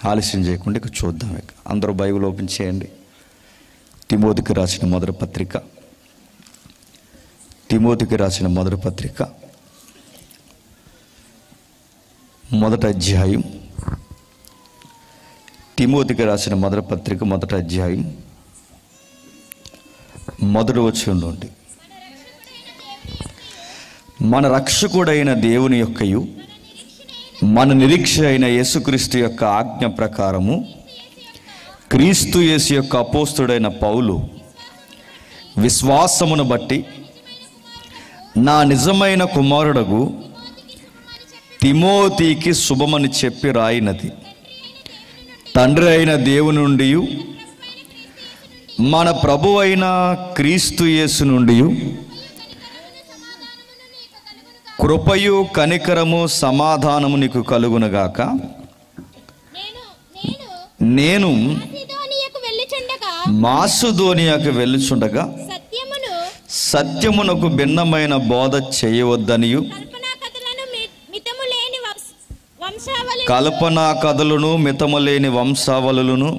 ఆలస్యం చేయకుండా ఇక చూద్దాం. ఇక అందరూ బైబిల్ ఓపెన్ చేయండి. తిమోతికి రాసిన మొదటి పత్రిక, తిమోతికి రాసిన మొదటి పత్రిక మొదటి అధ్యాయం, తిమోతికి రాసిన మొదటి పత్రిక మొదటి అధ్యాయం మొదటి వచనం నుండి, మన రక్షకుడైన దేవుని యొక్కయు మన నిరీక్ష అయిన యేసుక్రీస్తు యొక్క ఆజ్ఞ ప్రకారము క్రీస్తు యేసు యొక్క అపోస్తుడైన పౌలు విశ్వాసమును బట్టి నా నిజమైన కుమారుడగు తిమోతికి శుభమని చెప్పి రాయినది, తండ్రి అయిన దేవుని నుండి మన ప్రభు అయిన క్రీస్తు యేసు నుండి కృపయు కనికరము సమాధానము నీకు కలుగునుగాక. నేను మాసిదోనియాకు వెళ్ళుచుండగా సత్యమునకు భిన్నమైన బోధ చేయవద్దనియు, కల్పనా కథలను మితములేని వంశావళులను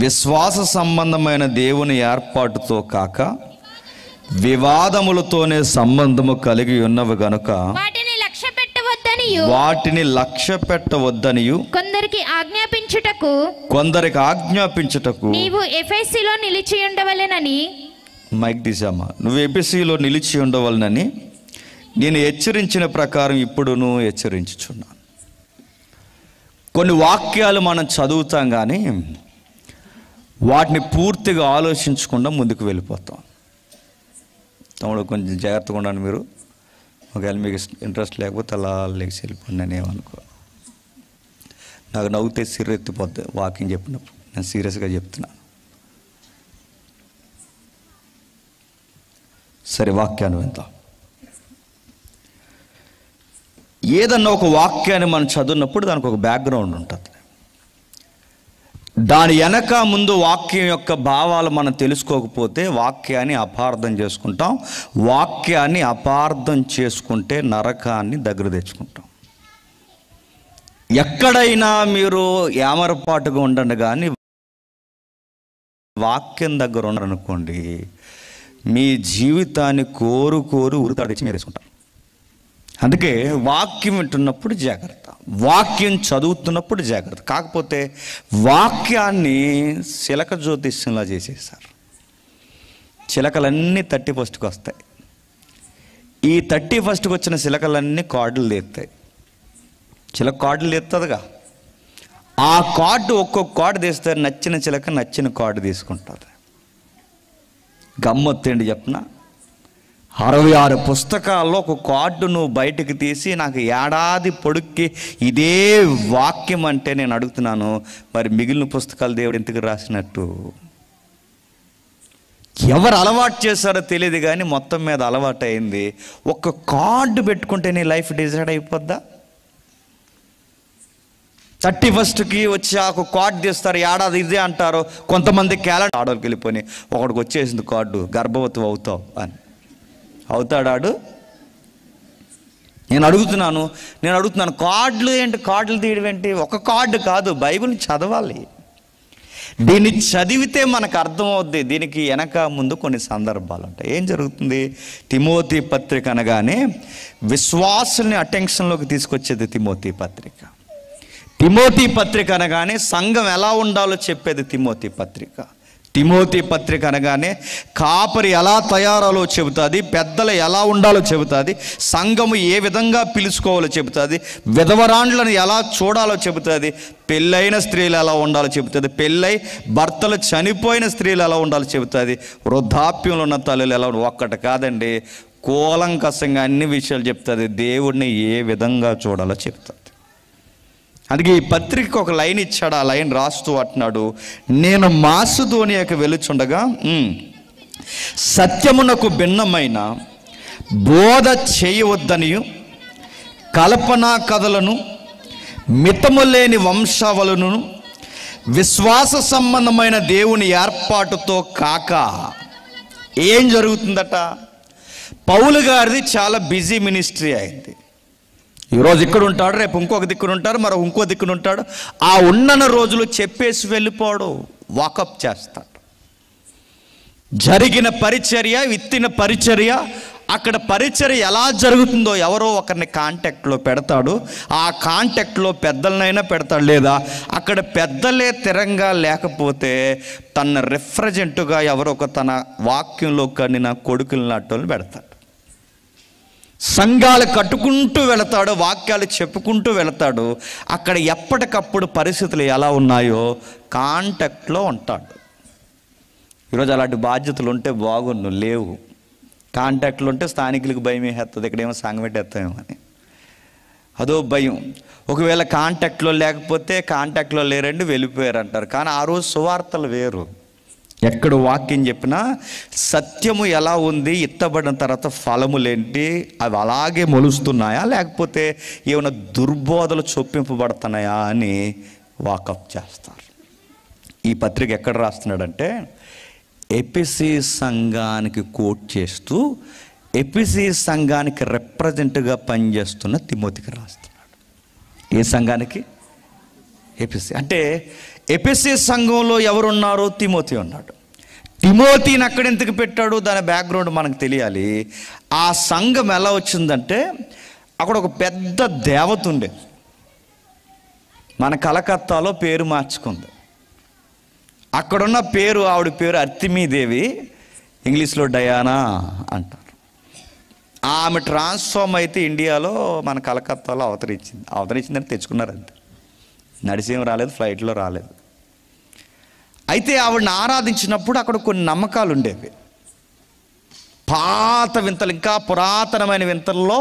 విశ్వాస సంబంధమైన దేవుని ఏర్పాటుతో కాక వివాదములతోనే సంబంధము కలిగి ఉన్నవి గనుక వాటిని లక్ష్య పెట్టవద్దనియు కొందరికి ఆజ్ఞాపించుటకు నీవు ఎఫెసీలో నిలిచి ఉండవలెనని, మైక్ తీసామా, నువ్వు ఎఫెసీలో నిలిచి ఉండవలనని నేను హెచ్చరించిన ప్రకారం ఇప్పుడును హెచ్చరించుచున్నాను. కొన్ని వాక్యాలు మనం చదువుతాం కానీ వాటిని పూర్తిగా ఆలోచించకుండా ముందుకు వెళ్ళిపోతాం. తమ్ముడు కొంచెం జాగ్రత్తగా ఉండండి. మీరు ఒకవేళ మీకు ఇంట్రెస్ట్ లేకపోతే అలా లేచి వెళ్ళిపోండి. నేనేమనుకో, నాకు నవ్వుతే సిర్రెత్తిపోద్ది వాకింగ్ చెప్పినప్పుడు. నేను సీరియస్గా చెప్తున్నాను. సరే, వాక్యాన్ని విందాం. ఏదన్నా ఒక వాక్యాన్ని మనం చదివినప్పుడు దానికి ఒక బ్యాక్గ్రౌండ్ ఉంటుంది. దాని వెనక ముందు వాక్యం యొక్క భావాలు మనం తెలుసుకోకపోతే వాక్యాన్ని అపార్థం చేసుకుంటాం. వాక్యాన్ని అపార్థం చేసుకుంటే నరకాన్ని దగ్గర తెచ్చుకుంటాం. ఎక్కడైనా మీరు ఏమరపాటుగా ఉండండి, కానీ వాక్యం దగ్గర ఉన్నారనుకోండి, మీ జీవితాన్ని కోరు ఉరితాడు తెచ్చి మీరు వేసుకుంటారు. అందుకే వాక్యం వింటున్నప్పుడు జాగ్రత్త, వాక్యం చదువుతున్నప్పుడు జాగ్రత్త. కాకపోతే వాక్యాన్ని చిలక జ్యోతిష్యంలా చేసేసారు. చిలకలన్నీ 31కి వస్తాయి. ఈ 31కి వచ్చిన చిలకలన్నీ కార్డులు తీస్తాయి. చిలక కార్డులు తీస్తుందిగా, ఆ కార్డు ఒక్కొక్క కార్డు తీస్తారు. నచ్చిన చిలక నచ్చిన కార్డు తీసుకుంటుంది. గమ్మత్తేంటి చెప్పనా, 66 పుస్తకాల్లో ఒక కార్డు నువ్వు బయటకు తీసి నాకు ఏడాది పొడుక్కి ఇదే వాక్యం అంటే నేను అడుగుతున్నాను, మరి మిగిలిన పుస్తకాలు దేవుడు ఎందుకు రాసినట్టు? ఎవరు అలవాటు చేశారో తెలియదు కానీ మొత్తం మీద అలవాటు అయింది. ఒక కార్డు పెట్టుకుంటే నీ లైఫ్ డిసైడ్ అయిపోద్దా? 31కి వచ్చి ఒక కార్డు తీస్తారు, ఏడాది ఇదే అంటారు. కొంతమంది క్యాలెండర్ ఆర్డర్కి వెళ్ళిపోయి ఒకడికి వచ్చేసింది కార్డు, గర్భవతి అవుతావు అని. అవుతాడాడు? నేను అడుగుతున్నాను కార్డులు ఏంటి, కార్డులు తీయడం ఏంటి? ఒక కార్డు కాదు, బైబిల్ని చదవాలి. దీన్ని చదివితే మనకు అర్థమవుద్ది. దీనికి వెనక ముందు కొన్ని సందర్భాలు ఉంటాయి. ఏం జరుగుతుంది? తిమోతి పత్రిక అనగానే విశ్వాసుల్ని అటెన్షన్లోకి తీసుకొచ్చేది తిమోతి పత్రిక. తిమోతి పత్రిక అనగానే సంఘం ఎలా ఉండాలో చెప్పేది తిమోతి పత్రిక. తిమోతి పత్రిక అనగానే కాపరి ఎలా తయారాలో చెబుతుంది, పెద్దలు ఎలా ఉండాలో చెబుతుంది, సంఘము ఏ విధంగా పిలుచుకోవాలో చెబుతుంది, విధవరాండ్లను ఎలా చూడాలో చెబుతుంది, పెళ్ళైన స్త్రీలు ఎలా ఉండాలో చెబుతుంది, పెళ్ళై భర్తలు చనిపోయిన స్త్రీలు ఎలా ఉండాలో చెబుతుంది, వృద్ధాప్యంలో ఉన్న తల్లులు ఎలా ఒక్కటి కాదండి, కూలంకషంగా అన్ని విషయాలు చెప్తుంది. దేవుడిని ఏ విధంగా చూడాలో చెప్తుంది. అందుకే ఈ పత్రికకు ఒక లైన్ ఇచ్చాడు. ఆ లైన్ రాస్తూ అంటున్నాడు, నేను మాసిదోనియాకు వెళ్ళుచుండగా సత్యమునకు భిన్నమైన బోధ చేయవద్దనియు, కల్పనా కథలను మితము లేని వంశావళులను విశ్వాస సంబంధమైన దేవుని ఏర్పాటుతో కాక. ఏం జరుగుతుందట? పౌలు గారిది చాలా బిజీ మినిస్ట్రీ అయింది. ఈరోజు ఇక్కడ ఉంటాడు, రేపు ఇంకొక దిక్కున ఉంటాడు, మరో ఇంకో దిక్కున ఉంటాడు. ఆ ఉన్నన్న రోజులు చెప్పేసి వెళ్ళిపోడు, వాకప్ చేస్తాడు. జరిగిన పరిచర్య, విత్తిన పరిచర్య, అక్కడ పరిచర్య ఎలా జరుగుతుందో ఎవరో ఒకరిని కాంటాక్ట్లో పెడతాడు. ఆ కాంటాక్ట్లో పెద్దలనైనా పెడతాడు, లేదా అక్కడ పెద్దలే తిరంగా లేకపోతే తన రిప్రజెంట్గా ఎవరో ఒక తన వాక్యంలో కనిన కొడుకులు నాటోళ్ళు పెడతాడు. సంఘాలు కట్టుకుంటూ వెళతాడు, వాక్యాలు చెప్పుకుంటూ వెళతాడు. అక్కడ ఎప్పటికప్పుడు పరిస్థితులు ఎలా ఉన్నాయో కాంటాక్ట్లో ఉంటాడు. ఈరోజు అలాంటి బాధ్యతలు ఉంటే బాగుండు, లేవు. కాంటాక్ట్లు ఉంటే స్థానికులకు భయం వేస్తుంది, ఇక్కడేమో సంఘం పెట్టేస్తామేమో అని అదో భయం. ఒకవేళ కాంటాక్ట్లో లేకపోతే కాంటాక్ట్లో లేరండి వెళ్ళిపోయారు అంటారు. కానీ ఆ రోజు సువార్తలు వేరు. ఎక్కడ వాక్యం చెప్పినా సత్యము ఎలా ఉంది, ఇత్తబడిన తర్వాత ఫలములేంటి, అవి అలాగే మొలుస్తున్నాయా లేకపోతే ఏమైనా దుర్బోధలు చొప్పింపబడుతున్నాయా అని వాకప్ చేస్తారు. ఈ పత్రిక ఎక్కడ రాస్తున్నాడంటే ఎఫెసీ సంఘానికి కోట్ చేస్తూ ఎఫెసీ సంఘానికి రిప్రజెంట్గా పనిచేస్తున్న తిమోతికి రాస్తున్నాడు. ఏ సంఘానికి? ఎఫెసీ. అంటే ఎఫెసీ సంఘంలో ఎవరున్నారో తిమోతి ఉన్నాడు. తిమోతిని అక్కడ ఎందుకు పెట్టాడు, దాని బ్యాక్గ్రౌండ్ మనకు తెలియాలి. ఆ సంఘం ఎలా వచ్చిందంటే అక్కడ ఒక పెద్ద దేవత ఉండేది, మన కలకత్తాలో పేరు మార్చుకుంది. అక్కడున్న పేరు, ఆవిడ పేరు అర్తిమీదేవి, ఇంగ్లీష్లో డయానా అంటారు. ఆమె ట్రాన్స్ఫార్మ్ అయితే ఇండియాలో మన కలకత్తాలో అవతరించిందని తెచ్చుకున్నారు. అంతే, నడిచేం రాలేదు, ఫ్లైట్లో రాలేదు. అయితే ఆవిడని ఆరాధించినప్పుడు అక్కడ కొన్ని నమ్మకాలు ఉండేవి, పాత వింతలు, ఇంకా పురాతనమైన వింతల్లో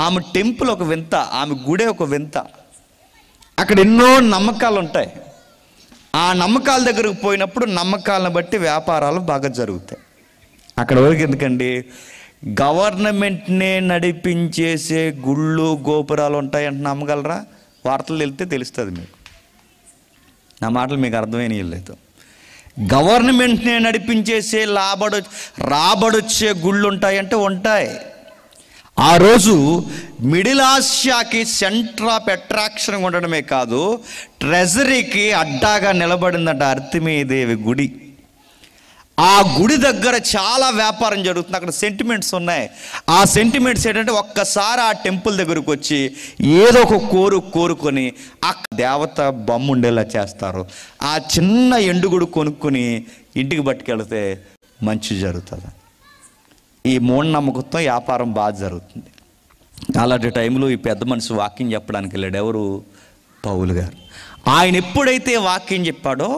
ఆమె టెంపుల్ ఒక వింత, ఆమె గుడే ఒక వింత. అక్కడ ఎన్నో నమ్మకాలు ఉంటాయి. ఆ నమ్మకాల దగ్గరకు పోయినప్పుడు నమ్మకాలను బట్టి వ్యాపారాలు బాగా జరుగుతాయి. అక్కడ వరకు ఎందుకండి, గవర్నమెంట్నే నడిపించేసే గుళ్ళు గోపురాలు ఉంటాయంటే నమ్మగలరా? వార్తలు వెళ్తే తెలుస్తుంది మీకు. నా మాటలు మీకు అర్థమైనవి లేదు. గవర్నమెంట్నే నడిపించేసే రాబడొచ్చే గుళ్ళు ఉంటాయంటే ఉంటాయి. ఆ రోజు మిడిల్ ఆసియాకి సెంటర్ ఆఫ్ అట్రాక్షన్ ఉండడమే కాదు, ట్రెజరీకి అడ్డాగా నిలబడిందంట అర్తిమీదేవి గుడి. ఆ గుడి దగ్గర చాలా వ్యాపారం జరుగుతుంది. అక్కడ సెంటిమెంట్స్ ఉన్నాయి. ఆ సెంటిమెంట్స్ ఏంటంటే ఒక్కసారి ఆ టెంపుల్ దగ్గరకు వచ్చి ఏదో ఒక కోరుకొని ఆ దేవత బొమ్మ ఉండేలా చేస్తారు. ఆ చిన్న ఎండుగుడు కొనుక్కొని ఇంటికి పట్టుకెళ్తే మంచి జరుగుతుంది. ఈ మూఢనమ్మకంతో వ్యాపారం బాగా జరుగుతుంది. అలాంటి టైంలో ఈ పెద్ద మనిషి వాక్యం చెప్పడానికి వెళ్ళాడు. ఎవరు? పౌలు గారు. ఆయన ఎప్పుడైతే వాక్యం చెప్పాడో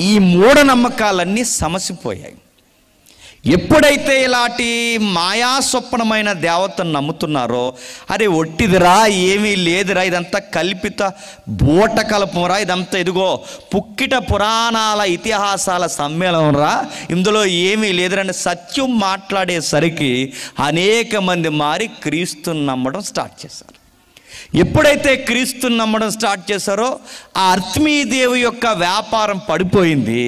ఈ మూఢనమ్మకాలన్నీ సమసిపోయాయి. ఎప్పుడైతే ఇలాంటి మాయా స్వప్నమైన దేవతను నమ్ముతున్నారో, అరే ఒట్టిదిరా, ఏమీ లేదురా, ఇదంతా కల్పిత బూటకల్పంరా, ఇదంతా ఇదిగో పుక్కిట పురాణాల ఇతిహాసాల సమ్మేళనం రా, ఇందులో ఏమీ లేదురని సత్యం మాట్లాడేసరికి అనేక మంది మారి క్రీస్తుని నమ్మడం స్టార్ట్ చేశారు. ఎప్పుడైతే క్రీస్తుని నమ్మడం స్టార్ట్ చేశారో ఆ అర్తిమీదేవి యొక్క వ్యాపారం పడిపోయింది.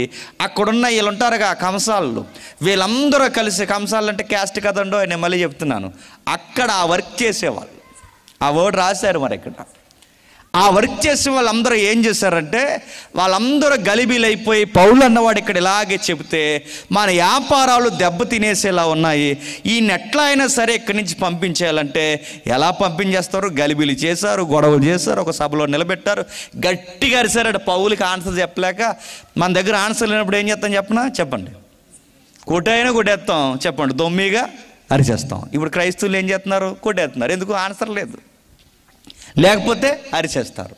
అక్కడున్న వీళ్ళు ఉంటారుగా కంసాలు, వీళ్ళందరూ కలిసి, కంసాలు అంటే క్యాస్ట్ కదండో, నేను మళ్ళీ చెప్తున్నాను, అక్కడ ఆ వర్క్ చేసేవాళ్ళు, ఆ వర్డ్ రాశారు మరి ఇక్కడ. ఆ వర్క్ చేసే వాళ్ళందరూ ఏం చేశారంటే వాళ్ళందరూ గలిబీలైపోయి పౌలు అన్నవాడు ఇక్కడ ఇలాగే చెబితే మన వ్యాపారాలు దెబ్బ తినేసేలా ఉన్నాయి, ఈ నెట్లా అయినా సరే ఇక్కడి నుంచి పంపించేయాలంటే ఎలా పంపించేస్తారు? గలిబీలు చేశారు, గొడవలు చేశారు, ఒక సభలో నిలబెట్టారు, గట్టిగా అరిశారట. పౌలకి ఆన్సర్ చెప్పలేక, మన దగ్గర ఆన్సర్ లేనప్పుడు ఏం చేస్తాం చెప్పండి, కొట్టైనా కొట్టేస్తాం, చెప్పండి, దొమ్మిగా అరిచేస్తాం. ఇప్పుడు క్రైస్తవులు ఏం చేస్తున్నారు? కొట్టేస్తున్నారు. ఎందుకు? ఆన్సర్ లేదు, లేకపోతే అరిచేస్తారు.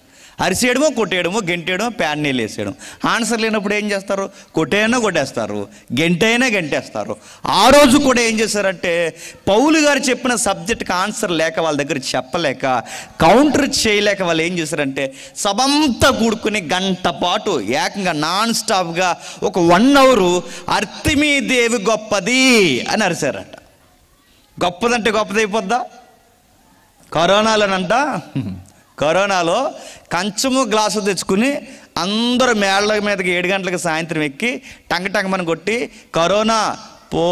అరిసేయడమో, కొట్టేయడమో, గెంటేయడమో, ప్యాన్నీళ్ళు వేసేయడం. ఆన్సర్ లేనప్పుడు ఏం చేస్తారు? కొట్టైనా కొట్టేస్తారు, గెంటైనా గెంటేస్తారు. ఆ రోజు కూడా ఏం చేశారంటే పౌలు గారు చెప్పిన సబ్జెక్ట్కి ఆన్సర్ లేక, వాళ్ళ దగ్గర చెప్పలేక, కౌంటర్ చేయలేక వాళ్ళు ఏం చేశారంటే సభంతా కూడుకుని గంట పాటు ఏకంగా నాన్ స్టాప్గా ఒక 1 అవర్ అర్తిమీదేవి గొప్పది అని అరిశారట. గొప్పదంటే గొప్పదైపోద్దా? కరోనాలో కంచము గ్లాసు తెచ్చుకుని అందరూ మేళ్ళ మీదకి 7 గంటలకు సాయంత్రం ఎక్కి టంగమని కొట్టి కరోనా పో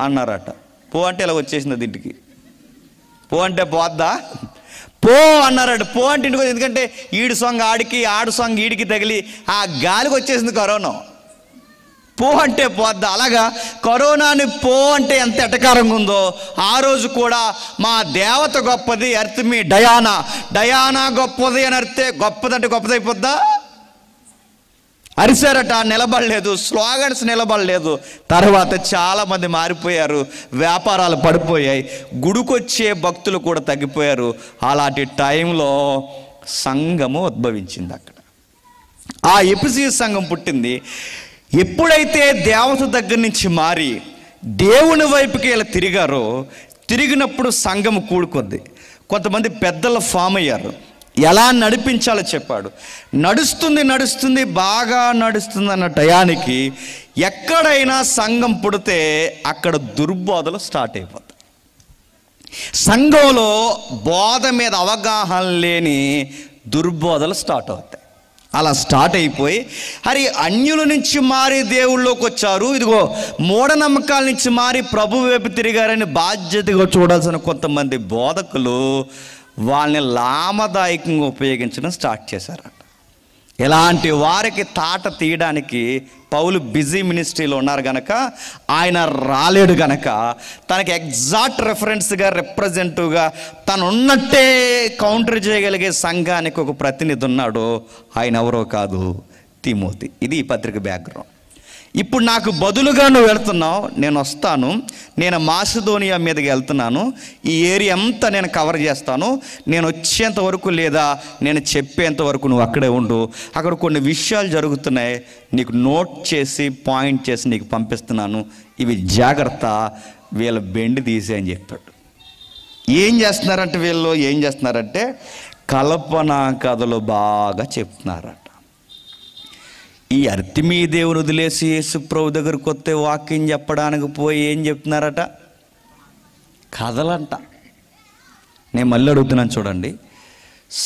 అన్నారట. పో అంటే ఇలా వచ్చేసింది ఇంటికి. పో అంటే పోద్దా? పో అన్నారట. పో అంటే ఇంటికి, ఎందుకంటే ఈడు సాంగ్ ఆడికి, ఆడు సాంగ్ ఈడికి తగిలి ఆ గాలికి వచ్చేసింది కరోనా. పో అంటే పోద్దా? అలాగా కరోనాని పో అంటే ఎంత ఎటకారంగా ఉందో, ఆ రోజు కూడా మా దేవత గొప్పది, అర్త్ మీ డయానా, డయానా గొప్పది అని అర్తే. గొప్పదంటే గొప్పదైపోద్దా? అరిశారట, నిలబడలేదు. స్లోగన్స్ నిలబడలేదు. తర్వాత చాలామంది మారిపోయారు, వ్యాపారాలు పడిపోయాయి, గుడికొచ్చే భక్తులు కూడా తగ్గిపోయారు. అలాంటి టైంలో సంఘము ఉద్భవించింది. అక్కడ ఆ ఎఫెసీ సంఘం పుట్టింది. ఎప్పుడైతే దేవత దగ్గర నుంచి మారి దేవుని వైపుకి ఇలా తిరిగారో, తిరిగినప్పుడు సంఘం కూడుకుంది. కొంతమంది పెద్దలు ఫామ్ అయ్యారు. ఎలా నడిపించాలో చెప్పాడు. నడుస్తుంది బాగా నడుస్తుంది అన్న టయానికి ఎక్కడైనా సంఘం పుడితే అక్కడ దుర్బోధలు స్టార్ట్ అయిపోతాయి. సంఘంలో బోధ మీద అవగాహన లేని దుర్బోధలు స్టార్ట్ అవుతాయి. అలా స్టార్ట్ అయిపోయి మరి అన్యుల నుంచి మారి దేవుళ్ళలోకి వచ్చారు. ఇదిగో మూఢనమ్మకాల నుంచి మారి ప్రభు వైపు తిరిగారని బాధ్యతగా చూడాల్సిన కొంతమంది బోధకులు వాళ్ళని లాభదాయకంగా ఉపయోగించడం స్టార్ట్ చేశారట. ఇలాంటి వారికి తాట తీయడానికి పౌలు బిజీ మినిస్ట్రీలో ఉన్నారు గనక, ఆయన రాలేడు గనక తనకి ఎగ్జాక్ట్ రెఫరెన్స్గా, రిప్రజెంటివ్గా తను ఉన్నట్టే కౌంటర్ చేయగలిగే సంఘానికి ఒక ప్రతినిధి ఉన్నాడు. ఆయన ఎవరో కాదు, తిమోతి. ఇది ఈ పత్రిక బ్యాక్గ్రౌండ్. ఇప్పుడు నాకు బదులుగా నువ్వు వెళ్తున్నావు, నేను వస్తాను, నేను మాసిదోనియా మీదకి వెళ్తున్నాను, ఈ ఏరియా అంతా నేను కవర్ చేస్తాను, నేను వచ్చేంత వరకు లేదా నేను చెప్పేంత వరకు నువ్వు అక్కడే ఉండు, అక్కడ కొన్ని విషయాలు జరుగుతున్నాయి, నీకు నోట్ చేసి పాయింట్ చేసి నీకు పంపిస్తున్నాను, ఇవి జాగ్రత్త, వీళ్ళ బెండి తీసే అని చెప్పాడు. ఏం చేస్తున్నారంటే కల్పన కథలు బాగా చెప్తున్నారట. ఈ అర్తిమీ దేవుని వదిలేసి యేసుప్రభు దగ్గరకు వస్తే వాక్యం చెప్పడానికి పోయి ఏం చెప్తున్నారట? కథలంట. నేను మళ్ళీ అడుగుతున్నాను చూడండి,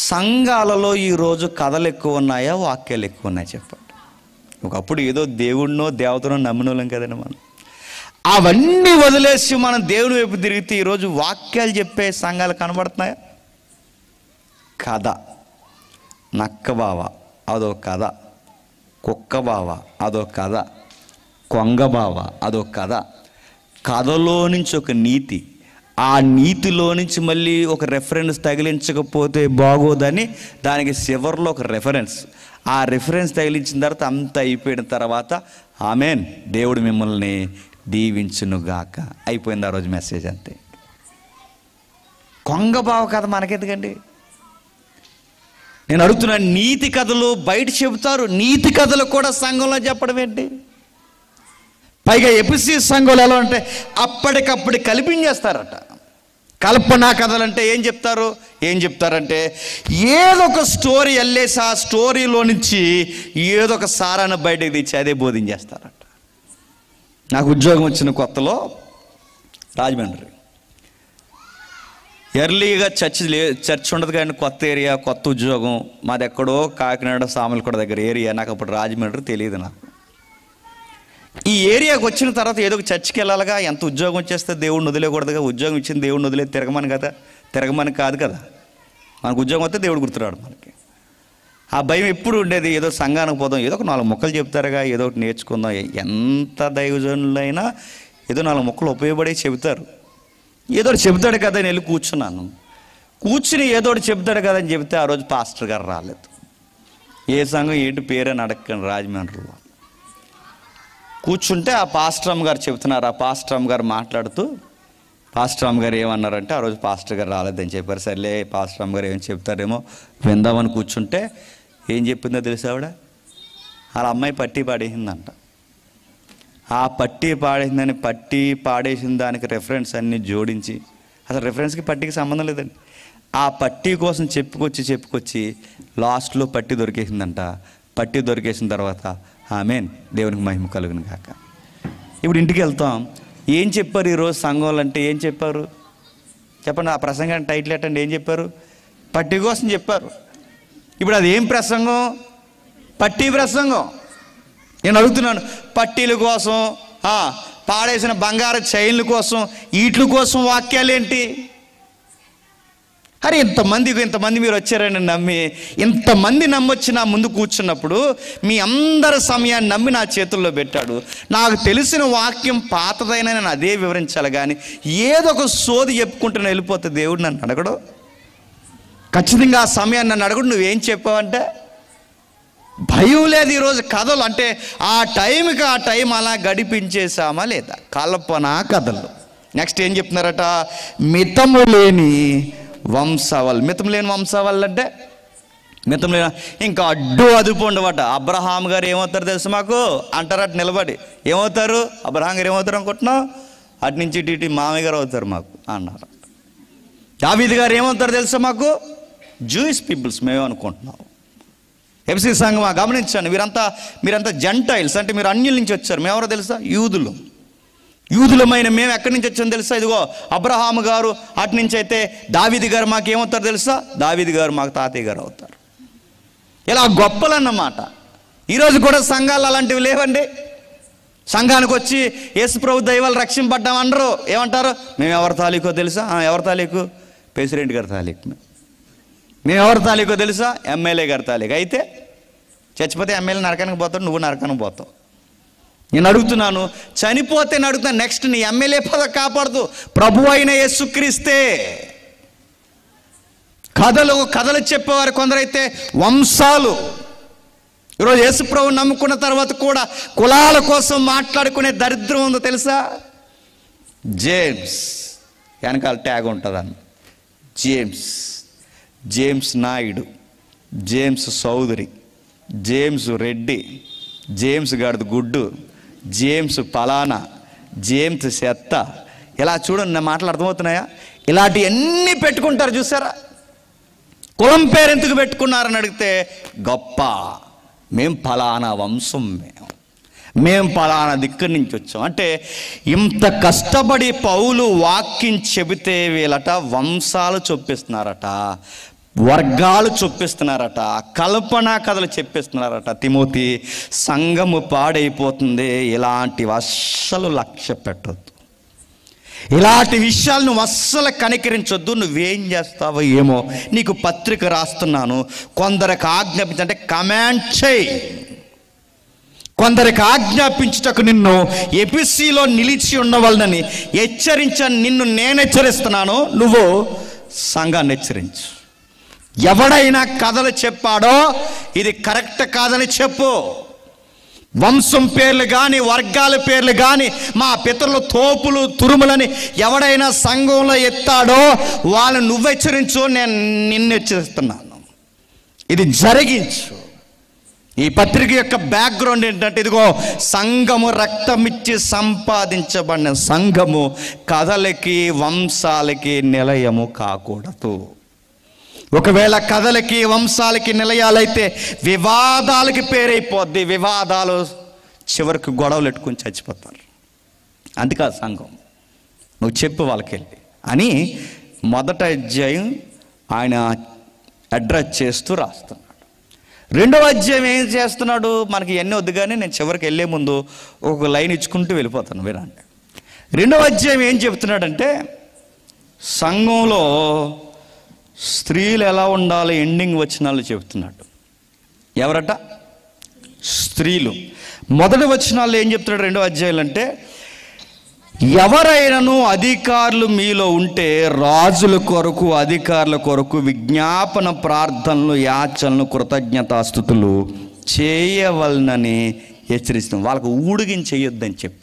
సంఘాలలో ఈరోజు కథలు ఎక్కువ ఉన్నాయా, వాక్యాలు ఎక్కువ ఉన్నాయా చెప్పండి. ఒకప్పుడు ఏదో దేవుడినో దేవతనో నమ్మిన వాళ్ళం కదండి మనం. అవన్నీ వదిలేసి మనం దేవుని వైపు తిరిగితే ఈరోజు వాక్యాలు చెప్పే సంఘాలు కనబడుతున్నాయా? కథ. నక్కబావ అదో కథ, కుక్కబావ అదో కథ, కొంగబావ అదో కథ. కథలో నుంచి ఒక నీతి, ఆ నీతిలో నుంచి మళ్ళీ ఒక రెఫరెన్స్ తగిలించకపోతే బాగోదని దానికి చివర్లో ఒక రెఫరెన్స్, ఆ రెఫరెన్స్ తగిలించిన తర్వాత అంతా అయిపోయిన తర్వాత ఆమెన్, దేవుడు మిమ్మల్ని దీవించునుగాక, అయిపోయింది ఆ రోజు మెసేజ్. అంతే. కొంగబావ కథ మనకెందుకండి? నేను అడుగుతున్నాను, నీతి కథలు బయట చెబుతారు, నీతి కథలు కూడా సంఘంలో చెప్పడం ఏంటి? పైగా ఎఫెసీ సంఘంలో ఎలా అంటే అప్పటికప్పుడు కల్పించేస్తారట. కల్పనా కథలంటే ఏం చెప్తారంటే ఏదో ఒక స్టోరీ వెళ్ళేసి ఆ స్టోరీలో నుంచి ఏదో ఒక సారాన్ని బయటకు తెచ్చి అదే బోధించేస్తారట. నాకు ఉద్యోగం వచ్చిన కొత్తలో రాజమండ్రి ఎర్లీగా చర్చ్ ఉండదు కానీ కొత్త ఏరియా, కొత్త ఉద్యోగం. మాది ఎక్కడో కాకినాడ సామలకోట దగ్గర ఏరియా. నాకు అప్పుడు రాజమండ్రి తెలియదు. నాకు ఈ ఏరియాకి వచ్చిన తర్వాత ఏదో ఒక చర్చికి వెళ్ళాలిగా. ఎంత ఉద్యోగం వచ్చేస్తే దేవుడిని వదిలేకూడదుగా. ఉద్యోగం ఇచ్చింది దేవుడిని వదిలే తిరగమని కాదు కదా. మనకు ఉద్యోగం వస్తే దేవుడు గుర్తురాడు మనకి. ఆ భయం ఎప్పుడు ఉండేది. ఏదో సంఘానికి పోదాం, ఏదో ఒక 4 ముక్కలు చెప్తారుగా, ఏదో ఒకటి నేర్చుకుందాం. ఎంత దైవజనులైనా ఏదో 4 ముక్కలు ఉపయోగపడే చెబుతారు. ఏదో ఒకటి చెబుతాడు కదా అని వెళ్ళి కూర్చున్నాను. కూర్చుని ఏదో ఒకటి చెబుతాడు కదా అని చెబితే ఆ రోజు పాస్టర్ గారు రాలేదు. ఏ సంఘం ఏంటి పేరని అడగండి. రాజమండ్రిలో కూర్చుంటే ఆ పాస్టర్ అమ్మ గారు చెబుతున్నారు. ఆ పాస్టర్ అమ్మ గారు మాట్లాడుతూ పాస్టర్ అమ్మ గారు ఏమన్నారంటే ఆ రోజు పాస్టర్ గారు రాలేదని చెప్పారు. సర్లే పాస్టర్ అమ్మ గారు ఏం చెప్తారేమో విందామని కూర్చుంటే ఏం చెప్పిందో తెలుసా ఆవిడ? వాళ్ళ అమ్మాయి పట్టి పాడేసిందంట. ఆ పట్టి పాడేసిన దానికి రెఫరెన్స్ అన్నీ జోడించి, అసలు రెఫరెన్స్కి పట్టికి సంబంధం లేదండి, ఆ పట్టి కోసం చెప్పుకొచ్చి లాస్ట్లో పట్టి దొరికేసిందంట. పట్టి దొరికేసిన తర్వాత ఆమేన్, దేవునికి మహిమ కలుగును గాక. ఇప్పుడు ఇంటికి వెళ్తాం. ఏం చెప్పారు ఈరోజు సంఘంలో అంటే? ఏం చెప్పారు చెప్పండి? ఆ ప్రసంగానికి టైటిల్ ఏంటంటే ఏం చెప్పారు? పట్టి కోసం చెప్పారు. ఇప్పుడు అది ఏం ప్రసంగం? పట్టి ప్రసంగం. నేను అడుగుతున్నాను, పట్టీల కోసం, పాడేసిన బంగారు చైన్ల కోసం, వీటి కోసం వాక్యాలు ఏంటి? అరే ఇంతమంది మీరు వచ్చారని నమ్మి, ఇంతమంది నమ్మొచ్చి నా ముందు కూర్చున్నప్పుడు మీ అందరి సమయాన్ని నమ్మి నా చేతుల్లో పెట్టాడు. నాకు తెలిసిన వాక్యం పాతదైనా నేను అదే వివరించాలి, కానీ ఏదో ఒక సోది చెప్పుకుంటూ వెళ్ళిపోతే దేవుడు నన్ను అడగడు. ఖచ్చితంగా ఆ సమయాన్ని నన్ను అడగడు, నువ్వేం చెప్పావంటే భయం లేదు. ఈరోజు కథలు అంటే ఆ టైం అలా గడిపించేసామా లేదా? కల్పన కథలు. నెక్స్ట్ ఏం చెప్తున్నారట? మితము లేని వంశావళి. మితం లేని వంశావళి అంటే మితం లేని, ఇంకా అడ్డు అదుపు ఉండవట. అబ్రహాం గారు ఏమవుతారు తెలుసు మాకు అంటారట నిలబడి. ఏమవుతారు? అబ్రహాం గారు ఏమవుతారు అనుకుంటున్నావు? అటు నుంచి ఇటు మామయ్య గారు అవుతారు మాకు అన్నారు. దావీదు గారు ఏమవుతారు తెలుసా మాకు? జూయిష్ పీపుల్స్ మేము అనుకుంటున్నాం. ఎఫ్సీ సంఘమా గమనించండి, మీరంతా జెంటైల్స్, అంటే మీరు అన్యుల నుంచి వచ్చారు. మేమెవరో తెలుసా? యూదులమైన మేము ఎక్కడి నుంచి వచ్చామో తెలుసా? ఇదిగో అబ్రహాము గారు అటు నుంచి అయితే దావీదు గారు మాకు ఏమవుతారు తెలుసా? దావీదు గారు మాకు తాతయ్య గారు అవుతారు. ఇలా గొప్పలన్నమాట. ఈరోజు కూడా సంఘాలు అలాంటివి లేవండి. సంఘానికి వచ్చి యేసు ప్రభు దైవాలు రక్షింపడ్డామనరు. ఏమంటారు? మేము ఎవరి తాలూకో తెలుసా? ఎవరి తాలూకు? ప్రెసిడెంట్ గారి తాలూకు. మేము ఎవరి తాలూకో తెలుసా? ఎమ్మెల్యే గారి తాలూకు. అయితే చచ్చిపోతే ఎమ్మెల్యే నరకానికి పోతాడు, నువ్వు నరకానికి పోతావు. నేను అడుగుతున్నాను, చనిపోతే అడుగుతున్నాను, నెక్స్ట్ నీ ఎమ్మెల్యే పదవి కాపాడదు, ప్రభు అయిన యేసుక్రీస్తే. కథలు చెప్పేవారు కొందరైతే వంశాలు. ఈరోజు యేసు ప్రభువుని నమ్ముకున్న తర్వాత కూడా కులాల కోసం మాట్లాడుకునే దరిద్రం ఉందో తెలుసా? జేమ్స్ వెనకాల ట్యాగ్ ఉంటుందన్న. James Naidu, James Chowdary, James Reddy, James గాడిద గుడ్డు, జేమ్స్ పలానా, జేమ్స్ చెత్త. ఇలా చూడండి, నా మాటలు అర్థమవుతున్నాయా? ఇలాంటివన్నీ పెట్టుకుంటారు చూసారా? కులం పేరు ఎందుకు పెట్టుకున్నారని అడిగితే గొప్ప, మేం పలానా వంశం, మేము పలానా దిక్కడి నుంచి వచ్చాం అంటే. ఇంత కష్టపడి పౌలు వాక్యం చెబితే వీళ్ళట వంశాలు చొప్పిస్తున్నారట, వర్గాలు చొప్పిస్తున్నారట, కల్పనా కథలు చెప్పిస్తున్నారట. తిమోతి, సంఘము పాడైపోతుంది, ఇలాంటివి అస్సలు లక్ష్య పెట్టొద్దు, ఇలాంటి విషయాలు నువ్వు అస్సలు కనికరించొద్దు. నువ్వేం చేస్తావో ఏమో. నీకు పత్రిక రాస్తున్నాను, కొందరికి ఆజ్ఞాపించంటే కమాండ్ చేయి. కొందరికి ఆజ్ఞాపించుటకు నిన్ను ఎపిసిలో నిలిచి ఉండవలనని హెచ్చరించని నిన్ను నేను హెచ్చరిస్తున్నాను, నువ్వు సంఘాన్ని హెచ్చరించు. ఎవడైనా కథలు చెప్పాడో ఇది కరెక్ట్ కాదని చెప్పు. వంశం పేర్లు కానీ వర్గాల పేర్లు కానీ మా పితరులు తోపులు తురుములని ఎవడైనా సంఘంలో ఎత్తాడో వాళ్ళని నువ్వు హెచ్చరించు, నేను నిన్ను హెచ్చరిస్తున్నాను. ఇది జరిగించు. ఈ పత్రిక యొక్క బ్యాక్గ్రౌండ్ ఏంటంటే, ఇదిగో సంఘము రక్తమిచ్చి సంపాదించబడిన సంఘము కథలకి వంశాలకి నిలయము కాకూడదు. ఒకవేళ కథలకి వంశాలకి నిలయాలైతే వివాదాలకి పేరైపోద్ది. వివాదాలు చివరికి గొడవలు ఎట్టుకుని చచ్చిపోతారు. అందుకే సంఘం నువ్వు చెప్పు వాళ్ళకి వెళ్ళి అని మొదట అధ్యాయం ఆయన అడ్రస్ చేస్తూ రాస్తున్నాడు. రెండవ అధ్యాయం ఏం చేస్తున్నాడు? మనకి ఎన్ని వద్దు కానీ నేను చివరికి వెళ్ళే ముందు ఒక లైన్ ఇచ్చుకుంటూ వెళ్ళిపోతాను, వినండి. రెండవ అధ్యాయం ఏం చెప్తున్నాడంటే, సంఘంలో స్త్రీలు ఎలా ఉండాలి ఎండింగ్ వచనాలు చెప్తున్నాడు. ఎవరట? స్త్రీలు. మొదటి వచనాల్లో ఏం చెప్తున్నాడు రెండవ అధ్యాయులు అంటే, ఎవరైనాను అధికారులు మీలో ఉంటే రాజుల కొరకు అధికారుల కొరకు విజ్ఞాపన ప్రార్థనలు యాచనలు కృతజ్ఞతాస్తుతులు చేయవలనని హెచ్చరిస్తాం. వాళ్ళకు ఊడిగిని చేయొద్దని చెప్పు.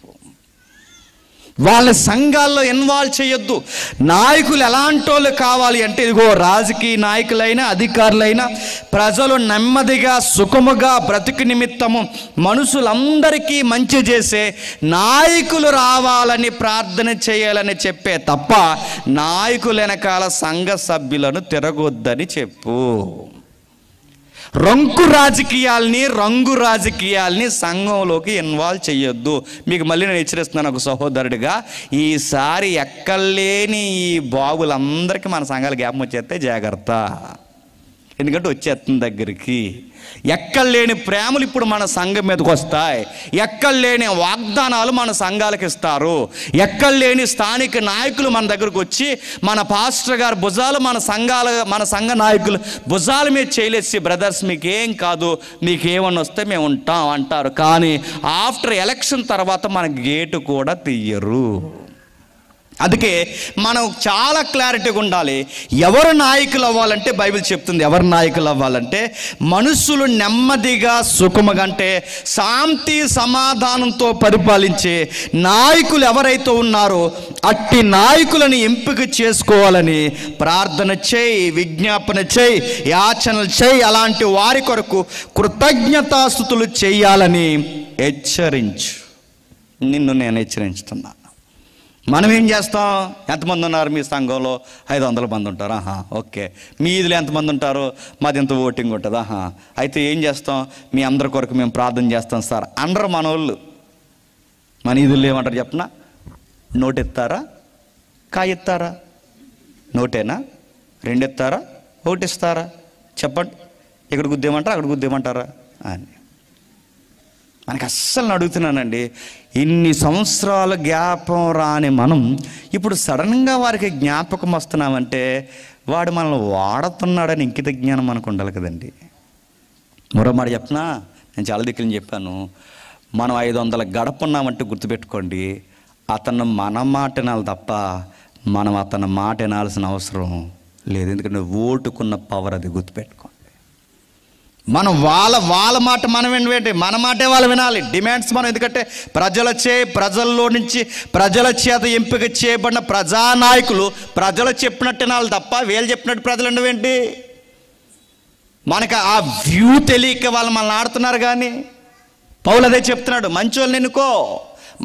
వాళ్ళ సంఘాల్లో ఇన్వాల్వ్ చేయొద్దు. నాయకులు ఎలాంటి వాళ్ళు కావాలి అంటే, ఇదిగో రాజకీయ నాయకులైనా అధికారులైనా ప్రజలు నెమ్మదిగా సుఖముగా బ్రతుకు నిమిత్తము మనుషులందరికీ మంచి చేసే నాయకులు రావాలని ప్రార్థన చేయాలని చెప్పే తప్ప నాయకుల వెనకాల సంఘ సభ్యులను తిరగొద్దని చెప్పు. రంగు రాజకీయాల్ని సంఘంలోకి ఇన్వాల్వ్ చేయొద్దు. మీకు మళ్ళీ నేను హెచ్చరిస్తున్నాను ఒక సహోదరుడిగా, ఈసారి ఎక్కలేని ఈ బాగులందరికీ మన సంఘాలు జ్ఞాపకం వచ్చేస్తే జాగ్రత్త. ఎందుకంటే వచ్చేస్తుంది దగ్గరికి. ఎక్కడ లేని ప్రేమలు ఇప్పుడు మన సంఘం మీదకి వస్తాయి. ఎక్కడ లేని వాగ్దానాలు మన సంఘాలకు ఇస్తారు. ఎక్కడ లేని స్థానిక నాయకులు మన దగ్గరకు వచ్చి మన పాస్టర్ గారు భుజాలు మన సంఘ నాయకులు భుజాల మీద చేయలేసి, బ్రదర్స్ మీకేం కాదు, మీకేమన్నా వస్తే మేము ఉంటాం అంటారు. కానీ ఆఫ్టర్ ఎలక్షన్ తర్వాత మన గేటు కూడా తీయరు. అందుకే మనం చాలా క్లారిటీగా ఉండాలి. ఎవరు నాయకులు అవ్వాలంటే బైబిల్ చెప్తుంది, ఎవరు నాయకులు అవ్వాలంటే మనుషులు నెమ్మదిగా సుఖముగా అంటే శాంతి సమాధానంతో పరిపాలించే నాయకులు ఎవరైతే ఉన్నారో అట్టి నాయకులను ఎంపిక చేసుకోవాలని ప్రార్థన చేయి, విజ్ఞాపన చేయి, యాచనలు చేయి. అలాంటి వారి కొరకు కృతజ్ఞతాస్తుతులు చేయాలని హెచ్చరించు. నిన్ను నేను హెచ్చరించుతున్నా. మనం ఏం చేస్తాం? ఎంతమంది ఉన్నారు మీ సంఘంలో? 500 మంది ఉంటారు. ఓకే. మీ ఇదిలో ఎంతమంది ఉంటారు? మాది ఇంత ఓటింగ్ ఉంటుంది. అయితే ఏం చేస్తాం? మీ అందరి కొరకు మేము ప్రార్థన చేస్తాం సార్ అనరు మనోళ్ళు. మన ఇదిలో ఏమంటారు చెప్పనా? నోటెత్తారా, కాయెత్తారా? నోటేనా? 2 ఎత్తారా, 1 ఇస్తారా? చెప్పండి. ఇక్కడ గుద్దేమంటారా, అక్కడ గుద్దేమంటారా అని మనకి అస్సలు అడుగుతున్నానండి. ఇన్ని సంవత్సరాల జ్ఞాపకం రాని మనం ఇప్పుడు సడన్గా వారికి జ్ఞాపకం వస్తున్నామంటే వాడు మనల్ని వాడుతున్నాడని ఇంకిత జ్ఞానం మనకు ఉండాలి కదండి. మరో మాట చెప్పనా? నేను చాలా దిక్కులు చెప్పాను. మనం 500 గడపన్నామంటే గుర్తుపెట్టుకోండి, అతను మన మాట వినాలి తప్ప మనం అతని మాట వినాల్సిన అవసరం లేదు. ఎందుకంటే ఓటుకున్న పవర్ అది. గుర్తుపెట్టుకోండి. మనం వాళ్ళ మాట మనం వినవేంటి, మన మాటే వాళ్ళు వినాలి. డిమాండ్స్ మనం, ఎందుకంటే ప్రజల్లో నుంచి ప్రజల చేత ఎంపిక చేయబడిన ప్రజానాయకులు ప్రజలు చెప్పినట్టు వినాలి తప్ప వీళ్ళు చెప్పినట్టు ప్రజలు ఉండవేంటి. మనకు ఆ వ్యూ తెలియక వాళ్ళు మనల్ని ఆడుతున్నారు. కానీ పౌలు అదే చెప్తున్నాడు, మంచి వాళ్ళని ఎన్నుకో,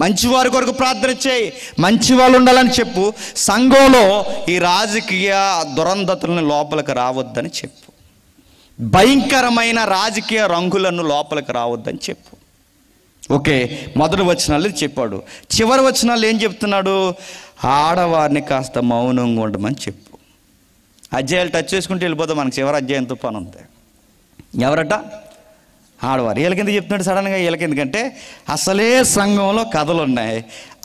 మంచివారి కొరకు ప్రార్థన చేయి, మంచి వాళ్ళు ఉండాలని చెప్పు. సంఘంలో ఈ రాజకీయ దురంధతులను లోపలికి రావద్దని చెప్పు. భయంకరమైన రాజకీయ రంగులను లోపలికి రావద్దని చెప్పు. ఓకే. మొదటి వచనాలు చెప్పాడు. చివరి వచనాలు ఏం చెప్తున్నాడు? ఆడవారిని కాస్త మౌనంగా ఉండమని చెప్పు. అధ్యాయాలు టచ్ చేసుకుంటూ వెళ్ళిపోతాం. మనకి చివరి అధ్యాయంతో పని ఉంది. ఎవరట? ఆడవారు. వీళ్ళకింద చెప్తున్నాడు సడన్గా. వీళ్ళకిందుకంటే అసలే సంఘంలో కథలు ఉన్నాయి,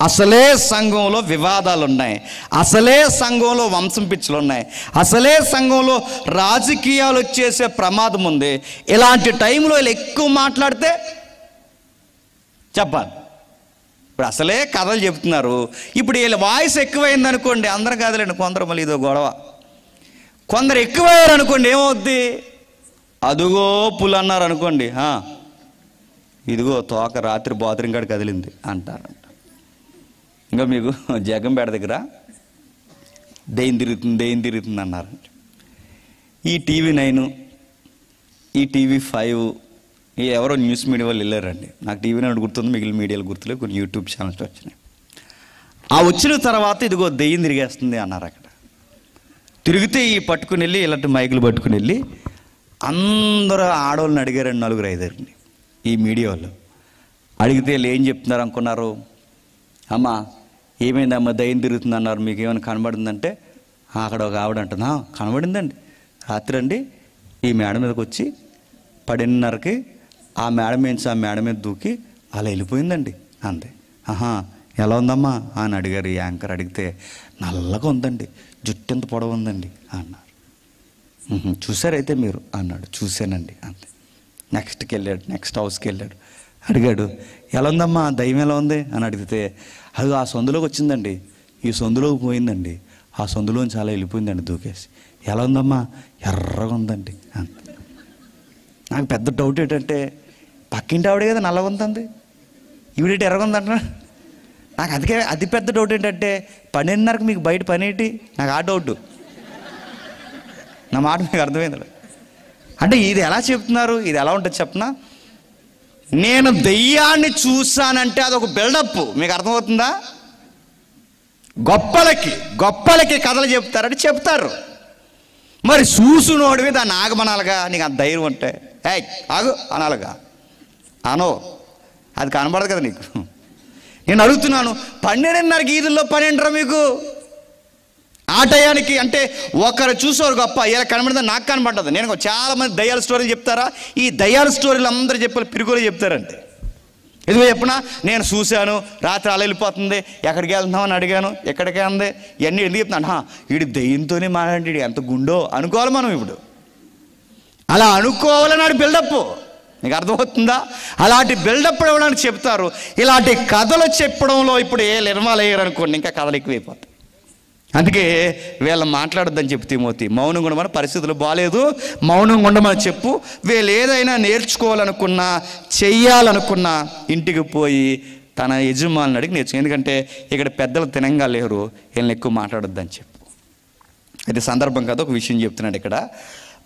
అసలే సంఘంలో వివాదాలు ఉన్నాయి, అసలే సంఘంలో వంశం పిచ్చులు ఉన్నాయి, అసలే సంఘంలో రాజకీయాలు వచ్చేసే ప్రమాదం ఉంది. ఇలాంటి టైంలో వీళ్ళు ఎక్కువ మాట్లాడితే చెప్పాలి. ఇప్పుడు అసలే కథలు చెప్తున్నారు. ఇప్పుడు వీళ్ళ వాయిస్ ఎక్కువైంది అనుకోండి, అందరం కాదులేండి, కొందరు మళ్ళీ ఇదో గొడవ. కొందరు ఎక్కువయ్యారు అనుకోండి, ఏమవుద్ది? అదుగో పులు అన్నారు అనుకోండి, ఇదిగో తోక రాత్రి బాత్రూమ్ కాడ కదిలింది అంటారంట. ఇంకా మీకు జగంపేట దగ్గర దెయ్యం తిరుగుతుంది అన్నారంట. ఈ TV9, ఈ TV5 ఎవరో న్యూస్ మీడియా వాళ్ళు వెళ్ళారండి. నాకు TV9 గుర్తుంది, మిగిలిన మీడియాలు గుర్తులేదు, కొన్ని యూట్యూబ్ ఛానల్స్ వచ్చినాయి. ఆ వచ్చిన తర్వాత ఇదిగో దెయ్యం తిరిగేస్తుంది అన్నారు. అక్కడ తిరిగితే ఈ పట్టుకుని వెళ్ళి ఇలాంటి మైకులు పట్టుకుని వెళ్ళి అందరూ ఆడవాళ్ళని అడిగారండి, 4-5 ఈ మీడియా వాళ్ళు. అడిగితే వీళ్ళు ఏం చెప్తున్నారు అనుకున్నారు? అమ్మా ఏమైందమ్మా దయ్యం తిరుగుతుంది అన్నారు, మీకు ఏమైనా కనబడిందంటే అక్కడ ఒక ఆవిడ అంటుందా, కనబడిందండి రాత్రి అండి ఈ మేడ మీదకి వచ్చి 10:30కి ఆ మేడ మీద ఆ మేడ మీద దూకి అలా వెళ్ళిపోయిందండి అంతే. ఎలా ఉందమ్మా అని అడిగారు ఈ యాంకర్. అడిగితే నల్లగా ఉందండి, జుట్టు ఎంత పొడవు ఉందండి అన్నారు. చూసారైతే మీరు అన్నాడు. చూశానండి అంతే. నెక్స్ట్కి వెళ్ళాడు, నెక్స్ట్ హౌస్కి వెళ్ళాడు. అడిగాడు, ఎలా ఉందమ్మా దయ్యం ఎలా ఉంది అని అడిగితే, అది ఆ సందులోకి వచ్చిందండి, ఈ సందులోకి పోయిందండి, ఆ సందులోంచి అలా వెళ్ళిపోయిందండి దూకేసి. ఎలా ఉందమ్మా? ఎర్రగా ఉందండి అంతే. నాకు పెద్ద డౌట్ ఏంటంటే, పక్కింటి ఆవిడ కదా నల్లగా ఉందండి, ఈవిడేటి ఎర్రగా ఉందంట. నాకు అతి పెద్ద డౌట్ ఏంటంటే, 12:30కి మీకు బయట పని ఏంటి? నాకు ఆ డౌట్. నా మాట మీకు అర్థమైంది అంటే ఇది ఎలా చెప్తున్నారు? ఇది ఎలా ఉంటుంది చెప్పనా? నేను దెయ్యాన్ని చూశానంటే అదొక బిల్డప్. మీకు అర్థమవుతుందా? గొప్పలకి కథలు చెప్తారంటే చెప్తారు. మరి చూసునోడివి దాన్ని ఆగమనాలిగా. నీకు అంత ధైర్యం ఉంటే ఆగు అనాలిగా. అనో, అది కనబడదు కదా నీకు. నేను అడుగుతున్నాను, 12:30 ఈదుల్లో పని ఏంటరా మీకు? ఆ టయానికి అంటే ఒకరు చూసేవారు గొప్ప, ఇలా కనబడింది నాకు కనబడ్డది. నేను చాలామంది దయ్యాల స్టోరీలు చెప్తారా, ఈ దయ్యాల స్టోరీలు అందరూ చెప్పాలి, పిరుగులు చెప్తారంటే. ఎందుకు చెప్పినా, నేను చూశాను, రాత్రి అలా వెళ్ళిపోతుంది, ఎక్కడికి వెళ్తున్నామని అడిగాను, ఎక్కడికే ఉంది, ఇవన్నీ ఎందుకు చెప్తున్నాను. వీడి దయ్యంతోనే మాట్లాడి ఎంత గుండో అనుకోవాలి మనం. ఇప్పుడు అలా అనుకోవాలన్నాడు బిల్డప్. నీకు అర్థమవుతుందా? అలాంటి బిల్డప్ ఇవ్వడానికి చెప్తారు. ఇలాంటి కథలు చెప్పడంలో ఇప్పుడు ఏ నిర్మాలు అయ్యారు అనుకోండి, ఇంకా కథలు ఎక్కువైపోతాయి. అందుకే వీళ్ళని మాట్లాడొద్దని చెప్పి తిమోతి, మౌనంగా ఉండమని, పరిస్థితులు బాగాలేదు మౌనంగా ఉండమని చెప్పు. వీళ్ళు ఏదైనా నేర్చుకోవాలనుకున్నా, చెయ్యాలనుకున్నా ఇంటికి పోయి తన యజమానుని అడిగి నేర్చుకో. ఎందుకంటే ఇక్కడ పెద్దలు తినంగా లేరు, వీళ్ళని ఎక్కువ మాట్లాడొద్దని చెప్పు. ఇది సందర్భం కాదు, ఒక విషయం చెప్తున్నాడు ఇక్కడ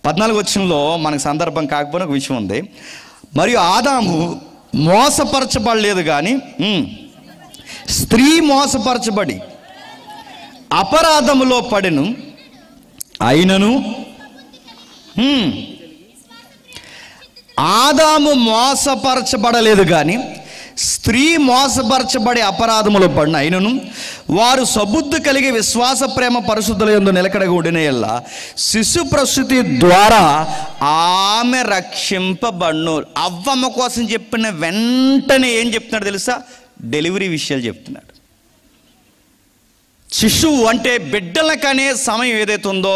14వ వచనంలో. మనకు సందర్భం కాకపోయినా ఒక విషయం ఉంది. మరియు ఆదాము మోసపరచబడలేదు కానీ స్త్రీ మోసపరచబడి అపరాధములో పడెను. అయినను ఆదాము మోసపరచబడలేదు కానీ స్త్రీ మోసపరచబడి అపరాధములో పడిన. అయినను వారు సబుద్ధి కలిగి విశ్వాస ప్రేమ పరిశుద్ధుల యందు నిలకడగా ఉండిన యెడల శిశు ప్రసూతి ద్వారా ఆమె రక్షింపబడును. అవ్వమ్మ కోసం చెప్పిన వెంటనే ఏం చెప్తున్నాడు తెలుసా? డెలివరీ విషయాలు చెప్తున్నాడు. శిశువు అంటే బిడ్డలకనే సమయం ఏదైతే ఉందో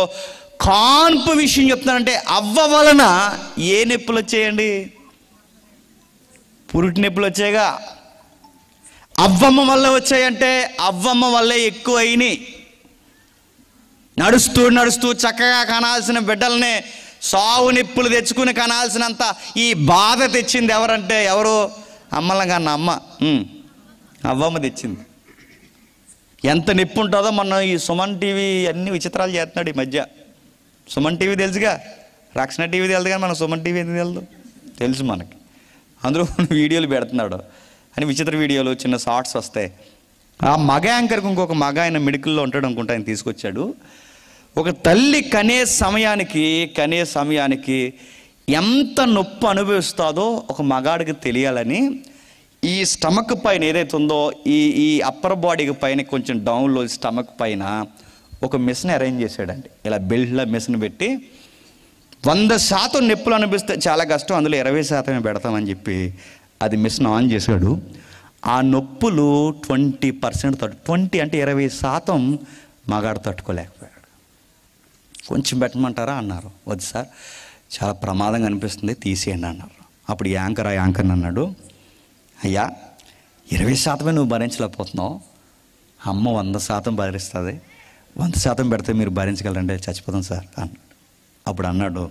కాన్పు విషయం చెప్తున్నానంటే, అవ్వ వలన ఏ నొప్పులు వచ్చాయండి? పురుటి నొప్పులు వచ్చాయిగా. అవ్వమ్మ వల్ల వచ్చాయంటే అవ్వమ్మ వల్లే ఎక్కువ అయినాయి. నడుస్తూ నడుస్తూ చక్కగా కనాల్సిన బిడ్డలనే సావు నొప్పులు తెచ్చుకుని కనాల్సినంత ఈ బాధ తెచ్చింది ఎవరంటే ఎవరు? అమ్మల కన్నా అమ్మ, అవ్వమ్మ తెచ్చింది. ఎంత నొప్పి ఉంటుందో. మొన్న ఈ సుమన్ టీవీ అన్ని విచిత్రాలు చేస్తున్నాడు ఈ మధ్య. సుమన్ టీవీ తెలుసుగా, రక్షణ టీవీ తెలుసు కానీ మన సుమన్ టీవీ ఎందుకు తెలుసు? తెలుసు మనకి. అందులో వీడియోలు పెడుతున్నాడు అని, విచిత్ర వీడియోలు, చిన్న షార్ట్స్ వస్తాయి. ఆ మగ యాంకర్కి ఇంకొక మగ ఆయన మెడికల్లో ఉంటాడు అనుకుంటా, ఆయన తీసుకొచ్చాడు. ఒక తల్లి కనే సమయానికి ఎంత నొప్పి అనుభవిస్తుందో ఒక మగాడికి తెలియాలని ఈ స్టమక్ పైన ఏదైతే ఉందో, ఈ అప్పర్ బాడీకి పైన కొంచెం డౌన్లో స్టమక్ పైన ఒక మిషన్ అరేంజ్ చేశాడండి. ఇలా బెల్ట్లో మిషన్ పెట్టి 100% నొప్పులు అనిపిస్తే చాలా కష్టం, అందులో 20% పెడతామని చెప్పి అది మిషన్ ఆన్ చేశాడు. ఆ నొప్పులు 20% 20 అంటే 20% మగాడు తట్టుకోలేకపోయాడు. కొంచెం పెట్టమంటారా అన్నారు. వద్దు సార్, చాలా ప్రమాదంగా అనిపిస్తుంది, తీసేయండి అన్నారు. అప్పుడు యాంకర్ని అన్నాడు, అయ్యా 20% నువ్వు భరించలేకపోతున్నావు, అమ్మ 100% భరిస్తుంది, 100% పెడితే మీరు భరించగలరంటే చచ్చిపోతాం సార్ అన్నాడు. అప్పుడు అన్నాడు,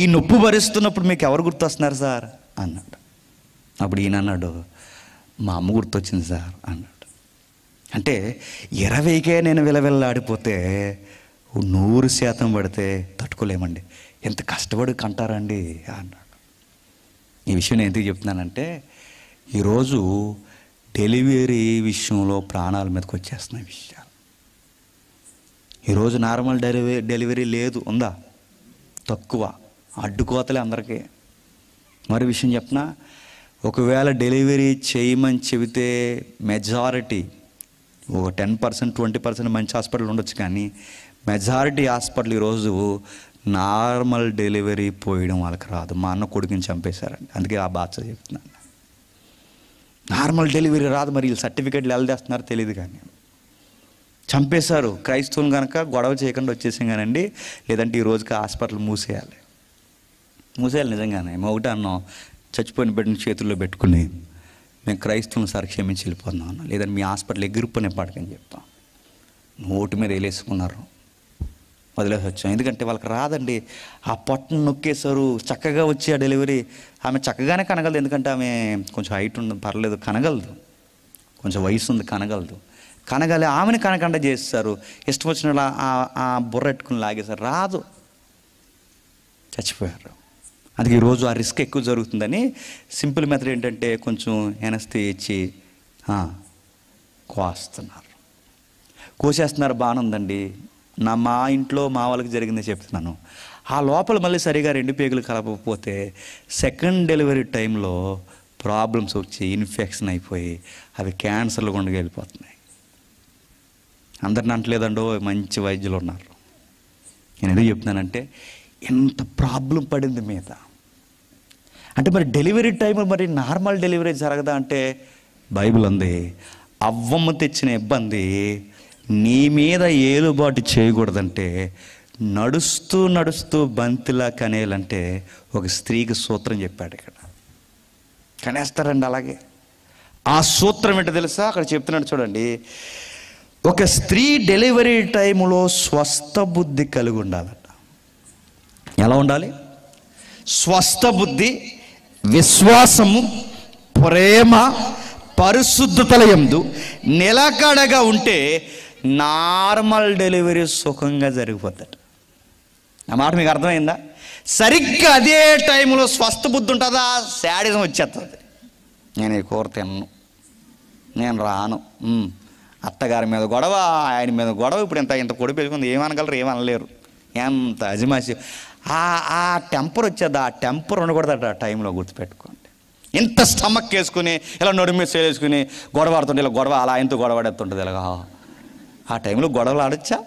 ఈ నొప్పి భరిస్తున్నప్పుడు మీకు ఎవరు గుర్తొస్తున్నారు సార్ అన్నాడు. అప్పుడు ఈయన అన్నాడు, మా అమ్మ గుర్తొచ్చింది సార్ అన్నాడు. అంటే 20కే నేను విలవిల్లాడిపోతే 100% పడితే తట్టుకోలేమండి, ఎంత కష్టపడి కంటారండి అన్నాడు. ఈ విషయం నేను ఎందుకు చెప్తున్నానంటే, ఈరోజు డెలివరీ విషయంలో ప్రాణాల మీదకి వచ్చేస్తున్నాయి విషయాలు. ఈరోజు నార్మల్ డెలివరీ లేదు, ఉందా? తక్కువ, అడ్డుకోతలే అందరికీ. మరి విషయం చెప్పనా, ఒకవేళ డెలివరీ చేయమని చెబితే మెజారిటీ ఒక 10% 20% మంచి హాస్పిటల్ ఉండొచ్చు, కానీ మెజారిటీ హాస్పిటల్ ఈరోజు నార్మల్ డెలివరీ పోయడం వాళ్ళకి రాదు. మా అన్న కొడుకుని చంపేశారండి, అందుకే ఆ బాధ చెప్తున్నాను. నార్మల్ డెలివరీ రాదు, మరి వీళ్ళు సర్టిఫికేట్లు వెళ్ళదేస్తున్నారు తెలియదు, కానీ చంపేశారు. క్రైస్తవులు కనుక గొడవ చేయకుండా వచ్చేసాం కానండి, లేదంటే ఈ రోజుకి హాస్పిటల్ మూసేయాలి నిజంగానే. ఒకటి అన్నాం, చచ్చిపోయిన బిడ్డని చేతుల్లో పెట్టుకుని మేము క్రైస్తవులను సార్ క్షమించి వెళ్ళిపోతున్నాం అన్న, లేదంటే మీ హాస్పిటల్ ఎగిరిపోయిన పాటకని చెప్తాం. నోటి మీద వేలేసుకున్నారు, వదిలేసి వచ్చాం. ఎందుకంటే వాళ్ళకి రాదండి, ఆ పొట్టను నొక్కేశారు. చక్కగా వచ్చి ఆ డెలివరీ ఆమె చక్కగానే కనగలదు, ఎందుకంటే ఆమె కొంచెం హైట్ ఉండదు, పర్లేదు కనగలదు, కొంచెం వయసు ఉంది, కనగలదు. కనగలి ఆమెను కనకుండా చేస్తారు, ఇష్టం వచ్చిన ఆ బుర్ర ఎట్టుకుని లాగేశారు, రాదు, చచ్చిపోయారు. అందుకే ఈరోజు ఆ రిస్క్ ఎక్కువ జరుగుతుందని సింపుల్ మెథడ్ ఏంటంటే కొంచెం ఎనస్థి ఇచ్చి కోసేస్తున్నారు. బాగానే ఉందండి. మా ఇంట్లో మా వాళ్ళకి జరిగింది చెప్తున్నాను. ఆ లోపల మళ్ళీ సరిగా 2 పేగులు కలపకపోతే సెకండ్ డెలివరీ టైంలో ప్రాబ్లమ్స్ వచ్చి ఇన్ఫెక్షన్ అయిపోయి అవి క్యాన్సర్లు గుండా వెళ్ళిపోతున్నాయి. అందరిని అంటలేదండో, మంచి వైద్యులు ఉన్నారు. నేను ఎందుకు చెప్తున్నానంటే ఎంత ప్రాబ్లం పడింది మీద. అంటే మరి డెలివరీ టైం మరి నార్మల్ డెలివరీ జరగదా అంటే బైబిల్ ఉంది, అవ్వమ్మ తెచ్చిన ఇబ్బంది నీ మీద ఏలుబాటు చేయకూడదంటే నడుస్తూ నడుస్తూ బంతిలా కనేయాలంటే ఒక స్త్రీకి సూత్రం చెప్పాడు. ఇక్కడ కనేస్తారండి అలాగే. ఆ సూత్రం ఏంటో తెలుసా? అక్కడ చెప్తున్నాడు చూడండి, ఒక స్త్రీ డెలివరీ టైంలో స్వస్థ బుద్ధి కలిగి ఉండాలట. ఎలా ఉండాలి? స్వస్థ బుద్ధి, విశ్వాసము, ప్రేమ, పరిశుద్ధతల యందు నిలకడగా ఉంటే నార్మల్ డెలివరీ సుఖంగా జరిగిపోతాడు. ఆ మాట మీకు అర్థమైందా? సరిగ్గా అదే టైంలో స్వస్థ బుద్ధి ఉంటుందా, శాడిజం వచ్చేస్తుంది. నేను ఈ కూర తిన్ను, నేను రాను, అత్తగారి మీద గొడవ, ఆయన మీద గొడవ, ఇప్పుడు ఇంత పొడి పెట్టుకుంది, ఏమనగలరు, ఏమనలేరు, ఎంత అజమాసి. ఆ టెంపర్ వచ్చేది, ఆ టెంపర్ ఉండకూడదట ఆ టైంలో, గుర్తుపెట్టుకోండి. ఇంత స్టమక్ వేసుకుని ఇలా నడుము మీద వేసుకుని గొడవ ఆడుతుంటే ఇలా గొడవ అలా ఆయనతో గొడవ ఆడుతుంటుంది. ఇలాగా ఆ టైంలో గొడవలు ఆడొచ్చా?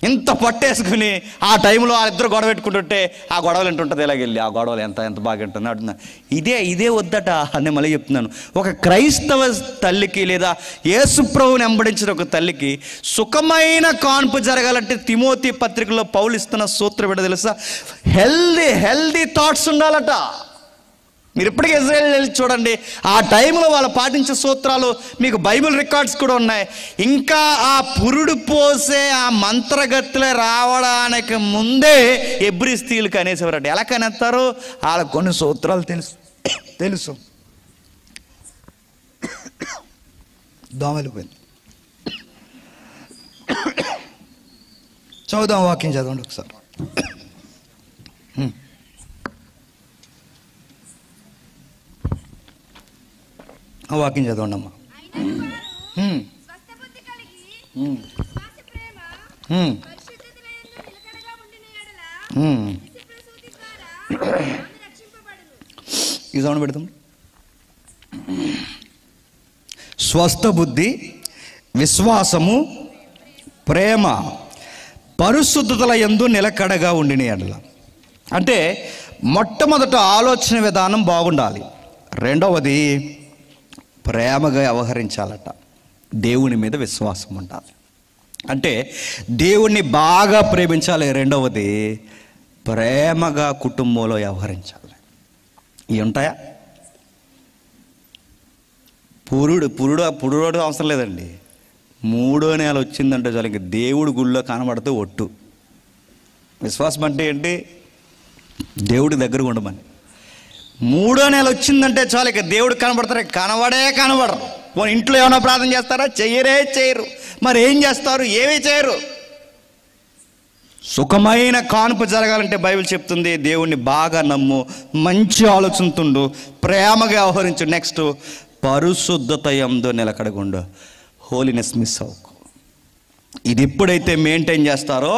ఇంత పట్టేసుకుని ఆ టైంలో వాళ్ళిద్దరు గొడవ పెట్టుకుంటుంటే ఆ గొడవలు ఎంటుంటుంది, ఇలాగెళ్ళి ఆ గొడవలు ఎంత బాగా ఉంటుంది అంటున్నా. ఇదే వద్దట అని మళ్ళీ చెప్తున్నాను. ఒక క్రైస్తవ తల్లికి లేదా యేసుప్రభువుని వెంబడించిన ఒక తల్లికి సుఖమైన కాన్పు జరగాలంటే తిమోతి పత్రికలో పౌలు ఇస్తున్న సూత్రం ఏంటో తెలుసా? హెల్దీ థాట్స్ ఉండాలట. మీరు ఇప్పటికీ ఇజ్రాయెల్ వెళ్ళి చూడండి, ఆ టైంలో వాళ్ళు పాటించే సూత్రాలు మీకు బైబిల్ రికార్డ్స్ కూడా ఉన్నాయి. ఇంకా ఆ పురుడు పోసే ఆ మంత్రగతులే రావడానికి ముందే ఎబ్రీ స్త్రీలకు అనేసేవారట. ఎలా కనేస్తారు? వాళ్ళకు కొన్ని సూత్రాలు తెలుసు. దోమలిపోయింది. చదువుదాం, వాక్యం చదవండి ఒకసారి. వాక్యం చదవండి అమ్మా. ఈ సౌండ్ పెడతాం. స్వస్థ బుద్ధి, విశ్వాసము, ప్రేమ, పరిశుద్ధతల యందు నిలకడగా ఉండిన ఎడల. అంటే మొట్టమొదట ఆలోచన విధానం బాగుండాలి. రెండవది ప్రేమగా వ్యవహరించాలట. దేవుని మీద విశ్వాసం ఉండాలి. అంటే దేవుణ్ణి బాగా ప్రేమించాలి. రెండవది ప్రేమగా కుటుంబంలో వ్యవహరించాలి. ఇవి ఉంటాయా? పురుడు అవసరం లేదండి. 3వ నెల వచ్చిందంటే చాలు ఇంక దేవుడు గుళ్ళో కనబడితే ఒట్టు. విశ్వాసం అంటే ఏంటి? దేవుడి దగ్గర ఉండమని. 3వ నెల వచ్చిందంటే చాలు ఇక దేవుడు కనబడతారు. కనబడరు. ఇంట్లో ఏమైనా ప్రార్థన చేస్తారా? చేయరు. మరి ఏం చేస్తారు? ఏమీ చేయరు. సుఖమైన కాన్పు జరగాలంటే బైబిల్ చెప్తుంది, దేవుణ్ణి బాగా నమ్ము, మంచి ఆలోచనతుండు, ప్రేమగా వ్యవహరించు. నెక్స్ట్ పరిశుద్ధత యందు నిలకడగుండు. హోలీనెస్ మిస్ అవ్వకు. ఇది ఎప్పుడైతే మెయింటైన్ చేస్తారో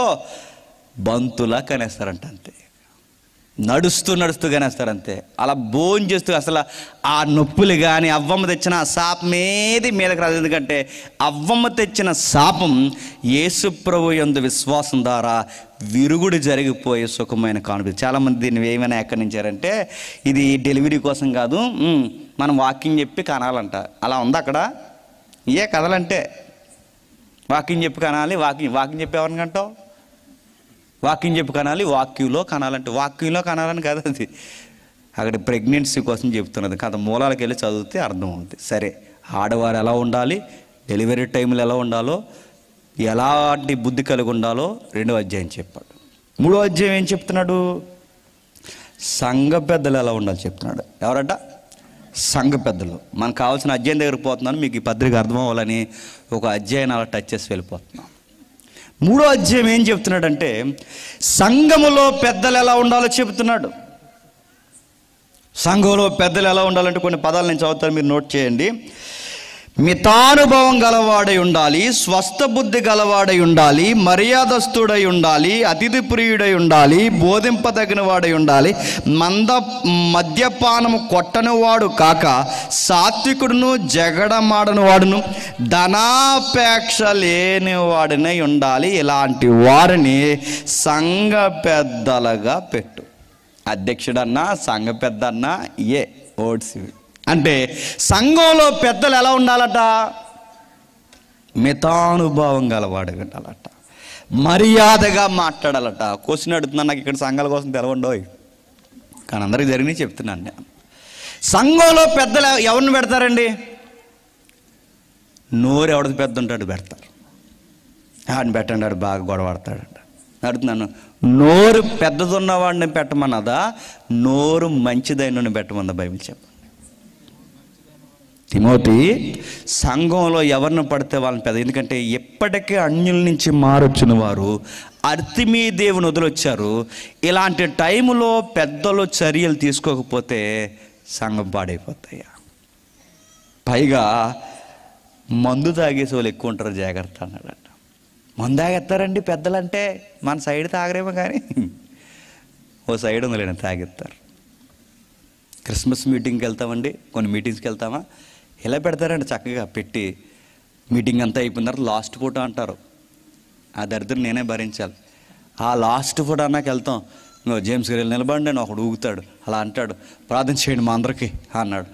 బంతులా కనేస్తారంట. అంతే, నడుస్తూ కనేస్తారంతే. అలా భోజనం చేస్తూ అసలు ఆ నొప్పులు కానీ అవ్వమ్మ తెచ్చిన ఆ శాపం ఏది మీదకి రాదు. ఎందుకంటే అవ్వమ్మ తెచ్చిన శాపం యేసుప్రభు యందు విశ్వాసం ద్వారా విరుగుడు జరిగిపోయే సుఖమైన కానుక. చాలామంది దీన్ని ఏమైనా ఎక్కడి నుంచారంటే ఇది డెలివరీ కోసం కాదు, మనం వాకింగ్ చెప్పి కనాలంట. అలా ఉంది అక్కడ. ఏ కథలంటే వాకింగ్ చెప్పి కనాలి. వాకింగ్ చెప్పి ఎవరిని కంటావు? వాకింగ్ చెప్పి కనాలి, వాక్యంలో కనాలంటే. వాక్యంలో కనాలని కాదు అది, అక్కడ ప్రెగ్నెన్సీ కోసం చెప్తున్నది. కథ మూలాలకు వెళ్ళి చదివితే అర్థం అవుతుంది. సరే, ఆడవారు ఎలా ఉండాలి, డెలివరీ టైంలో ఎలా ఉండాలో, ఎలాంటి బుద్ధి కలిగి ఉండాలో 2వ అధ్యాయం చెప్పాడు. 3వ అధ్యాయం ఏం చెప్తున్నాడు? సంఘ పెద్దలు ఎలా ఉండాలి చెప్తున్నాడు. ఎవరట? సంఘ పెద్దలు. మనకు కావాల్సిన అధ్యాయం దగ్గరికి పోతున్నాను, మీకు ఈ పత్రిక అర్థం అవ్వాలని ఒక అధ్యాయం అలా టచ్ చేసి వెళ్ళిపోతున్నాం. 3వ అధ్యాయం ఏం చెప్తున్నాడంటే సంఘములో పెద్దలు ఎలా ఉండాలో చెబుతున్నాడు. సంఘంలో పెద్దలు ఎలా ఉండాలంటే కొన్ని పదాలు నేను చదువుతాను, మీరు నోట్ చేయండి. మితానుభవం గలవాడై ఉండాలి, స్వస్థ బుద్ధి గలవాడై ఉండాలి, మర్యాదస్తుడై ఉండాలి, అతిథి ప్రియుడై ఉండాలి, బోధింపదగిన వాడై ఉండాలి, మద్యపానము కొట్టనివాడు కాక సాత్వికుడును జగడమాడని వాడును ధనాపేక్ష లేనివాడినై ఉండాలి. ఇలాంటి వారిని సంఘ పెద్దలుగా పెట్టు. అధ్యక్షుడన్నా సంఘ పెద్దన్నా ఓట్స్. అంటే సంఘంలో పెద్దలు ఎలా ఉండాలట? మితానుభావం గలవాడు ఉండాలట, మర్యాదగా మాట్లాడాలట. క్వశ్చన్ అడుగుతున్నాను, నాకు ఇక్కడ సంఘాల కోసం తెలవండోయ్, కానీ అందరికి జరిగినాయి చెప్తున్నాను నేను. సంఘంలో పెద్దలు ఎవరిని పెడతారండి? నోరు ఎవడికి పెద్ద ఉంటాడు పెడతారు. ఆడిని పెట్టండి, ఆడు బాగా గొడవడతాడంట. అడుగుతున్నాను, నోరు పెద్దదున్నవాడిని పెట్టమన్నదా, నోరు మంచిదైన పెట్టమన్నదా బైబిల్? చెప్పండి. తిమోతి, సంఘంలో ఎవరిని పడితే వాళ్ళని పెద్ద, ఎందుకంటే ఎప్పటికీ అన్యుల నుంచి మారొచ్చిన వారు అర్తిమీ దేవుని వదిలొచ్చారు. ఇలాంటి టైంలో పెద్దలు చర్యలు తీసుకోకపోతే సంఘం పాడైపోతాయా. పైగా మందు తాగేసి వాళ్ళు ఎక్కువ ఉంటారు, జాగ్రత్త అన్నాడట. మందు తాగేస్తారండి పెద్దలంటే, మన సైడ్ తాగరేమో కానీ ఓ సైడ్ ఉందిలేండి తాగేస్తారు. క్రిస్మస్ మీటింగ్కి వెళ్తామండి, కొన్ని మీటింగ్స్కి వెళ్తామా, ఇలా పెడతారండి చక్కగా పెట్టి, మీటింగ్ అంతా అయిపోయిన తర్వాత లాస్ట్ ఫోటో అంటారు. ఆ దరిద్రం నేనే భరించాలి. ఆ లాస్ట్ ఫోటో అన్నాక వెళ్తాం, ఇంకో జేమ్స్ గారు నిలబడి నేను ఒకడు ఊగుతాడు, అలా అంటాడు, ప్రార్థన చేయండి మా అందరికీ అన్నాడు.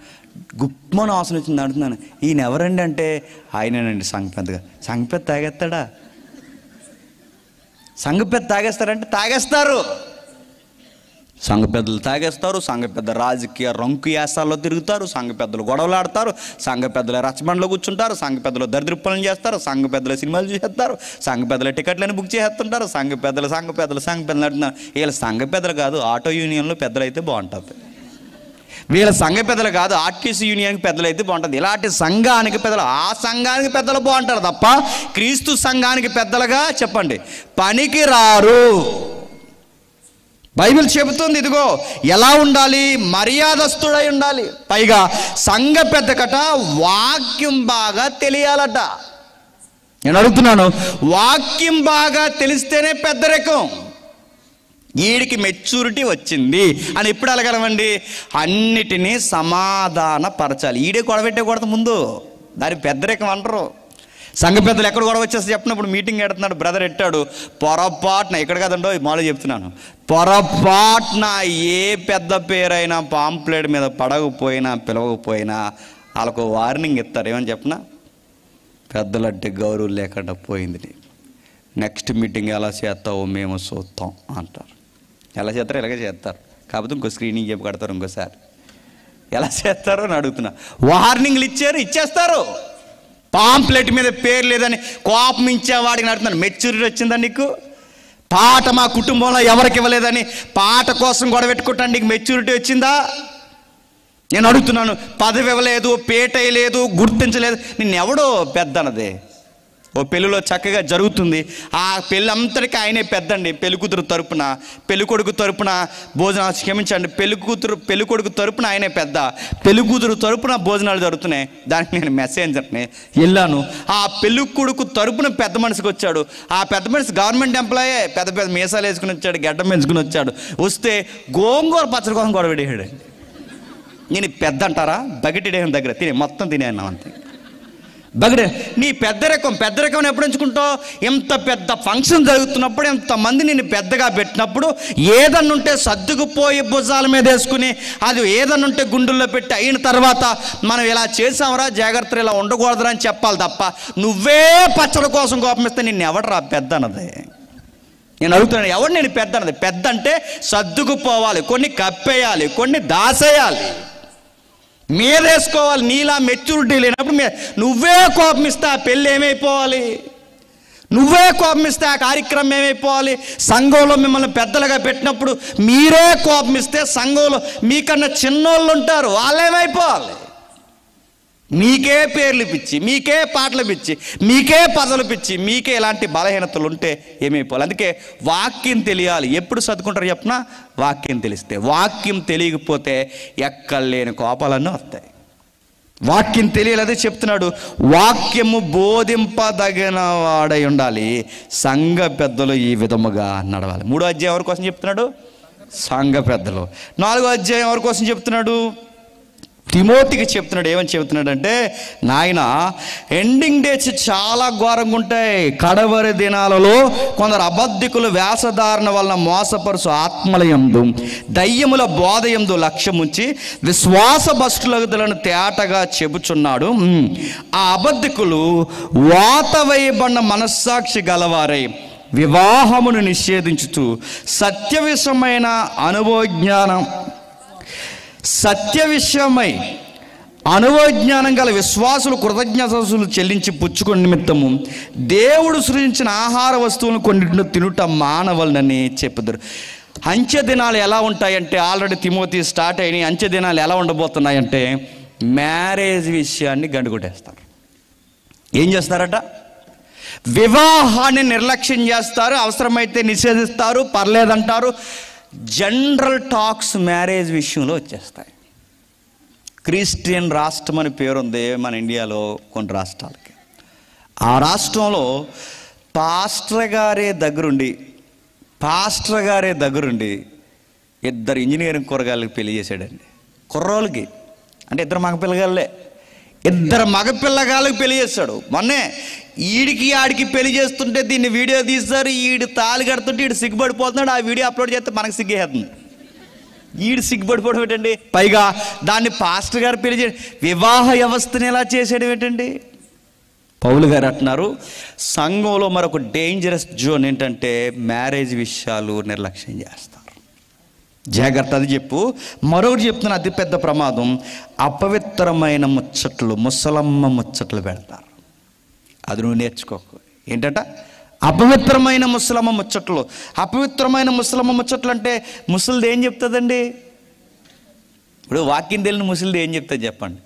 గుప్పమని ఆసన వచ్చింది. అంటున్నాను, ఈయన ఎవరండి అంటే ఆయనేనండి సంఘ పెద్దగా. సంఘ పెద్ద తాగేస్తాడా? సంఘ పెద్ద తాగేస్తారంటే తాగేస్తారు. సంఘ పెద్దలు తాగేస్తారు, సంఘ పెద్ద రాజకీయ రంకు యాసాల్లో తిరుగుతారు, సంఘ పెద్దలు గొడవలు ఆడతారు, సంఘ పెద్దలు రచ్చబండలో కూర్చుంటారు, సంఘ పెద్దలు దరిద్ర పనులు చేస్తారు, సంఘ పెద్దలు సినిమాలు చూసేస్తారు, సంఘ పెద్దల టికెట్లను బుక్ చేసేస్తుంటారు, సంఘ పెద్దలు అంటున్నారు. వీళ్ళ సంఘ పెద్దలు కాదు, ఆటో యూనియన్లో పెద్దలు అయితే బాగుంటుంది. వీళ్ళ సంఘ పెద్దలు కాదు, ఆర్టీసీ యూనియన్కి పెద్దలు అయితే బాగుంటుంది. ఇలాంటి సంఘానికి పెద్దలు, ఆ సంఘానికి పెద్దలు బాగుంటారు తప్ప క్రీస్తు సంఘానికి పెద్దలుగా చెప్పండి పనికి రారు. బైబిల్ చెబుతుంది, ఇదిగో ఎలా ఉండాలి, మర్యాదస్తుడై ఉండాలి. పైగా సంఘ పెద్దకట వాక్యం బాగా తెలియాలట. నేను అడుగుతున్నాను, వాక్యం బాగా తెలిస్తేనే పెద్దరికం. వీడికి మెచ్యూరిటీ వచ్చింది అని ఎప్పుడు అడగలమండి? అన్నిటినీ సమాధాన పరచాలి. ఈడే గొడవెట్టే ముందు దాని పెద్దరికం అంటారు. సంఘ పెద్దలు ఎక్కడ గొడవ వచ్చేస్తే చెప్పినప్పుడు మీటింగ్ ఎడుతున్నాడు, బ్రదర్ ఎట్టాడు, పొరపాటున ఇక్కడ కదండో మాలో చెప్తున్నాను, పొరపాటున ఏ పెద్ద పేరైనా పాంప్లెట్ మీద పడకపోయినా పిలవకపోయినా వాళ్ళకు వార్నింగ్ ఇస్తారు. ఏమని చెప్పినా, పెద్దలంటే గౌరవం లేకుండా పోయింది, నెక్స్ట్ మీటింగ్ ఎలా చేస్తావో మేము చూస్తాం అంటారు. ఎలా చేస్తారో ఇలాగే చేస్తారు, కాకపోతే ఇంకో స్క్రీనింగ్ చెప్పి కడతారు. ఇంకోసారి ఎలా చేస్తారో అని అడుగుతున్నా. వార్నింగ్లు ఇచ్చేస్తారు. పాంప్లెట్ మీద పేరు లేదని కోపం ఇచ్చేవాడికి నడుతున్నాను. మెచ్యూరిటీ వచ్చిందా నీకు? పాట మా కుటుంబంలో ఎవరికి ఇవ్వలేదని పాట కోసం గొడవ పెట్టుకుంటాను, నీకు మెచ్యూరిటీ వచ్చిందా? నేను అడుగుతున్నాను. పదవి ఇవ్వలేదు, పేట లేదు, గుర్తించలేదు, నిన్నెవడో పెద్ద అన్నదే. ఓ పెళ్ళిలో చక్కగా జరుగుతుంది, ఆ పెళ్ళి అంతటికీ ఆయనే పెద్దండి. పెళ్ళికూతురు తరపున, పెళ్ళికొడుకు తరపున భోజనాలు, క్షమించండి, పెళ్ళికొడుకు తరపున ఆయనే పెద్ద, పెళ్ళికూతురు తరపున భోజనాలు జరుగుతున్నాయి. దానికి నేను మెసేంజర్ని వెళ్ళాను. ఆ పెళ్ళికొడుకు తరపున పెద్ద మనిషికి వచ్చాడు. ఆ పెద్ద మనిషి గవర్నమెంట్ ఎంప్లాయే, పెద్ద పెద్ద మీసాలు వేసుకుని వచ్చాడు, గడ్డం పెంచుకుని వచ్చాడు. వస్తే గోంగూర పచ్చడి కోసం గొడవ పెట్టాడు. నేను పెద్ద అంటారా? బకెట్ దగ్గర తినే మొత్తం తినేన్నాం అంతే. బగడే నీ పెద్దరికం ఎప్పుడు ఎంచుకుంటావు? ఎంత పెద్ద ఫంక్షన్ జరుగుతున్నప్పుడు, ఎంతమంది నేను పెద్దగా పెట్టినప్పుడు, ఏదన్నుంటే సర్దుకుపోయి భుజాల మీద వేసుకుని, అది ఏదన్నుంటే గుండెల్లో పెట్టి అయిన తర్వాత మనం ఇలా చేసామరా, జాగ్రత్తలు ఇలా ఉండకూడదురా అని చెప్పాలి తప్ప నువ్వే పచ్చడి కోసం కోపమిస్తే నిన్ను ఎవడరా పెద్ద అన్నది? నేను అడుగుతున్నాను, ఎవడు నేను పెద్ద అన్నది? పెద్ద అంటే సర్దుకుపోవాలి, కొన్ని కప్పేయాలి, కొన్ని దాసేయాలి, మీదేసుకోవాలి. నీలా మెచ్యూరిటీ లేనప్పుడు నువ్వే కోపమిస్తే ఆ పెళ్ళి ఏమైపోవాలి? నువ్వే కోపమిస్తే ఆ కార్యక్రమం ఏమైపోవాలి? సంఘంలో మిమ్మల్ని పెద్దలుగా పెట్టినప్పుడు మీరే కోపమిస్తే సంఘంలో మీకన్నా చిన్నోళ్ళు ఉంటారు, వాళ్ళేమైపోవాలి? మీకే పేర్లు పిచ్చి, మీకే పాటలు పిచ్చి, మీకే పదవులు పిచ్చి, మీకే ఇలాంటి బలహీనతలు ఉంటే ఏమైపోవాలి? అందుకే వాక్యం తెలియాలి. ఎప్పుడు చదువుకుంటారు చెప్పినా, వాక్యం తెలిస్తే. వాక్యం తెలియకపోతే ఎక్కలేని కోపాలన్నీ వస్తాయి. వాక్యం తెలియాలి, చెప్తున్నాడు. వాక్యము బోధింపదగిన వాడై ఉండాలి, సంఘ పెద్దలు ఈ విధముగా నడవాలి. 3వ అధ్యాయం ఎవరి కోసం చెప్తున్నాడు? సంఘ పెద్దలు. 4వ అధ్యాయం ఎవరి కోసం చెప్తున్నాడు? తిమోతికి చెప్తున్నాడు. ఏమని చెప్తున్నాడు అంటే, నాయన ఎండింగ్ డేస్ చాలా ఘోరంగా ఉంటాయి. కడవరి దినాలలో కొందరు అబద్ధికులు వేషధారణ వలన మోసపరుసు ఆత్మల యందు దయ్యముల బోధ యందు లక్ష్యముంచి విశ్వాస భ్రష్టులను తేటగా చెబుచున్నాడు. ఆ అబద్ధికులు వాత వేయబడిన మనస్సాక్షి గలవారై వివాహమును నిషేధించుతూ సత్య విషయమై అనుభవజ్ఞానం గల విశ్వాసులు కృతజ్ఞతలు చెల్లించి పుచ్చుకుని నిమిత్తము దేవుడు సృజించిన ఆహార వస్తువులను కొన్నిటిని తినుట మానవలనని చెప్పుదురు. అంచె దినాలు ఎలా ఉంటాయంటే, ఆల్రెడీ తిమోతి స్టార్ట్ అయినాయి. అంచె దినాలు ఎలా ఉండబోతున్నాయంటే, మ్యారేజ్ విషయాన్ని గండుకొట్టేస్తారు. ఏం చేస్తారట? వివాహాన్ని నిర్లక్ష్యం చేస్తారు, అవసరమైతే నిషేధిస్తారు, పర్లేదంటారు. జనరల్ టాక్స్ మ్యారేజ్ విషయంలో వచ్చేస్తాయి. క్రిస్టియన్ రాష్ట్రం అని పేరుంది మన ఇండియాలో కొన్ని రాష్ట్రాలకి. ఆ రాష్ట్రంలో పాస్టర్ గారే దగ్గరుండి 2 ఇంజనీరింగ్ కూరగాయలకి పెళ్లి చేశాడండి. కుర్రోళ్ళకి అంటే 2 మగపిల్లగాళ్ళే, 2 మగపిల్లగాళ్ళకి పెళ్లి చేస్తాడు. మొన్నే ఈడికి ఆడికి పెళ్లి చేస్తుంటే దీన్ని వీడియో తీస్తారు. ఈడు తాళి కడుతుంటే ఈడు సిగ్గుపడిపోతున్నాడు. ఆ వీడియో అప్లోడ్ చేస్తే మనకు సిగ్గేస్తుంది. ఈడు సిగ్గుపడిపోవడం ఏంటండి? పైగా దాన్ని పాస్టర్ గారు పెళ్లి చేయడం, వివాహ వ్యవస్థని ఎలా చేసేయడం ఏంటండి? పౌలు గారు అంటున్నారు, సంఘంలో మరొక డేంజరస్ జోన్ ఏంటంటే మ్యారేజ్ విషయాలు నిర్లక్ష్యం చేస్తారు. జాగ్రత్త, అది చెప్పు. మరొకటి చెప్తున్న అతిపెద్ద ప్రమాదం, అపవిత్రమైన ముచ్చట్లు, ముసలమ్మ ముచ్చట్లు పెడతారు. అది నువ్వు నేర్చుకోకు. ఏంటట? అపవిత్రమైన ముసలమ్మ ముచ్చట్లు. అపవిత్రమైన ముసలమ్మ ముచ్చట్లు అంటే ముసలిది ఏం చెప్తుందండి? ఇప్పుడు వాక్యం తెలియని ముసలిది ఏం చెప్తుంది చెప్పండి?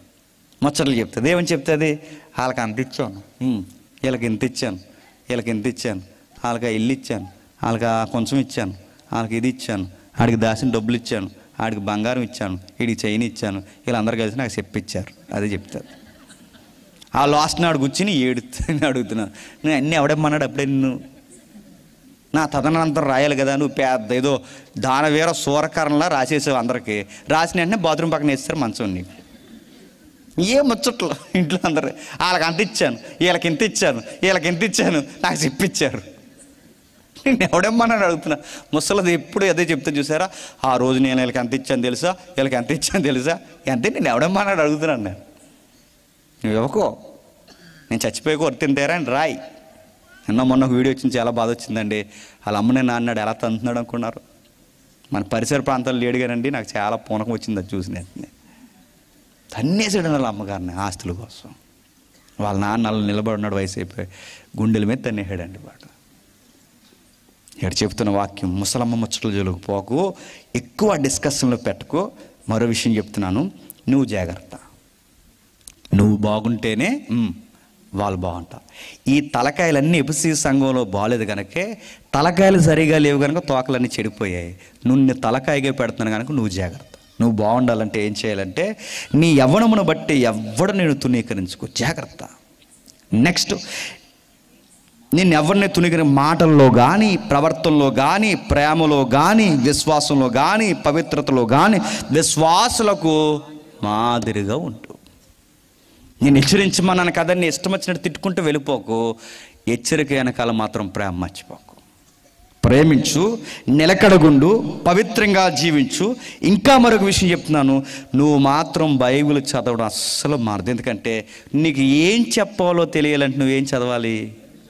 ముచ్చట్లు చెప్తుంది. ఏమని చెప్తుంది? వాళ్ళకి అంత ఇచ్చాను, వీళ్ళకి ఇంత ఇచ్చాను, వీళ్ళకి ఇంత ఇచ్చాను, వాళ్ళకి ఇల్లు ఇచ్చాను, వాళ్ళకి కొంచెం ఇచ్చాను, వాళ్ళకి ఇది ఇచ్చాను, ఆడికి దాసిన డబ్బులు ఇచ్చాను, ఆడికి బంగారం ఇచ్చాను, వీడికి చైన్ ఇచ్చాను, వీళ్ళందరూ కలిసి నాకు చెప్పిచ్చారు. అదే చెప్తారు. ఆ లాస్ట్ నాడు కూర్చుని అడుగుతున్నాను, నేను అన్నీ ఎవడేమన్నాడు అప్పుడే నిన్ను? నా తదనంతరం రాయాలి కదా, నువ్వు పెద్ద ఏదో దానవీర సూరకరణలా రాసేసావు. అందరికీ రాసిన వెంటనే బాత్రూమ్ పక్కన వేస్తారు మంచం. నీకు ఏ ముచ్చట్లు ఇంట్లో అందరు, వాళ్ళకి అంత ఇచ్చాను, వీళ్ళకి ఇంత ఇచ్చాను, వీళ్ళకి ఎంత ఇచ్చాను, నాకు చెప్పిచ్చారు. నేను ఎవడేమన్నాడు అడుగుతున్నా. ముసలిది ఎప్పుడు అదే చెప్తే చూసారా, ఆ రోజు నేను వీళ్ళకి ఎంత ఇచ్చాను తెలుసా, వీళ్ళకి ఎంత ఇచ్చాను తెలుసా, అంతే. నేను ఎవడేమన్నాడు అడుగుతున్నాను. నువ్వు ఇవ్వకో, నేను చచ్చిపోయి కొడుతుంటారా అని రాయి. మొన్న ఒక వీడియో వచ్చింది, చాలా బాధ వచ్చిందండి. వాళ్ళ అమ్మనే నాన్నాడు ఎలా తంతున్నాడు అనుకున్నారు. మన పరిసర ప్రాంతాలు లేడుగానండి, నాకు చాలా పూనకం వచ్చింది అది చూసిన వెంటనే. తన్నేసాడు వాళ్ళ అమ్మగారిని ఆస్తుల కోసం. వాళ్ళ నాన్న నిలబడి ఉన్నాడు, వయసు అయిపోయి, గుండెల మీద తన్నేసాడండి వాడు. ఇక్కడ చెప్తున్న వాక్యం, ముసలమ్మ ముచ్చట్ల జోలికి పోకు, ఎక్కువ డిస్కషన్లో పెట్టుకో. మరో విషయం చెప్తున్నాను, నువ్వు జాగ్రత్త. నువ్వు బాగుంటేనే వాళ్ళు బాగుంటారు. ఈ తలకాయలన్నీ ఎపిసి సంఘంలో బాగాలేదు కనుకే, తలకాయలు సరిగా లేవు కనుక తోకలన్నీ చెడిపోయాయి. నువ్వు తలకాయగా పెడుతున్నాను కనుక నువ్వు జాగ్రత్త. నువ్వు బాగుండాలంటే ఏం చేయాలంటే, నీ యవ్వనమును బట్టి ఎవ్వడు నేను తునీకరించుకో, జాగ్రత్త. నెక్స్ట్, నేను ఎవరిని తునీకరి మాటల్లో కానీ, ప్రవర్తనలో కానీ, ప్రేమలో కానీ, విశ్వాసంలో కానీ, పవిత్రతలో కానీ విశ్వాసులకు మాదిరిగా ఉంటూ. నేను హెచ్చరించమన్నాను కదా, నీ ఇష్టం వచ్చినట్టు తిట్టుకుంటూ వెళ్ళిపోకు. హెచ్చరిక వెనకాల మాత్రం ప్రేమ మర్చిపోకు. ప్రేమించు, నిలకడగుండు, పవిత్రంగా జీవించు. ఇంకా మరొక విషయం చెప్తున్నాను, నువ్వు మాత్రం బైబిల్ చదవడం అస్సలు మారదు. ఎందుకంటే నీకు ఏం చెప్పాలో తెలియాలంటే నువ్వేం చదవాలి?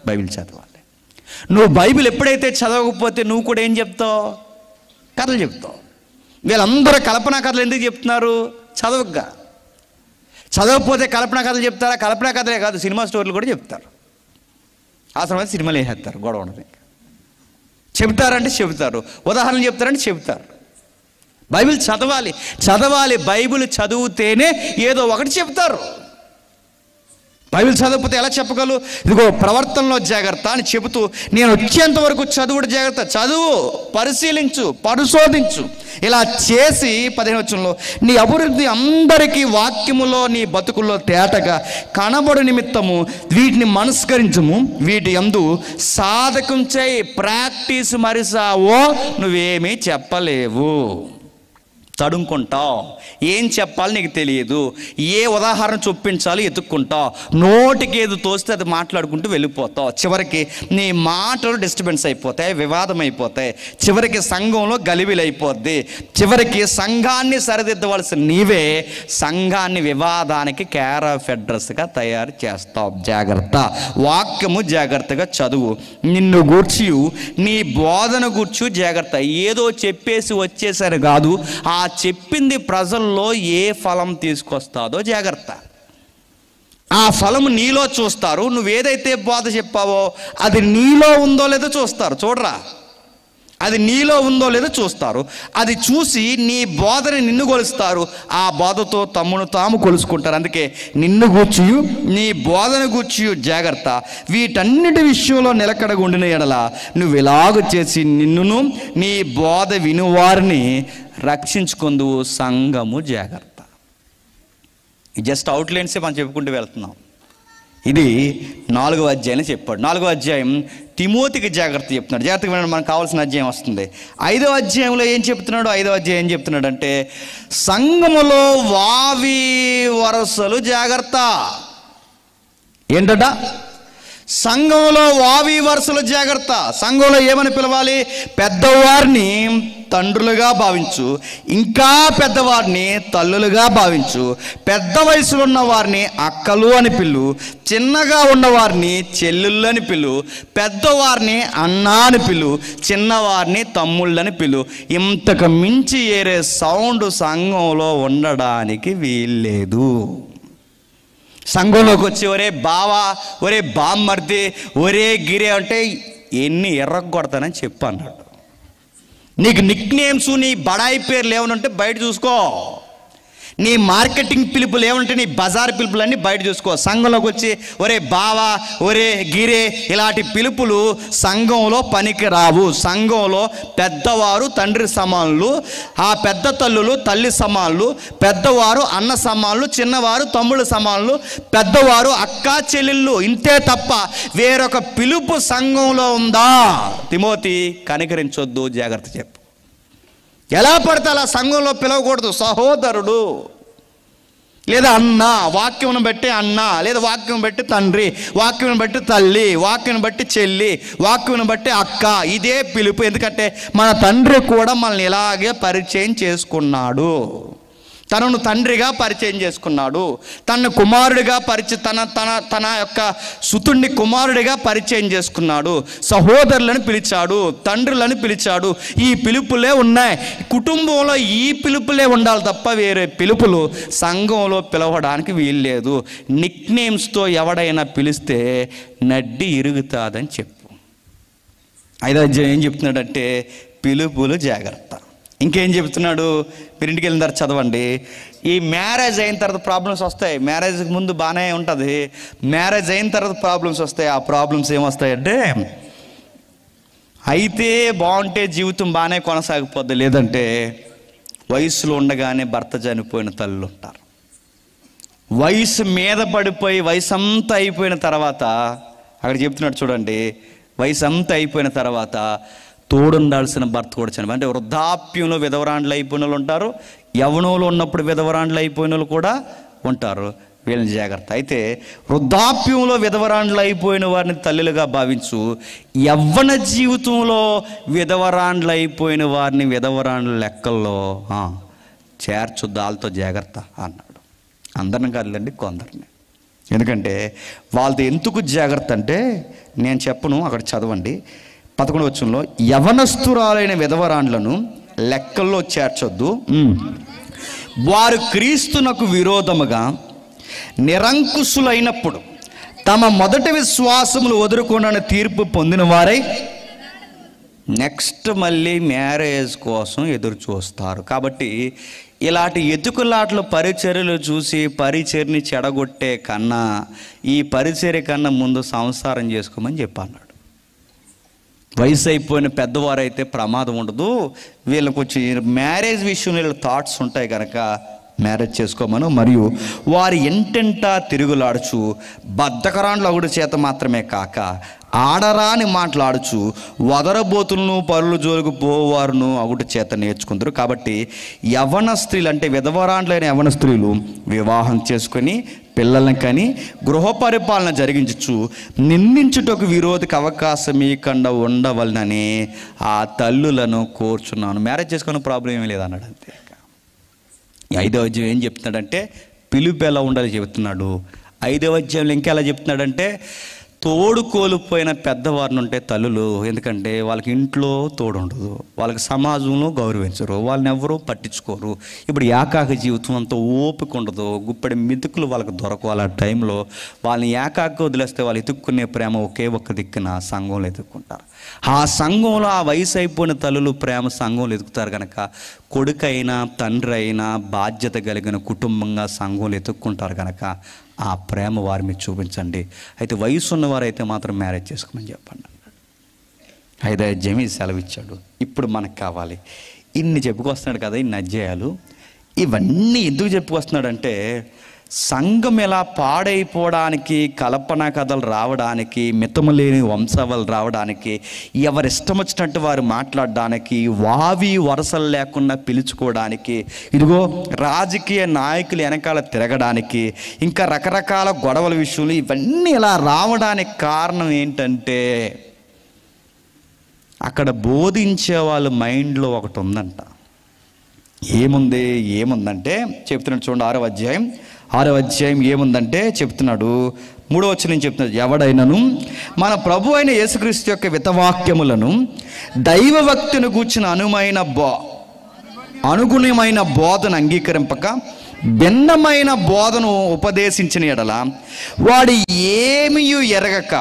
బైబిల్ చదవాలి. నువ్వు బైబిల్ ఎప్పుడైతే చదవకపోతే నువ్వు కూడా ఏం చెప్తావు? కథలు చెప్తావు. వీళ్ళందరూ కల్పనా కథలు ఎందుకు చెప్తున్నారు? చదవగా. చదవకపోతే కల్పనా కథలు చెప్తారా? కల్పనా కథలే కాదు, సినిమా స్టోరీలు కూడా చెప్తారు. అవసరమైతే సినిమాలు వేసేస్తారు, గొడవ ఉండదు. చెబుతారంటే చెబుతారు, ఉదాహరణలు చెప్తారంటే చెబుతారు. బైబిల్ చదవాలి. బైబిల్ చదివితేనే ఏదో ఒకటి చెప్తారు. బైబిల్ చదవకపోతే ఎలా చెప్పగలరు? ఇదిగో ప్రవర్తనలో జాగ్రత్త అని చెబుతూ, నేను వచ్చేంత వరకు చదువుడు జాగ్రత్త, చదువు, పరిశీలించు, పరిశోధించు. ఇలా చేసి 15వ వచనంలో, నీ అభివృద్ధి అందరికీ వాక్యములో నీ బతుకుల్లో తేటగా కనబడు నిమిత్తము వీటిని మనస్కరించుము, వీటి యందు సాధకం చేయి. ప్రాక్టీస్ మరిసావో నువ్వేమీ చెప్పలేవు, తడుముకుంటావు. ఏం చెప్పాలి నీకు తెలియదు, ఏ ఉదాహరణ చొప్పించాలి ఎత్తుక్కుంటావు, నోటికి ఏది తోస్తే అది మాట్లాడుకుంటూ వెళ్ళిపోతావు. చివరికి నీ మాటలు డిస్టర్బెన్స్ అయిపోతాయి, వివాదం అయిపోతాయి. చివరికి సంఘంలో గలిబిలి అయిపోద్ది. చివరికి సంఘాన్ని సరిదిద్దవలసిన నీవే సంఘాన్ని వివాదానికి కేర్ ఆఫ్ అడ్రస్గా తయారు చేస్తావు. జాగ్రత్త, వాక్యము జాగ్రత్తగా చదువు. నిన్ను గూర్చి, నీ బోధన గూర్చి జాగ్రత్త. ఏదో చెప్పేసి వచ్చేసరి కాదు, ఆ చెప్పింది ప్రజల్లో ఏ ఫలం తీసుకొస్తాదో జాగ్రత్త. ఆ ఫలం నీలో చూస్తారు. నువ్వేదైతే బోధ చెప్పావో అది నీలో ఉందో లేదో చూస్తారు. చూడరా, అది నీలో ఉందో లేదో చూస్తారు. అది చూసి నీ బోధని నిన్ను కొలుస్తారు. ఆ బోధతో తమ్మును తాము కొలుసుకుంటారు. అందుకే నిన్ను గూర్చి, నీ బోధన గూర్చి జాగ్రత్త. వీటన్నిటి విషయంలో నిలకడగా ఉండిన ఎడల నువ్వు ఇలాగ చేసి నిన్నును నీ బోధ వినువారిని రక్షించుకుందువు. సంఘము జాగ్రత్త. జస్ట్ అవుట్లైన్సే మనం చెప్పుకుంటూ వెళ్తున్నాం. ఇది 4వ అధ్యాయం చెప్పాడు. 4వ అధ్యాయం తిమోతికి జాగ్రత్త చెప్తున్నాడు. జాగ్రత్తగా వినడం మనకు కావాల్సిన అధ్యాయం వస్తుంది. 5వ అధ్యాయంలో ఏం చెప్తున్నాడు? 5వ అధ్యాయం ఏం చెప్తున్నాడు అంటే, సంఘములో వావి వరసలు జాగ్రత్త. ఏంటట? సంఘంలో వావి వరుసలు జాగ్రత్త. సంఘంలో ఏమని పిలవాలి? పెద్దవారిని తండ్రులుగా భావించు, ఇంకా పెద్దవారిని తల్లులుగా భావించు. పెద్ద వయసులో ఉన్న వారిని అక్కలు అని పిలు, చిన్నగా ఉన్నవారిని చెల్లెళ్ళు అని పిలు, పెద్దవారిని అన్న అని పిలు, చిన్నవారిని తమ్ముళ్ళని పిలు. ఇంతకు మించి ఏరే సౌండ్ సంఘంలో ఉండడానికి వీల్లేదు. సంఘంలోకి వచ్చి ఒరే బావా, ఒరే బామ్మర్ది, ఒరే గిరే అంటే ఎన్ని ఎర్రగొడతానని చెప్పు అన్నాడు. నీకు నిక్ నేమ్స్, నీ బడాయి పేర్లు ఏమనంటే బయట చూసుకో. నీ మార్కెటింగ్ పిలుపులు ఏమంటే నీ బజార్ పిలుపులన్నీ బయట చూసుకో. సంఘంలోకి వచ్చి ఒరే బావా, ఒరే గిరే ఇలాంటి పిలుపులు సంఘంలో పనికి రావు. సంఘంలో పెద్దవారు తండ్రి సమానులు, ఆ పెద్ద తల్లులు తల్లి సమానులు, పెద్దవారు అన్న సమానులు, చిన్నవారు తమ్ముళ్ళ సమానులు, పెద్దవారు అక్క చెల్లెళ్ళు. ఇంతే తప్ప వేరొక పిలుపు సంఘంలో ఉందా? తిమోతి కనికరించొద్దు, జాగ్రత్త చెప్పు. ఎలా పడితే అలా సంఘంలో పిలవకూడదు. సహోదరుడు లేదా అన్న, వాక్యం బట్టి అన్న, లేదా వాక్యం బట్టి తండ్రి, వాక్యం బట్టి తల్లి, వాక్యం బట్టి చెల్లి, వాక్యం బట్టి అక్క. ఇదే పిలుపు. ఎందుకంటే మన తండ్రి కూడా మనల్ని ఇలాగే పరిచయం చేసుకున్నాడు. తనను తండ్రిగా పరిచయం చేసుకున్నాడు. తన కుమారుడిగా తన యొక్క సుతుడిని కుమారుడిగా పరిచయం చేసుకున్నాడు. సహోదరులను పిలిచాడు, తండ్రులను పిలిచాడు. ఈ పిలుపులే ఉన్నాయి. కుటుంబంలో ఈ పిలుపులే ఉండాలి తప్ప వేరే పిలుపులు సంఘంలో పిలవడానికి వీల్లేదు. నిక్ నేమ్స్తో ఎవడైనా పిలిస్తే నడ్డి ఇరుగుతాదని చెప్పు. 5వ అధ్యాయం ఏం చెప్తున్నాడంటే, పిలుపులు జాగ్రత్త. ఇంకేం చెప్తున్నాడు? మీరు ఇంటికి వెళ్ళిన తర్వాత చదవండి. ఈ మ్యారేజ్ అయిన తర్వాత ప్రాబ్లమ్స్ వస్తాయి. మ్యారేజ్కి ముందు బాగానే ఉంటుంది, మ్యారేజ్ అయిన తర్వాత ప్రాబ్లమ్స్ వస్తాయి. ఆ ప్రాబ్లమ్స్ ఏమొస్తాయంటే, అయితే బాగుంటే జీవితం బాగానే కొనసాగిపోద్ది, లేదంటే వయసులో ఉండగానే భర్త చనిపోయిన తల్లులు ఉంటారు. వయసు మీద పడిపోయి వయసు అంతా అయిపోయిన తర్వాత, అక్కడ చెప్తున్నాడు చూడండి, వయసు అంతా అయిపోయిన తర్వాత తోడుండాల్సిన భర్త కూడా చనిపోయి, అంటే వృద్ధాప్యంలో విధవరాండ్లు అయిపోయిన వాళ్ళు ఉంటారు, యవ్వనంలో ఉన్నప్పుడు విధవరాండ్లు అయిపోయిన వాళ్ళు కూడా ఉంటారు. వీళ్ళని జాగ్రత్త. అయితే వృద్ధాప్యంలో విధవరాండ్లు అయిపోయిన వారిని తల్లులుగా భావించు, యవ్వన జీవితంలో విధవరాండ్లు అయిపోయిన వారిని విధవరాండ్ల లెక్కల్లో చేర్చు, దాలతో జాగ్రత్త అన్నాడు. అందరిని కాదులేండి, కొందరిని. ఎందుకంటే వాళ్ళతో ఎందుకు జాగ్రత్త అంటే నేను చెప్పను, అక్కడ చదవండి. 11వ వచనంలో, యవనస్తురాలైన విధవరాండ్లను లెక్కల్లో చేర్చొద్దు, వారు క్రీస్తునకు విరోధముగా నిరంకుశులైనప్పుడు తమ మొదటి విశ్వాసములు వదులుకొనని తీర్పు పొందిన వారై నెక్స్ట్ మళ్ళీ మ్యారేజ్ కోసం ఎదురు చూస్తారు. కాబట్టి ఇలాంటి ఎతుకులాటలు పరిచర్యలు చూసి పరిచర్ని చెడగొట్టే కన్నా ఈ పరిచర్య కన్నా ముందు సంసారం చేసుకోమని చెప్పన్నాడు. వయసు అయిపోయిన పెద్దవారైతే ప్రమాదం ఉండదు, వీళ్ళకి వచ్చి మ్యారేజ్ విషయంలో వీళ్ళ థాట్స్ ఉంటాయి కనుక మ్యారేజ్ చేసుకోమను. మరియు వారి ఎంటెంటా తిరుగులాడుచు బద్ధకరాండ్లు అగుడు చేత మాత్రమే కాక ఆడరాని మాట్లాడుచు వదరబోతులను పరులు జోలికి పోవారును అగుడు చేత నేర్చుకుందరు. కాబట్టి యవ్వన స్త్రీలు అంటే విధవరాండ్లైన యవ్వన స్త్రీలు వివాహం చేసుకొని పిల్లల్ని కని గృహ పరిపాలన జరిగించు నిందించుటకు విరోధికి అవకాశం ఇవ్వకుండా ఉండవలనని ఆ తల్లులను కోరుచున్నాను. మ్యారేజ్ చేసుకున్న ప్రాబ్లం ఏమీ లేదన్నాడు. అంతే. 5వ అధ్యాయం ఏం చెప్తున్నాడంటే పిలుపు ఎలా ఉండాలి చెబుతున్నాడు. 5వ అధ్యాయంలో ఇంకా ఎలా చెప్తున్నాడంటే తోడు కోల్పోయిన పెద్దవారిని ఉంటే తల్లులు, ఎందుకంటే వాళ్ళకి ఇంట్లో తోడు ఉండదు, వాళ్ళకి సమాజంలో గౌరవించరు, వాళ్ళని ఎవరూ పట్టించుకోరు. ఇప్పుడు ఏకాక జీవితం అంతా ఓపిక ఉండదు, గుప్పెడి మెతుకులు వాళ్ళకి దొరకవు. ఆ టైంలో వాళ్ళని ఏకాక వదిలేస్తే వాళ్ళు ఎత్తుక్కునే ప్రేమ ఒకే ఒక్క దిక్కున సంఘంలో ఎత్తుక్కుంటారు. ఆ సంఘంలో ఆ వయసు అయిపోయిన తల్లులు ప్రేమ సంఘంలో ఎదుగుతారు కనుక కొడుకైనా తండ్రి అయినా బాధ్యత కలిగిన కుటుంబంగా సంఘంలో ఎత్తుక్కుంటారు కనుక ఆ ప్రేమ వారి మీద చూపించండి. అయితే వయసు ఉన్నవారైతే మాత్రం మ్యారేజ్ చేసుకోమని చెప్పండి అన్నాడు. 5వ అధ్యాయం ఈ సెలవు ఇచ్చాడు. ఇప్పుడు మనకు కావాలి, ఇన్ని చెప్పుకొస్తున్నాడు కదా, ఇన్ని అధ్యాయాలు, ఇవన్నీ ఎందుకు చెప్పుకొస్తున్నాడంటే సంఘం ఎలా పాడైపోవడానికి, కల్పన కథలు రావడానికి, మితము లేని వంశావళి రావడానికి, ఎవరిష్టం వచ్చినట్టు వారు మాట్లాడడానికి, వావి వరసలు లేకుండా పిలుచుకోవడానికి, ఇదిగో రాజకీయ నాయకులు వెనకాల తిరగడానికి, ఇంకా రకరకాల గొడవల విషయంలో ఇవన్నీ ఇలా రావడానికి కారణం ఏంటంటే అక్కడ బోధించే వాళ్ళ మైండ్లో ఒకటి ఉందంట. ఏముందంటే చెప్తున్నాడు చూడండి. 6వ అధ్యాయం ఏముందంటే చెప్తున్నాడు. 3వ వచనం చెప్తున్నాడు, ఎవడైనను మన ప్రభు అయిన యేసుక్రీస్తు యొక్క వితవాక్యములను దైవభక్తిని గూర్చిన అనుగుణమైన బోధన అంగీకరింపక భిన్నమైన బోధను ఉపదేశించిన ఎడల వాడు ఏమియు ఎరగక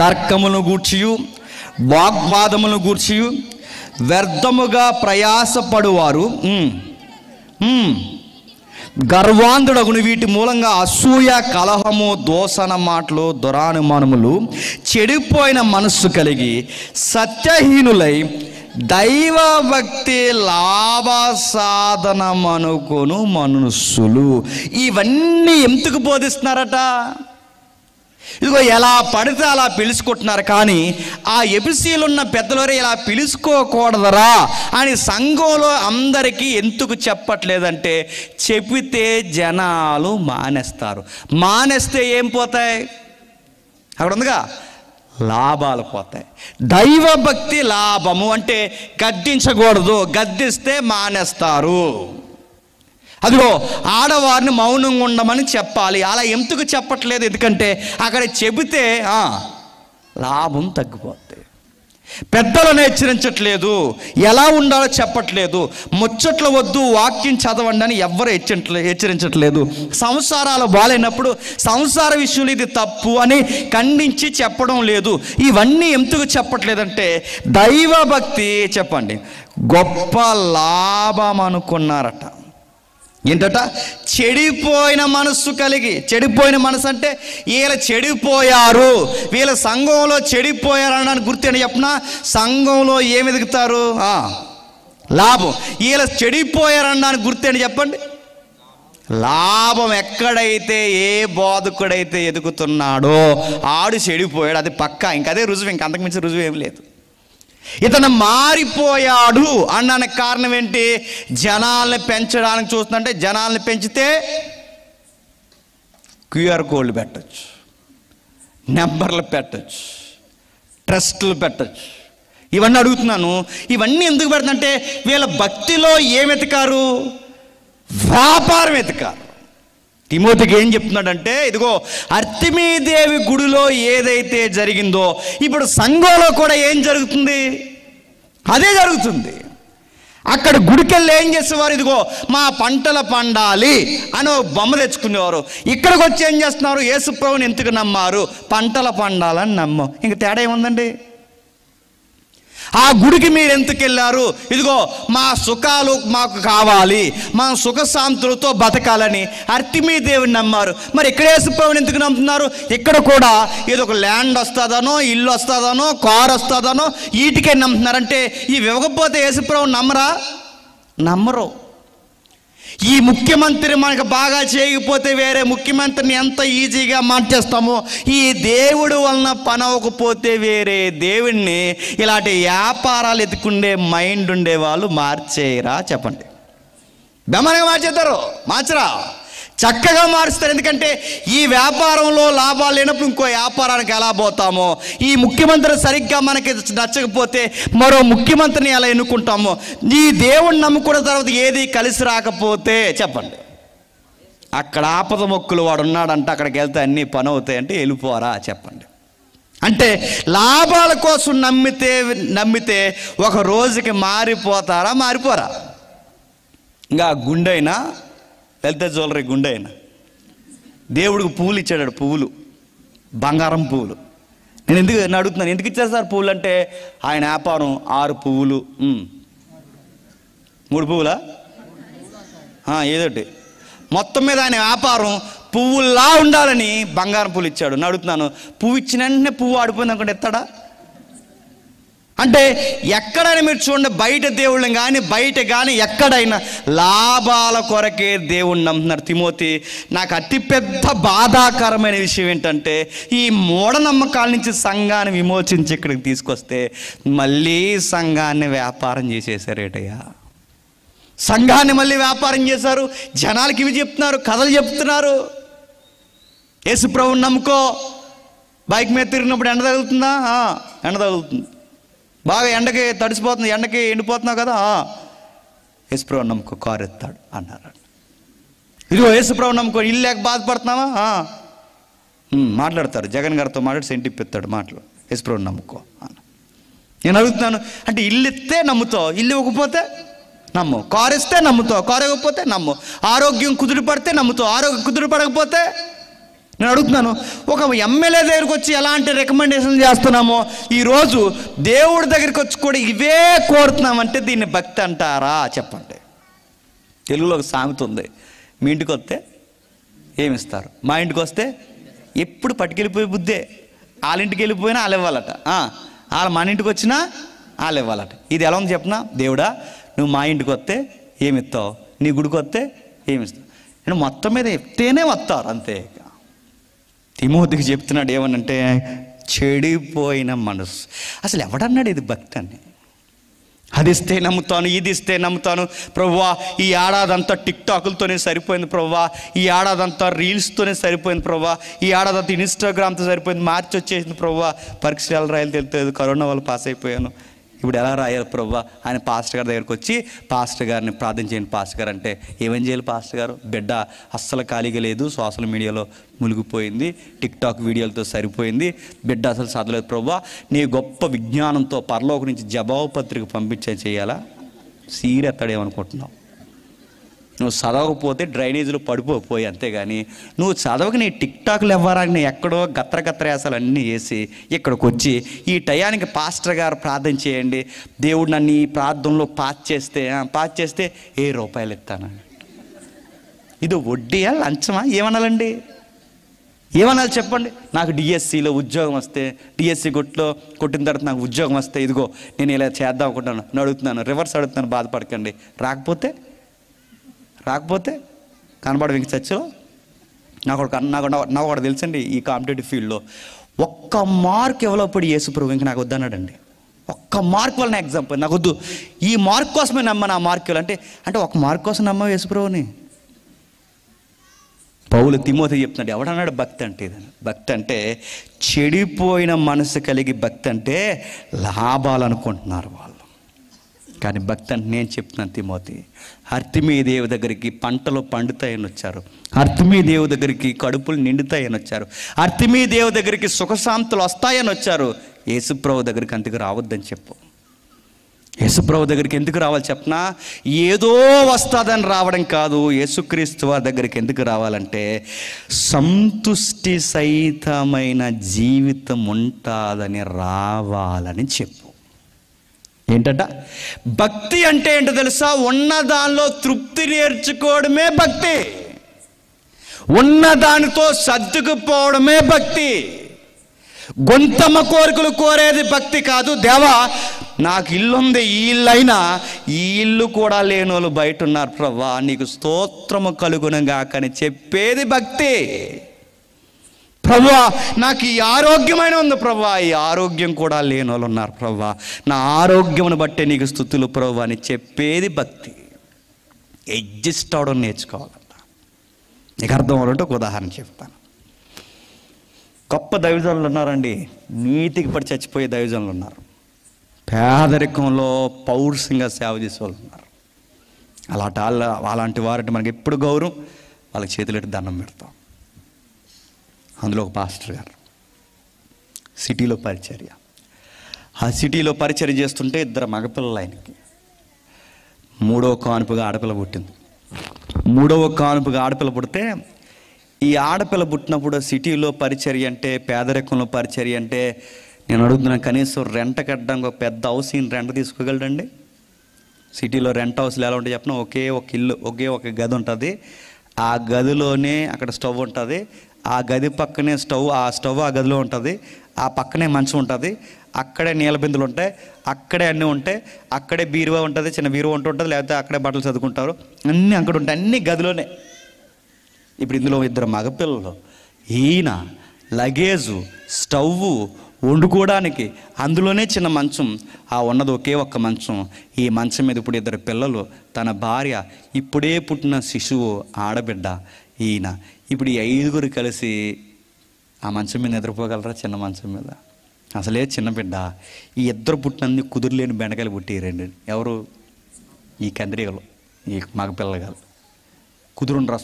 తర్కములను గూర్చియు వాగ్వాదములను గూర్చియు వ్యర్థముగా ప్రయాసపడువారు, గర్వాంధుడగును, వీటి మూలంగా అసూయ, కలహము, దోషణ మాటలు, దురానుమానములు, చెడిపోయిన మనస్సు కలిగి సత్యహీనులై దైవభక్తి లాభ సాధనమనుకొను మనుషులు. ఇవన్నీ ఎందుకు బోధిస్తున్నారట? ఇదిగో ఎలా పడితే అలా పిలుచుకుంటున్నారు, కానీ ఆ ఎఫెసీలో ఉన్న పెద్దలరే ఇలా పిలుచుకోకూడదరా అని సంఘంలో అందరికీ ఎందుకు చెప్పట్లేదంటే చెప్పితే జనాలు మానేస్తారు. మానేస్తే ఏం పోతాయి? అక్కడ ఉందిగా, లాభాలు పోతాయి. దైవభక్తి లాభము అంటే గద్దించకూడదు, గద్దిస్తే మానేస్తారు. అదిగో ఆడవారిని మౌనంగా ఉండమని చెప్పాలి. అలా ఎందుకు చెప్పట్లేదు? ఎందుకంటే అక్కడ చెబితే లాభం తగ్గిపోద్ది. పెద్దలను హెచ్చరించట్లేదు, ఎలా ఉండాలో చెప్పట్లేదు, ముచ్చట్లు వద్దు, వాక్యం చదవండి అని ఎవ్వరు హెచ్చరించట్లేదు. సంసారాలు బాగాలేనప్పుడు సంసార విషయంలో ఇది తప్పు అని ఖండించి చెప్పడం లేదు. ఇవన్నీ ఎందుకు చెప్పట్లేదంటే దైవభక్తి చెప్పండి గొప్ప లాభం అనుకున్నారట. ఏంటట? చెడిపోయిన మనస్సు కలిగి. చెడిపోయిన మనసు అంటే వీళ్ళ చెడిపోయారు, వీళ్ళ సంఘంలో చెడిపోయారు అనడానికి గుర్తు అని చెప్పిన సంఘంలో ఏమి ఎదుగుతారు? లాభం. వీళ్ళ చెడిపోయారు అనడానికి గుర్తు అని చెప్పండి, లాభం. ఎక్కడైతే ఏ బోధకుడైతే ఎదుగుతున్నాడో ఆడు చెడిపోయాడు, అది పక్కా. ఇంకదే రుజువు, ఇంక అంతకుమించి రుజువు ఏమి లేదు. ఇతను మారిపోయాడు అన్నానికి కారణం ఏంటి? జనాల్ని పెంచడానికి చూస్తుందంటే జనాల్ని పెంచితే QR కోడ్లు పెట్టచ్చు, నెంబర్లు పెట్టచ్చు, ట్రస్టులు పెట్టచ్చు. ఇవన్నీ అడుగుతున్నాను. ఇవన్నీ ఎందుకు పెడుతుందంటే వీళ్ళ భక్తిలో ఏం వెతకారు? వ్యాపారం వెతకారు. తిమోతికి ఏం చెప్తున్నాడంటే ఇదిగో అర్తిమీదేవి గుడిలో ఏదైతే జరిగిందో ఇప్పుడు సంఘంలో కూడా ఏం జరుగుతుంది? అదే జరుగుతుంది. అక్కడ గుడికెళ్ళి ఏం చేసేవారు? ఇదిగో మా పంటలు పండాలి అని బొమ్మ తెచ్చుకునేవారు. ఇక్కడికి వచ్చి ఏం చేస్తున్నారు? యేసుప్రభుని ఎందుకు నమ్మారు? పంటలు పండాలని నమ్మం. ఇంక తేడా ఏముందండి? ఆ గుడికి మీరు ఎందుకు వెళ్ళారు? ఇదిగో మా సుఖాలు మాకు కావాలి, మా సుఖశాంతులతో బతకాలని అర్తిమీ దేవుని నమ్మారు. మరి ఇక్కడ యేసుప్రభుని ఎందుకు నమ్ముతున్నారు? ఇక్కడ కూడా ఏదో ఒక ల్యాండ్ వస్తుందనో, ఇల్లు వస్తుందనో, కారు వస్తుందనో వీటికే నమ్ముతున్నారంటే ఇవి ఇవ్వకపోతే యేసుప్రభుని నమ్మరా? నమ్మరు. ఈ ముఖ్యమంత్రి మనకు బాగా చేయకపోతే వేరే ముఖ్యమంత్రిని ఎంత ఈజీగా మార్చేస్తామో, ఈ దేవుడు వలన పని అవ్వకపోతే వేరే దేవుణ్ణి ఇలాంటి వ్యాపారాలు ఎత్తుకుండే మైండ్ ఉండే వాళ్ళు మార్చేయరా? చెప్పండి. బెమ్మనగా మార్చేస్తారు? మార్చరా? చక్కగా మారుస్తారు. ఎందుకంటే ఈ వ్యాపారంలో లాభాలు లేనప్పుడు ఇంకో వ్యాపారానికి ఎలా పోతామో, ఈ ముఖ్యమంత్రి సరిగ్గా మనకి నచ్చకపోతే మరో ముఖ్యమంత్రిని ఎలా ఎన్నుకుంటామో, ఈ దేవుణ్ణి నమ్ముకున్న తర్వాత ఏది కలిసి రాకపోతే చెప్పండి, అక్కడ ఆపద మొక్కులు వాడు ఉన్నాడంటే అక్కడికి వెళ్తే అన్నీ పని అవుతాయంటే వెళ్ళిపోరా? చెప్పండి. అంటే లాభాల కోసం నమ్మితే ఒక రోజుకి మారిపోతారా? మారిపోరా? ఇంకా గుండైనా లలిత జ్యువెలరీ గుండె అయినా దేవుడికి పువ్వులు ఇచ్చాడు, పువ్వులు, బంగారం పువ్వులు. నేను అడుగుతున్నాను, ఎందుకు ఇచ్చారు సార్ పువ్వులు అంటే, ఆయన వ్యాపారం 6 పువ్వులు 3 పువ్వులా ఏదోటి మొత్తం మీద ఆయన వ్యాపారం పువ్వుల్లా ఉండాలని బంగారం పువ్వులు ఇచ్చాడు. నేను అడుగుతున్నాను, పువ్వు ఇచ్చిన వెంటనే పువ్వు ఆడిపోయింది అనుకుంటే ఎత్తాడా? అంటే ఎక్కడైనా మీరు చూడండి, బయట దేవుళ్ళని కానీ బయట కానీ ఎక్కడైనా లాభాల కొరకే దేవుణ్ణి నమ్ముతున్నారు. తిమోతి, నాకు అతిపెద్ద బాధాకరమైన విషయం ఏంటంటే, ఈ మూఢనమ్మకాల నుంచి సంఘాన్ని విమోచించి ఇక్కడికి తీసుకొస్తే మళ్ళీ సంఘాన్ని వ్యాపారం చేసేసారేటయ్యా. సంఘాన్ని మళ్ళీ వ్యాపారం చేశారు. జనాలకి ఇవి చెప్తున్నారు, కథలు చెప్తున్నారు. యేసుప్రభుని నమ్ముకో, బైక్ మీద తిరిగినప్పుడు ఎండ తగులుతుందా? ఎండ తగులుతుంది. బాగా ఎండకి తడిసిపోతుంది, ఎండకి ఎండిపోతున్నావు కదా, యేసుప్రభుని నమ్ముకో, కారు ఎత్తాడు అన్నారు. ఇదిగో యేసుప్రభుని నమ్ముకో, ఇల్లు లేక బాధపడుతున్నావా? మాట్లాడతారు. జగన్ గారితో మాట్లాడి సెంటిప్ ఎత్తాడు మాటలు, యేసుప్రభుని నమ్ముకో అన్న. నేను అడుగుతున్నాను, అంటే ఇల్లు ఇస్తే నమ్ముతావు, ఇల్లు ఇవ్వకపోతే నమ్ము. కారు ఇస్తే నమ్ముతావు, కారు ఇవ్వకపోతే నమ్ము. ఆరోగ్యం కుదురు పడితే నమ్ముతావు, ఆరోగ్యం కుదురు పడకపోతే. నేను అడుగుతున్నాను, ఒక ఎమ్మెల్యే దగ్గరికి వచ్చి ఎలాంటి రికమెండేషన్ చేస్తున్నామో ఈరోజు దేవుడి దగ్గరికి వచ్చి కూడా ఇవే కోరుతున్నామంటే దీన్ని భక్తి అంటారా? చెప్పండి. తెలుగులో ఒక సామెత ఉంది, మీ ఇంటికి వస్తే ఏమిస్తారు, మా ఇంటికి వస్తే ఎప్పుడు పట్టుకెళ్ళిపోయే బుద్ధే. వాళ్ళ ఇంటికి వెళ్ళిపోయినా వాళ్ళు ఇవ్వాలట, వాళ్ళ మన ఇంటికి వచ్చినా వాళ్ళు ఇవ్వాలట. ఇది ఎలా ఉంది చెప్పనా? దేవుడా, నువ్వు మా ఇంటికి వస్తే ఏమిస్తావు, నీ గుడికి వస్తే ఏమిస్తావు? నేను మొత్తం మీద ఎత్తేనే వస్తారు అంతే. తిమోతికి చెప్తున్నాడు ఏమనంటే, చెడిపోయిన మనసు. అసలు ఎవడన్నాడు ఇది భక్తి అని? అది ఇస్తే నమ్ముతాను, ఇది ఇస్తే నమ్ముతాను ప్రభువా, ఈ ఏడాదంతా టిక్టాకులతోనే సరిపోయింది ప్రభువా, ఈ ఏడాదంతా రీల్స్తోనే సరిపోయింది ప్రభువా, ఈ ఏడాదంతా ఇన్స్టాగ్రామ్తో సరిపోయింది, మార్చి వచ్చేసింది ప్రభువా, పరీక్షలు రాయాలి తెలుస్తుంది, కరోనా వల్ల పాస్ అయిపోయాను, ఇప్పుడు ఎలా రాయాలి ప్రభువా ఆయన పాస్టర్ గారి దగ్గరికి వచ్చి, పాస్టర్ గారిని ప్రార్థన చేయండి పాస్టర్ గారు అంటే, ఏమేం చేయాలి పాస్టర్ గారు? బిడ్డ అస్సలు ఖాళీగా లేదు, సోషల్ మీడియాలో మునిగిపోయింది, టిక్టాక్ వీడియోలతో సరిపోయింది, బిడ్డ అసలు చదవలేదు ప్రభువా, నీ గొప్ప విజ్ఞానంతో పరలోకం నుంచి జవాబు పత్రిక పంపించే చేయాలా? సీరెత్తాడేమనుకుంటున్నావు? నువ్వు చదవకపోతే డ్రైనేజీలో పడిపోయి అంతేగాని, నువ్వు చదవక నీ టిక్టాక్లు ఇవ్వరాని ఎక్కడో గత్రగత్రయాసాలు అన్నీ వేసి ఇక్కడికి వచ్చి ఈ టయానికి పాస్టర్ గారు ప్రార్థన చేయండి, దేవుడు నన్ను ఈ ప్రార్థనలో పాస్ చేస్తే ₹10 ఇస్తాను. ఇది వడ్డీయా లంచమా? ఏమనాలండి? ఏమనాలి చెప్పండి? నాకు డిఎస్సిలో ఉద్యోగం వస్తే, డిఎస్సి కొట్టిన తర్వాత నాకు ఉద్యోగం వస్తే ఇదిగో నేను ఇలా చేద్దాం అనుకుంటాను. నేను అడుగుతున్నాను, రివర్స్ అడుగుతున్నాను, బాధపడకండి. రాకపోతే కనబడవు ఇంక చర్చలో. నాకు ఒకటి తెలుసండి, ఈ కాంపిటేటివ్ ఫీల్డ్లో ఒక్క మార్క్ ఎవలోపడి యేసుప్రభు ఇంక నాకు వద్దన్నాడండి. ఒక్క మార్క్ వల్ల నా ఎగ్జామ్ పోయింది, నాకు వద్దు, ఈ మార్క్ కోసమే నమ్మ, నా మార్క్ అంటే ఒక మార్క్ కోసం నమ్మ యేసుప్రభుని. పౌలు తిమోతికి చెప్తున్నాడు, ఎవడన్నాడు భక్తి అంటే? ఇదని భక్తి అంటే చెడిపోయిన మనసు కలిగి భక్తి అంటే లాభాలు అనుకుంటున్నారు వాళ్ళు. కానీ భక్తి అంటే నేను చెప్తున్నాను తిమోతి, అర్తిమీ దేవు దగ్గరికి పంటలు పండుతాయని వచ్చారు, అర్తిమీ దేవు దగ్గరికి కడుపులు నిండుతాయని వచ్చారు, అర్తిమీ దేవు దగ్గరికి సుఖశాంతులు వస్తాయని వచ్చారు. యేసుప్రభు దగ్గరికి అందుకు రావద్దని చెప్పు. యేసుప్రభు దగ్గరికి ఎందుకు రావాలి చెప్పనా? ఏదో వస్తుందని రావడం కాదు, యేసుక్రీస్తు వారి దగ్గరికి ఎందుకు రావాలంటే సంతుష్టి సహితమైన జీవితం ఉంటుందని రావాలని చెప్పు. ఏంటంట? భక్తి అంటే ఏంటో తెలుసా? ఉన్న దానిలో తృప్తి నేర్చుకోవడమే భక్తి. ఉన్న దానితో సర్దుకుపోవడమే భక్తి. గొంతమ్మ కోరికలు కోరేది భక్తి కాదు. దేవా, నాకు ఇల్లు ఉంది, ఈ ఇల్లు అయినా ఈ ఇల్లు కూడా లేని వాళ్ళు బయట ఉన్నారు ప్రభా, నీకు స్తోత్రము కలుగునుగా అని చెప్పేది భక్తి. ప్రభువా, నాకు ఈ ఆరోగ్యమైన ఉంది ప్రభా, ఈ ఆరోగ్యం కూడా లేని వాళ్ళు ఉన్నారు ప్రభా, నా ఆరోగ్యమును బట్టే నీకు స్తుతులు ప్రభు అని చెప్పేది భక్తి. అడ్జస్ట్ అవడం నేర్చుకోవాలంట. నీకు అర్థం అవ్వాలంటే ఒక ఉదాహరణ చెప్తాను. గొప్ప దైవజనులు ఉన్నారండి, నీతికి పడి చచ్చిపోయే దైవజనులు ఉన్నారు, పేదరికంలో పౌరుషంగా సేవ చేసే వాళ్ళు ఉన్నారు. అలాంటి వారంటే మనకి ఎప్పుడు గౌరవం, వాళ్ళకి చేతులెట్టి దండం పెడతాం. అందులో ఒక పాస్టర్ గారు సిటీలో పరిచర్య. ఆ సిటీలో పరిచర్య చేస్తుంటే ఇద్దరు మగపిల్లలు ఆయనకి. మూడవ కానుపుగా ఆడపిల్ల పుట్టింది. మూడవ కానుపుగా ఆడపిల్ల పుడితే ఈ ఆడపిల్ల పుట్టినప్పుడు సిటీలో పరిచర్య అంటే, పేదరికంలో పరిచర్య అంటే, నేను అడుగుతున్నాను, కనీసం రెంట కట్టడానికి ఒక పెద్ద హౌస్ ఈయన రెంట తీసుకోగలడండి? సిటీలో రెంట్ హౌస్లు ఎలా ఉంటాయి చెప్పిన, ఒకే ఒక ఇల్లు, ఒకే ఒక గది ఉంటుంది. ఆ గదిలోనే అక్కడ స్టవ్ ఉంటుంది, ఆ గది పక్కనే స్టవ్, ఆ స్టవ్ ఆ గదిలో ఉంటుంది, ఆ పక్కనే మంచం ఉంటుంది, అక్కడే నీళ్ళ బిందులు ఉంటాయి, అక్కడే అన్నీ ఉంటాయి, అక్కడే బీరువా ఉంటుంది, చిన్న బీరువా ఉంటుంది, లేకపోతే అక్కడే బట్టలు చదువుకుంటారు, అన్నీ అక్కడ ఉంటాయి, అన్నీ గదిలోనే. ఇప్పుడు ఇందులో ఇద్దరు మగపిల్లలు, ఈయన లగేజు, స్టవ్వు, వండుకోవడానికి అందులోనే చిన్న మంచం, ఆ ఉన్నది ఒకే ఒక్క మంచం. ఈ మంచం మీద ఇప్పుడు ఇద్దరు పిల్లలు, తన భార్య, ఇప్పుడే పుట్టిన శిశువు ఆడబిడ్డ, ఈయన. ఇప్పుడు ఈ ఐదుగురు కలిసి ఆ మంచం మీద నిద్రపోగలరా? చిన్న మంచం మీద. అసలే చిన్న బిడ్డ. ఈ ఇద్దరు పుట్టినన్ని కుదురులేని బెండకాయలు పుట్టిరండి. ఎవరు? ఈ కందిరీగలు, ఈ మగపిల్లగాలు. కుదురుండ్రు,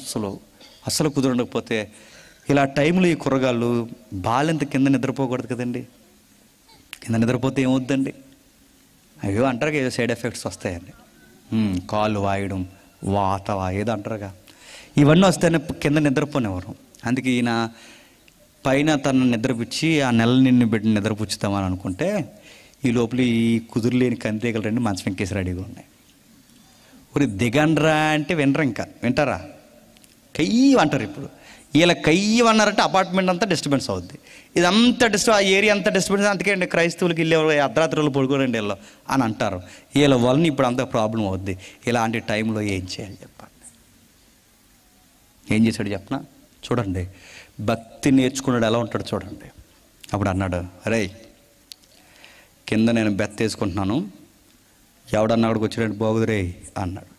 అస్సలు కుదురుండకపోతే ఇలా టైంలో ఈ కుర్రగాళ్ళు బాలెంత కింద నిద్రపోకూడదు కదండి. కింద నిద్రపోతే ఏమవుద్దండి? అయ్యో అంటారుగా, ఏదో సైడ్ ఎఫెక్ట్స్ వస్తాయండి, కాళ్ళు వాయడం, వాత ఏదో అంటారుగా, ఇవన్నీ వస్తేనే కింద నిద్రపోనేవారు. అందుకే ఈయన పైన తను నిద్రపుచ్చి ఆ నెల నిన్ను పెట్టి నిద్రపుచ్చుతామని అనుకుంటే, ఈ లోపల ఈ కుదురులేని కందిరీగలు రెండు మంచం ఎక్కేసి రెడీగా ఉన్నాయి. ఊరి దిగండ్రా అంటే వినరు, ఇంకా వింటారా? కయ్యి అంటారు. ఇప్పుడు వీళ్ళ కయ్యి అన్నారంటే అపార్ట్మెంట్ అంతా డిస్టర్బెన్స్ అవుద్ది, ఇదంతా ఆ ఏరియా అంతా డిస్టర్బెన్స్. అందుకే అండి క్రైస్తవులకి వెళ్ళే అర్ధరాత్రులు పడుకోరండి వీళ్ళు అని అంటారు. వీళ్ళ వలన ఇప్పుడు అంత ప్రాబ్లం అవుద్ది. ఇలాంటి టైంలో ఏం చేయాలి చెప్పండి? ఏం చేశాడు చెప్పనా? చూడండి, భక్తి నేర్చుకున్నాడు ఎలా ఉంటాడు చూడండి. అప్పుడు అన్నాడు, అరే కింద నేను బెత్తేసుకుంటున్నాను, ఎవడన్నా అక్కడికి వచ్చాడంటే బాగుదురే అన్నాడు.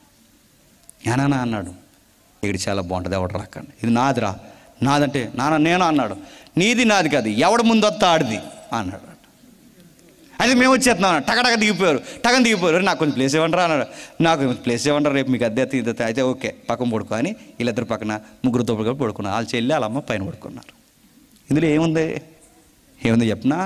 ఏనా అన్నాడు, ఇక్కడ చాలా బాగుంటుంది, ఎవడు రాకండి, ఇది నాదిరా, నాదంటే నాన్న నేను అన్నాడు. నీది నాది కాదు, ఎవడ ముందు వస్తా ఆడిది అన్నాడు. అది మేము వచ్చేస్తున్నాం, టగటగ దిగిపోయారు, టగని దిగిపోయారు. నాకు కొంచెం ప్లేస్ ఇవ్వండి అన్నాడు. నాకు ప్లేస్ ఇవ్వండి, రేపు మీకు అద్దె అయితే ఓకే పక్కన పడుకో అని వీళ్ళిద్దరు పక్కన ముగ్గురు తోపుడు పడుకున్నారు. వాళ్ళు చెల్లి వాళ్ళ అమ్మ పైన పడుకున్నారు. ఇందులో ఏముంది చెప్పనా?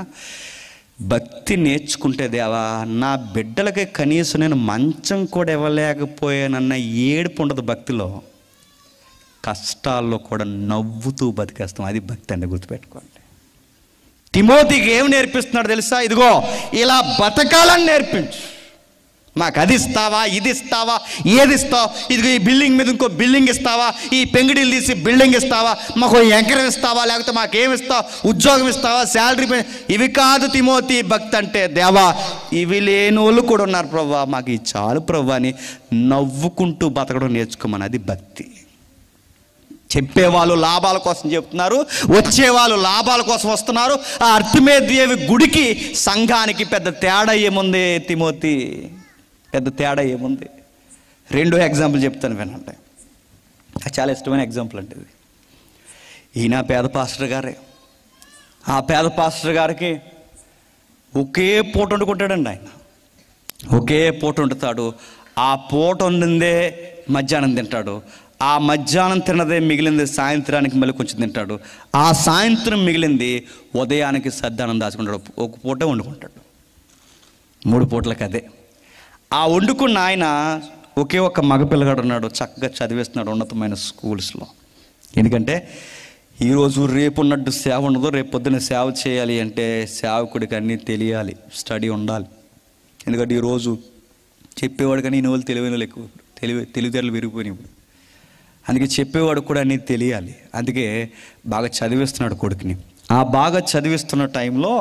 భక్తి నేర్చుకుంటే, దేవా నా బిడ్డలకి కనీసం నేను మంచం కూడా ఇవ్వలేకపోయానన్న ఏడుపు ఉండదు భక్తిలో. కష్టాల్లో కూడా నవ్వుతూ బతికేస్తాం, అది భక్తి అండి, గుర్తుపెట్టుకోండి. తిమోతికి ఏం నేర్పిస్తున్నాడు తెలుసా? ఇదిగో ఇలా బతకాలని నేర్పించు. మాకు అది ఇస్తావా, ఇది ఇస్తావా, ఏది ఇస్తావు? ఇదిగో ఈ బిల్డింగ్ మీద ఇంకో బిల్డింగ్ ఇస్తావా, ఈ పెంగిడీలు తీసి బిల్డింగ్ ఇస్తావా, మాకు ఎకరం ఇస్తావా, లేకపోతే మాకేమి ఇస్తావు, ఉద్యోగం ఇస్తావా, శాలరీ, ఇవి కాదు తిమోతి భక్తి అంటే. దేవా ఇవి లేని వాళ్ళు కూడా ఉన్నారు ప్రభా, మాకు ఇది చాలు ప్రభా అని నవ్వుకుంటూ బతకడం నేర్చుకోమని, అది భక్తి. చెప్పేవాళ్ళు లాభాల కోసం చెప్తున్నారు, వచ్చేవాళ్ళు లాభాల కోసం వస్తున్నారు. ఆ అర్తిమేదేవి గుడికి సంఘానికి పెద్ద తేడా ఏముంది తిమోతి? పెద్ద తేడా ఏముంది? రెండో ఎగ్జాంపుల్ చెప్తాను వినండి, చాలా ఇష్టమైన ఎగ్జాంపుల్ అంటే ఇది. ఈయన పేద పాస్టర్ గారే. ఆ పేద పాస్టర్ గారికి ఒకే పూట వండుకుంటాడండి ఆయన, ఒకే పూట వండుతాడు. ఆ పూట వండిందే మధ్యాహ్నం తింటాడు, ఆ మధ్యాహ్నం తిన్నదే మిగిలింది సాయంత్రానికి మళ్ళీ కొంచెం తింటాడు, ఆ సాయంత్రం మిగిలింది ఉదయానికి సద్దానం దాచుకుంటాడు. ఒక పూట వండుకుంటాడు, 3 పూటలకు అదే. ఆ వండుకున్న ఆయన ఒకే ఒక మగపిల్లగాడు ఉన్నాడు, చక్కగా చదివేస్తున్నాడు ఉన్నతమైన స్కూల్స్లో. ఎందుకంటే ఈరోజు రేపు ఉన్నట్టు సేవ ఉండదు, రేపు పొద్దున్న సేవ చేయాలి అంటే సేవకుడికి అన్నీ తెలియాలి, స్టడీ ఉండాలి. ఎందుకంటే ఈరోజు చెప్పేవాడు కానీ ఈయన వాళ్ళు తెలివైన వాళ్ళు ఎక్కువ, తెలివితేటలు పెరిగిపోయినాయి ఇప్పుడు. అందుకే చెప్పేవాడు కూడా అన్నీ తెలియాలి. అందుకే బాగా చదివిస్తున్నాడు కొడుకుని. ఆ బాగా చదివిస్తున్న టైంలో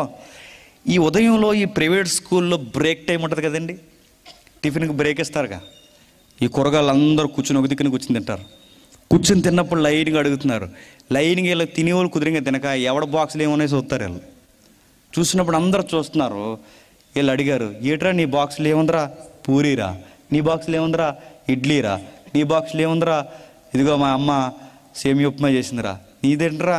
ఈ ఉదయంలో ఈ ప్రైవేట్ స్కూల్లో బ్రేక్ టైం ఉంటుంది కదండి, టిఫిన్కి బ్రేక్ ఇస్తారుగా. ఈ కూరగాయలు అందరూ కూర్చుని ఒక దిక్కున కూర్చుని తింటారు. కూర్చుని తిన్నప్పుడు లైన్గా అడుగుతున్నారు. లైన్గా వీళ్ళు తినేవాళ్ళు కుదిరిగా తినక ఎవడ బాక్సులు ఏమన్నాయి చూస్తారు. వీళ్ళు చూసినప్పుడు అందరూ చూస్తున్నారు. వీళ్ళు అడిగారు, ఏట్రా నీ బాక్సులు ఏముందిరా? పూరీరా. నీ బాక్సులు ఏముందిరా? ఇడ్లీరా. నీ బాక్సులు ఏముందిరా? ఇదిగో మా అమ్మ సేమియా ఉప్మా చేసిందిరా. నీదేంట్రా?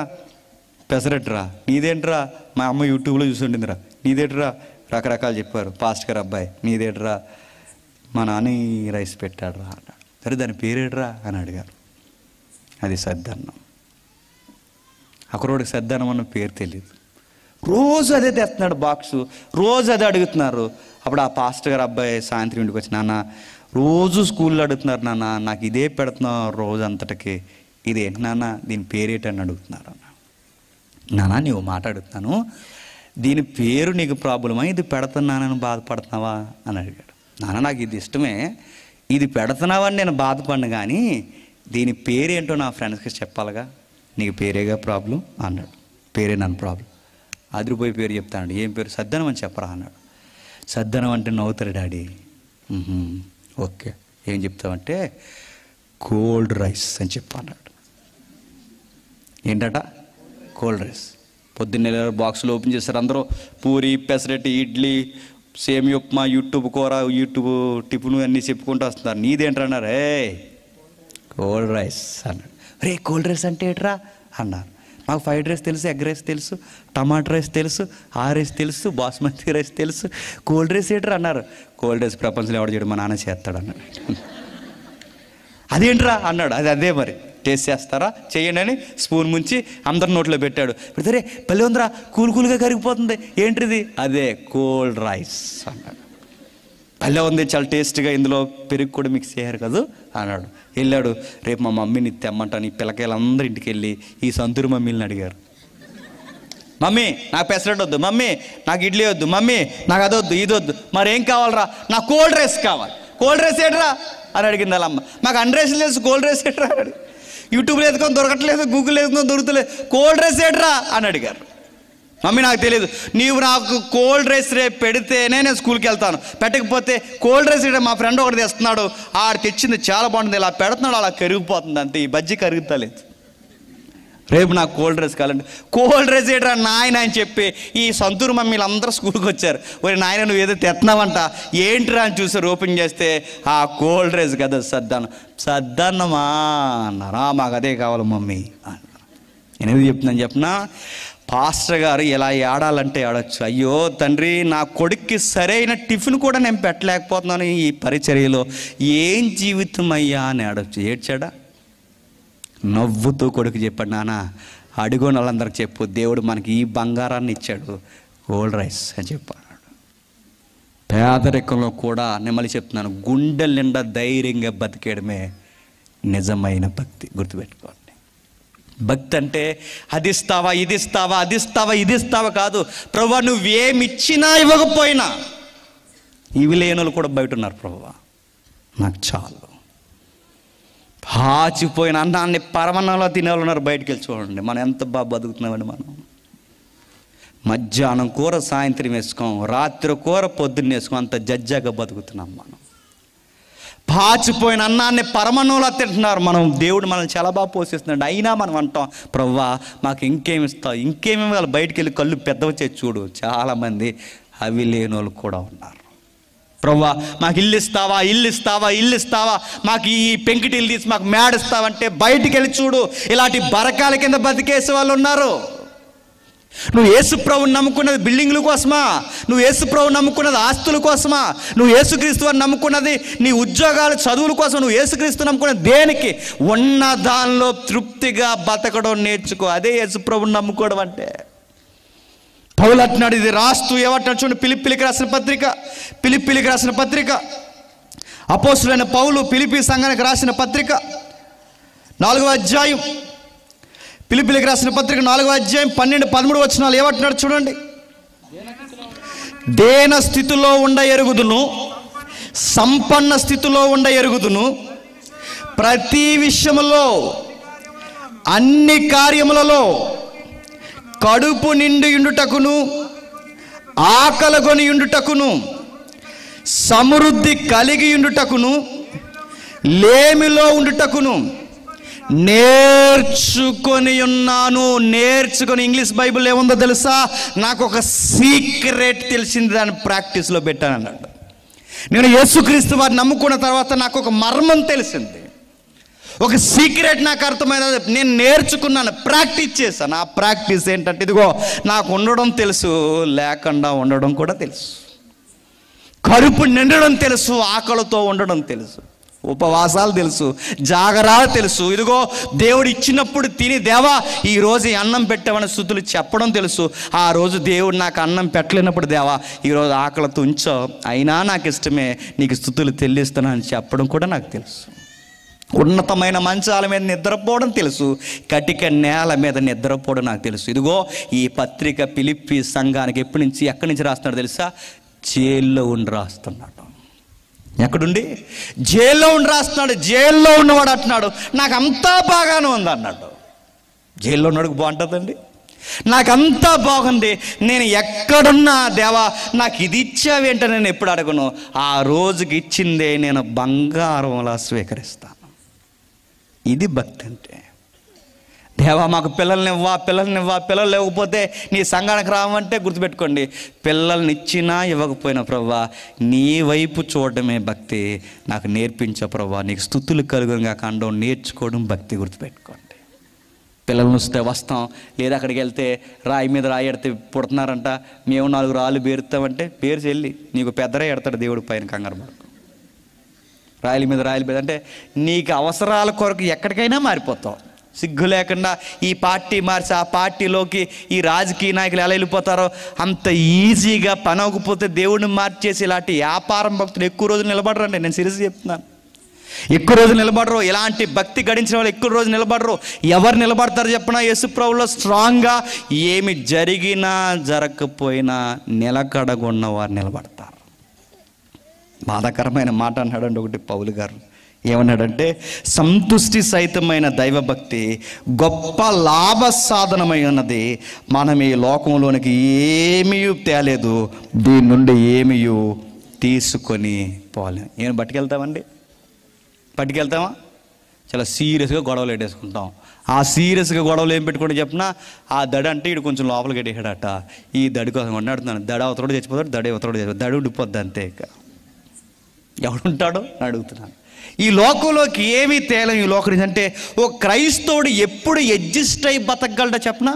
పెసరట్టురా. నీదేంట్రా? మా అమ్మ యూట్యూబ్లో చూసి ఉండిందిరా. నీదేంట్రా? రకరకాలు చెప్పారు. పాస్టర్ గారు అబ్బాయి నీదేంట్రా? మా నాన్న రైస్ పెట్టాడు రా అన్నాడు. సరే దాని పేరేట్రా అని అడిగారు. అది సద్దన్నం. అక్కడోడికి సద్దన్నం అన్న పేరు తెలియదు. రోజు అదే తెస్తున్నాడు బాక్సు, రోజు అదే అడుగుతున్నారు. అప్పుడు ఆ పాస్టర్ గారు అబ్బాయి సాయంత్రం ఇంటికి వచ్చి, నాన్న రోజు స్కూల్లో అడుగుతున్నారు నాన్న, నాకు ఇదే పెడుతున్నావు రోజు అంతటికి, ఇదేంటి నాన్న, దీని పేరేటని అడుగుతున్నారు అన్న. నాన్న నీవు మాట అడుగుతున్నాను, దీని పేరు నీకు ప్రాబ్లమా, ఇది పెడుతున్నానని బాధపడుతున్నావా అని అడిగాడు. నాన్న నాకు ఇది ఇష్టమే, ఇది పెడుతున్నావని నేను బాధపడిన, కానీ దీని పేరేంటో నా ఫ్రెండ్స్కి చెప్పాలిగా, నీకు పేరేగా ప్రాబ్లం అన్నాడు. పేరే నన్ను ప్రాబ్లం. అదిరిపోయి పేరు చెప్తాడు. ఏం పేరు? సద్దనం అని చెప్పరా అన్నాడు. సద్దనం అంటే నవ్వుతారు డాడీ. ఓకే ఏం చెప్తావంటే కోల్డ్ రైస్ అని చెప్పన్నాడు. ఏంటట? Cold rice. పొద్దున్నే బాక్సులు ఓపెన్ చేస్తారు అందరూ. పూరి, పెసరట్టి, ఇడ్లీ, సేమియా ఉప్మా, యూట్యూబ్ కూర, యూట్యూబ్ టిఫిన్ అన్నీ చెప్పుకుంటూ వస్తున్నారు. నీదేంటన్నారు? కోల్డ్ రైస్ అన్నాడు. రే కోల్డ్ రైస్ అంటే ఏంట్రా అన్నారు. మాకు ఫ్రైడ్ రైస్ తెలుసు, ఎగ్ రైస్ తెలుసు, టమాటా రైస్ తెలుసు, ఆ రైస్ తెలుసు, బాస్మతి రైస్ తెలుసు, కోల్డ్ రైస్ ఏంట్రా అన్నారు. కోల్డ్ రైస్ ప్రపంచంలో ఎవడు చేయడం, మా నాన్న చేస్తాడు అన్నాడు. అదేంట్రా అన్నాడు. అదే మరి టేస్ట్ చేస్తారా, చేయండి అని స్పూన్ ముంచి అందరి నోట్లో పెట్టాడు. పెడితే పల్లె ఉందిరా, కూల్గా కరిగిపోతుంది, ఏంటిది? అదే కోల్డ్ రైస్ అన్నాడు. పల్లె ఉంది, చాలా టేస్ట్గా, ఇందులో పెరుగు కూడా మిక్స్ చేయారు కదా అన్నాడు. వెళ్ళాడు. రేపు మా మమ్మీని తెమ్మంటాను. ఈ పిల్లకాయలందరూ ఇంటికి వెళ్ళి ఈ సంతూరు మమ్మీని అడిగారు. మమ్మీ నాకు పెసరట్టు వద్దు, మమ్మీ నాకు ఇడ్లీ వద్దు, మమ్మీ నాకు అదొద్దు, ఇది వద్దు, మరేం కావాలరా? నాకు కోల్డ్ రైస్ కావాలి. కోల్డ్ రైస్ ఏంట్రా అని అడిగింది వాళ్ళ అమ్మ. మాకు అన్ని రైస్లు తెలుసు, కోల్డ్ రైస్ ఏంట్రా అని అడిగి, యూట్యూబ్లో ఎదుకొని దొరకట్లేదు, గూగుల్ ఎదుకొని దొరుకుతలేదు, కోల్డ్ రైస్ ఏంట్రా అని అడిగారు. మమ్మీ నాకు తెలియదు, నీవు నాకు కోల్డ్ రైస్ రేపు పెడితేనే నేను స్కూల్కి వెళ్తాను, పెట్టకపోతే కోల్డ్ రైస్ మా ఫ్రెండ్ ఒకటి తెస్తున్నాడు, ఆడు తెచ్చింది చాలా బాగుంటుంది, ఇలా పెడుతున్నాడు, అలా కరిగిపోతుంది అంతే, ఈ బజ్జీ కరుగుతలేదు, రేపు నాకు కోల్డ్ రైస్ కావాలండి. కోల్డ్ రైస్ ఏంట్రా నాయన అని చెప్పి ఈ సంతూరు మమ్మీలు అందరూ స్కూల్కి వచ్చారు. ఒరే నాయన నువ్వు ఏదో తెస్తున్నావంట, ఏంట్రా అని చూసారు. ఓపెన్ చేస్తే ఆ కోల్డ్ రైస్ కదా సద్దన్నం. సద్దన్నమా అన్నారా? మాకు అదే కావాలి మమ్మీ అన్నారు. నేను ఎందుకు చెప్తున్నాను చెప్పనా? పాస్టర్ గారు ఎలా ఏడాలంటే ఏడొచ్చు. అయ్యో తండ్రి, నా కొడుక్కి సరైన టిఫిన్ కూడా నేను పెట్టలేకపోతున్నాను ఈ పరిచర్యలో, ఏం జీవితం అయ్యా అని ఏడొచ్చు. ఏడ్చాడా? నవ్వుతూ కొడుకు చెప్పాడు, నాన్న అడుగుని వాళ్ళందరికి చెప్పు, దేవుడు మనకి ఈ బంగారాన్ని ఇచ్చాడు, కోల్డ్ రైస్ అని చెప్పాడు. పేదరికంలో కూడా నేను మళ్ళీ చెప్తున్నాను, గుండెల నిండా ధైర్యంగా బతికేయడమే నిజమైన భక్తి. గుర్తుపెట్టుకోండి. భక్తి అంటే అది ఇస్తావా, ఇది ఇస్తావా, అది ఇస్తావా, ఇది ఇస్తావా కాదు. ప్రభువా నువ్వేమి ఇచ్చినా ఇవ్వకపోయినా, ఇవి లేని వాళ్ళు కూడా బయట ఉన్నారు. ప్రభువా నాకు చాలు. పాచిపోయిన అన్నాన్ని పరమన్నంలో తినేవాళ్ళు ఉన్నారు. బయటికి వెళ్ళి చూడండి, మనం ఎంత బాగా బతుకుతున్నామండి. మనం మధ్యాహ్నం కూర సాయంత్రం వేసుకోం, రాత్రి కూర పొద్దున్న వేసుకోం, అంత జజ్జాగా బతుకుతున్నాం మనం. పాచిపోయిన అన్నాన్ని పరమన్నంలో తింటున్నారు మనం. దేవుడు మనల్ని చాలా బాగా పోషిస్తున్నాడు, అయినా మనం అంటాం ప్రభువా మాకు ఇంకేమి ఇస్తావు, ఇంకేమి ఇవ్వాలి. బయటికి వెళ్ళి కళ్ళు పెద్దవచ్చే చూడు, చాలామంది అవి లేని వాళ్ళు కూడా ఉన్నారు. ప్రభువా మాకు ఇల్లు ఇస్తావా, ఇల్లు ఇస్తావా, ఇల్లు ఇస్తావా, మాకు ఈ పెంకిటిల్లు తీసి మాకు మేడిస్తావంటే బయటికి వెళ్ళి చూడు, ఇలాంటి బరకాల కింద బతికేసే వాళ్ళు ఉన్నారు. నువ్వు యేసుప్రభుని నమ్ముకున్నది బిల్డింగ్ల కోసమా? నువ్వు యేసుప్రభుని నమ్ముకున్నది ఆస్తుల కోసమా? నువ్వు యేసుక్రీస్తు అని నమ్ముకున్నది నీ ఉద్యోగాలు, చదువుల కోసం? నువ్వు యేసుక్రీస్తు నమ్ముకున్నది దేనికి? ఉన్న దానిలో తృప్తిగా బతకడం నేర్చుకో. అదే యేసుప్రభుని నమ్ముకోవడం అంటే. పౌలు అంటున్నాడు, ఇది రాస్తూ ఏమంటున్నాడు చూడండి, ఫిలిప్పీలకు రాసిన పత్రిక, అపోస్తులైన పౌలు ఫిలిప్పీ సంఘానికి రాసిన పత్రిక 4వ అధ్యాయం, ఫిలిప్పీలకు రాసిన పత్రిక 4వ అధ్యాయం 12-13 వచనాలు ఏమంటున్నాడు చూడండి. దేన స్థితిలో ఉండ ఎరుగుదును, సంపన్న స్థితిలో ఉండ ఎరుగుదును, ప్రతి విషయములో అన్ని కార్యములలో కడుపు నిండి ఉండుటకును, ఆకలిగొని ఉండుటకును, సమృద్ధి కలిగి ఉండుటకును, లేమిలో ఉండుటకును నేర్చుకొని ఉన్నాను. నేర్చుకొని, ఇంగ్లీష్ బైబిల్ ఏముందో తెలుసా? నాకు ఒక సీక్రెట్ తెలిసింది, దాన్ని ప్రాక్టీస్లో పెట్టాను అన్నాడు. నేను యేసుక్రీస్తు వారిని నమ్ముకున్న తర్వాత నాకు ఒక మర్మం తెలిసింది, ఒక సీక్రెట్ నాకు అర్థమైనది. నేను నేర్చుకున్నాను, ప్రాక్టీస్ చేశాను. ఆ ప్రాక్టీస్ ఏంటంటే, ఇదిగో నాకు ఉండడం తెలుసు, లేకుండా ఉండడం కూడా తెలుసు. కడుపు నిండడం తెలుసు, ఆకలితో ఉండడం తెలుసు, ఉపవాసాలు తెలుసు, జాగరాలు తెలుసు. ఇదిగో దేవుడు ఇచ్చినప్పుడు తిని, దేవా ఈరోజు అన్నం పెట్టామని స్తుతులు చెప్పడం తెలుసు. ఆ రోజు దేవుడు నాకు అన్నం పెట్టలేనప్పుడు, దేవా ఈరోజు ఆకలితో ఉంచో, అయినా నాకు ఇష్టమే, నీకు స్తుతులు చెల్లిస్తానని చెప్పడం కూడా నాకు తెలుసు. ఉన్నతమైన మంచాల మీద నిద్రపోవడం తెలుసు, కటిక నేల మీద నిద్రపోవడం నాకు తెలుసు. ఇదిగో ఈ పత్రిక ఫిలిప్పీ సంఘానికి ఎక్కడి నుంచి రాస్తున్నాడు తెలుసా? జైల్లో ఉండి రాస్తున్నాడు. ఎక్కడుండి? జైల్లో ఉండి రాస్తున్నాడు. జైల్లో ఉన్నవాడు అంటున్నాడు, నాకు అంతా బాగానే ఉంది అన్నాడు. జైల్లో ఉన్నవాడికి బాగుంటుందండి? నాకంతా బాగుంది, నేను ఎక్కడున్నా దేవా నాకు ఇది ఇచ్చావేంటో నేను ఎప్పుడు అడగను, ఆ రోజుకి ఇచ్చిందే నేను బంగారంలా స్వీకరిస్తాను. ఇది భక్తి అంటే. దేవా మాకు పిల్లల్నివ్వా, పిల్లలు లేకపోతే నీ సంఘానికి రావంటే గుర్తుపెట్టుకోండి, పిల్లల్ని ఇచ్చినా ఇవ్వకపోయినా ప్రభువా నీ వైపు చూడడమే భక్తి. నాకు నేర్పించా ప్రభువా, నీకు స్తుతులు కలుగుగా కండం నేర్చుకోవడం భక్తి. గుర్తుపెట్టుకోండి. పిల్లల్ని వస్తే వస్తాం, లేదా అక్కడికి వెళ్తే రాయి మీద రాయి ఎడితే పుడుతున్నారంట, మేము 4 రాళ్ళు పేరుతామంటే పేరు చెల్లి నీకు పెద్దరాయి ఎడతాడు దేవుడి పైన, కంగారు పడకు. రాయల మీద అంటే నీకు అవసరాల కొరకు ఎక్కడికైనా మారిపోతావు. సిగ్గు లేకుండా ఈ పార్టీ మార్చి ఆ పార్టీలోకి ఈ రాజకీయ నాయకులు ఎలా వెళ్ళిపోతారో అంత ఈజీగా పని అవ్వకపోతే దేవుడిని మార్చేసి ఇలాంటి వ్యాపారం భక్తులు ఎక్కువ రోజులు నిలబడరండి. నేను సీరియస్గా చెప్తున్నాను, ఎక్కువ రోజులు నిలబడరు. ఇలాంటి భక్తి గడించిన వాళ్ళు ఎక్కువ రోజులు నిలబడరు. ఎవరు నిలబడతారు చెప్పినా? యేసుప్రభువులో స్ట్రాంగ్గా ఏమి జరిగినా జరగకపోయినా నిలకడగొన్న వారు నిలబడతారు. బాధాకరమైన మాట అన్నాడండి ఒకటి పౌలు గారు. ఏమన్నాడంటే, సంతుష్టి సహితమైన దైవభక్తి గొప్ప లాభ సాధనమై ఉన్నది, మనం ఈ లోకంలోనికి ఏమీ తేలేదు, దీని నుండి ఏమీ తీసుకొని పోలేం. ఏం పట్టుకెళ్తామండి? పట్టుకెళ్తామా? చాలా సీరియస్గా గొడవలు పెట్టేసుకుంటాం. ఆ సీరియస్గా గొడవలు ఏం పెట్టుకుంటే చెప్పినా, ఆ దడ అంటే ఇటు కొంచెం లోపలికి పెట్టేసాడట, ఈ దడి కోసం కొన్నాడుతున్నాను, దడ అవతడు చచ్చిపోతాడు, దడ అవతడు చచ్చిపోతాడు, దడి ఉండిపోద్ది అంతే. ఇక ఎవడుంటాడో అని అడుగుతున్నాను. ఈ లోకంలోకి ఏమీ తేలం. ఈ లోకం అంటే ఓ క్రైస్తవుడు ఎప్పుడు అడ్జస్ట్ అయి బతకగలడా చెప్పనా?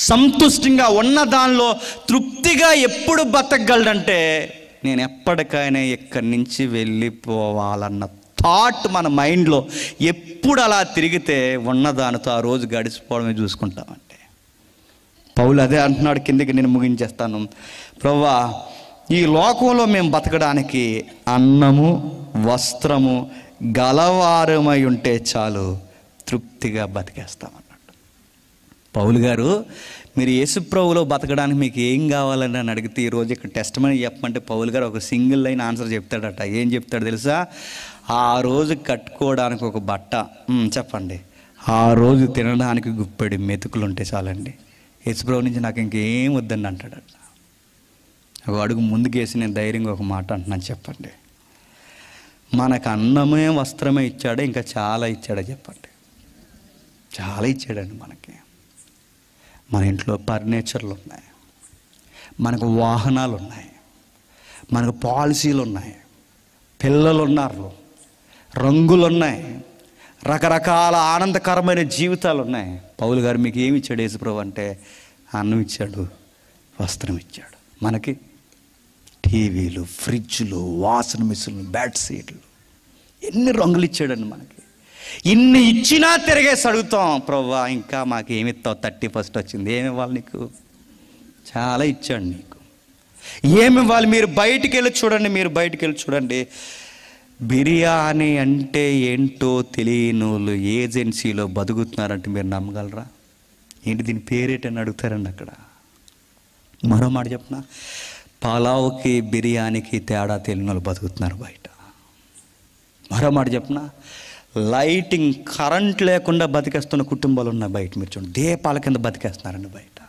సంతుష్టిగా ఉన్న దానిలో తృప్తిగా ఎప్పుడు బతకగలడంటే, నేను ఎప్పటికైనా ఇక్కడి నుంచి వెళ్ళిపోవాలన్న థాట్ మన మైండ్లో ఎప్పుడు అలా తిరిగితే ఉన్నదానితో ఆ రోజు గడిచిపోవడమే చూసుకుంటామంటే. పౌలు అదే అంటున్నాడు. కిందకి నేను ముగించేస్తాను. ప్రభువా ఈ లోకంలో మేము బతకడానికి అన్నము వస్త్రము గలవారమై ఉంటే చాలు, తృప్తిగా బతికేస్తామన్నాడు పౌలు గారు. మీరు యేసుప్రభువులో బతకడానికి మీకు ఏం కావాలని అని అడిగితే, ఈరోజు ఇక్కడ టెస్ట్ మనీ చెప్పమంటే పౌలు గారు ఒక సింగిల్ లైన్ ఆన్సర్ చెప్తాడట. ఏం చెప్తాడు తెలుసా? ఆ రోజు కట్టుకోవడానికి ఒక బట్ట, చెప్పండి, ఆ రోజు తినడానికి గుప్పెడి మెతుకులు ఉంటే చాలండి, యేసుప్రభు నుంచి నాకు ఇంకేం వద్దని అంటాడట. ఒక అడుగు ముందుకేసి నేను ధైర్యంగా ఒక మాట అంటున్నాను, చెప్పండి, మనకు అన్నమే వస్త్రమే ఇచ్చాడే, ఇంకా చాలా ఇచ్చాడా చెప్పండి? చాలా ఇచ్చాడండి మనకి. మన ఇంట్లో ఫర్నిచర్లు ఉన్నాయి, మనకు వాహనాలు ఉన్నాయి, మనకు పాలసీలు ఉన్నాయి, పిల్లలు ఉన్నారు, రంగులు ఉన్నాయి, రకరకాల ఆనందకరమైన జీవితాలు ఉన్నాయి. పౌలు గారు మీకు ఏమి ఇచ్చాడు యేసుప్రభు అంటే? అన్నం ఇచ్చాడు, వస్త్రం ఇచ్చాడు. మనకి టీవీలు, ఫ్రిడ్జ్లు, వాషింగ్ మిషన్లు, బెడ్ షీట్లు, ఎన్ని రంగులు ఇచ్చాడండి మనకి. ఇన్ని ఇచ్చినా తిరిగేసి అడుగుతాం, ప్రభువా ఇంకా మాకు ఏమి ఇస్తావు, 31st వచ్చింది, ఏమి ఇవ్వాలి నీకు? చాలా ఇచ్చాడు నీకు, ఏమి ఇవ్వాలి? మీరు బయటికి వెళ్ళి చూడండి, బిర్యానీ అంటే ఏంటో తెలియని వాళ్ళు ఏజెన్సీలో బతుకుతున్నారంటే మీరు నమ్మగలరా? ఏంటి దీని పేరేటని అడుగుతారండి అక్కడ. మరో మాట చెప్పనా, పలావ్కి బిర్యానీకి తేడా తెలియని వాళ్ళు బతుకుతున్నారు బయట. మరో మాట చెప్పిన, లైటింగ్ కరెంట్ లేకుండా బతికేస్తున్న కుటుంబాలు ఉన్నాయి బయట. మీరు చూడండి, దీపాల కింద బతికేస్తున్నారండి బయట.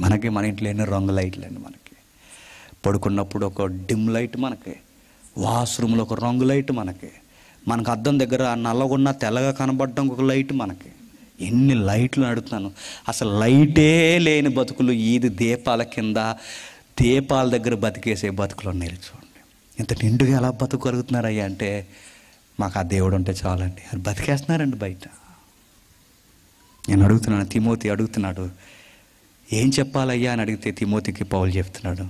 మన ఇంట్లో ఎన్ని రంగు లైట్లు అండి. మనకి పడుకున్నప్పుడు ఒక డిమ్ లైట్, మనకి వాష్రూమ్లో ఒక రంగు లైట్, మనకు అద్దం దగ్గర నల్లగున్న తెల్లగా కనబడడం ఒక లైట్. మనకి ఎన్ని లైట్లు నడుతున్నాను. అసలు లైటే లేని బతుకులు, ఈది దీపాల కింద దీపాల దగ్గర బతికేసే బతుకులు ఉన్నాయి. చూడండి ఇంత నిండుగా ఎలా బతుకగలుగుతున్నారయ్యా అంటే, మాకు ఆ దేవుడు ఉంటే చాలండి. అది బతికేస్తున్నారండి బయట. నేను అడుగుతున్నాను, తిమోతి అడుగుతున్నాడు, ఏం చెప్పాలయ్యా అని అడిగితే తిమోతికి పౌలు చెప్తున్నాడు,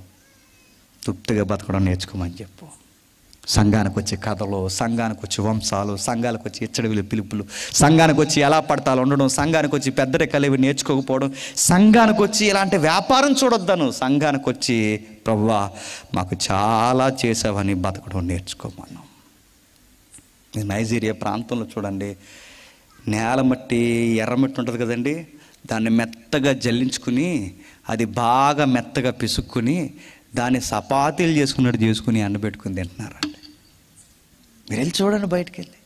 తృప్తిగా బతకడం నేర్చుకోమని చెప్పు. సంఘానికి వచ్చే కథలు, సంఘానికి వచ్చి వంశాలు, సంఘానికి వచ్చి ఇచ్చడివిలు పిలుపులు, సంఘానికి వచ్చి ఎలా పడతాలు ఉండడం, సంఘానికి వచ్చి పెద్దరికలేవి నేర్చుకోకపోవడం, సంఘానికి వచ్చి ఇలాంటి వ్యాపారం చూడొద్దాను. సంఘానికి వచ్చి ప్రభువా మాకు చాలా చేసావని బతకడం నేర్చుకోమన్నాం. మీరు నైజీరియా ప్రాంతంలో చూడండి, నేల మట్టి ఎర్రమట్టి ఉంటుంది కదండి, దాన్ని మెత్తగా జల్లించుకుని అది బాగా మెత్తగా పిసుక్కుని దాన్ని చపాతీలు చేసుకున్నట్టు చేసుకుని ఎండబెట్టుకుని తింటున్నారండి. మీరు వెళ్ళి చూడండి బయటికి వెళ్ళి.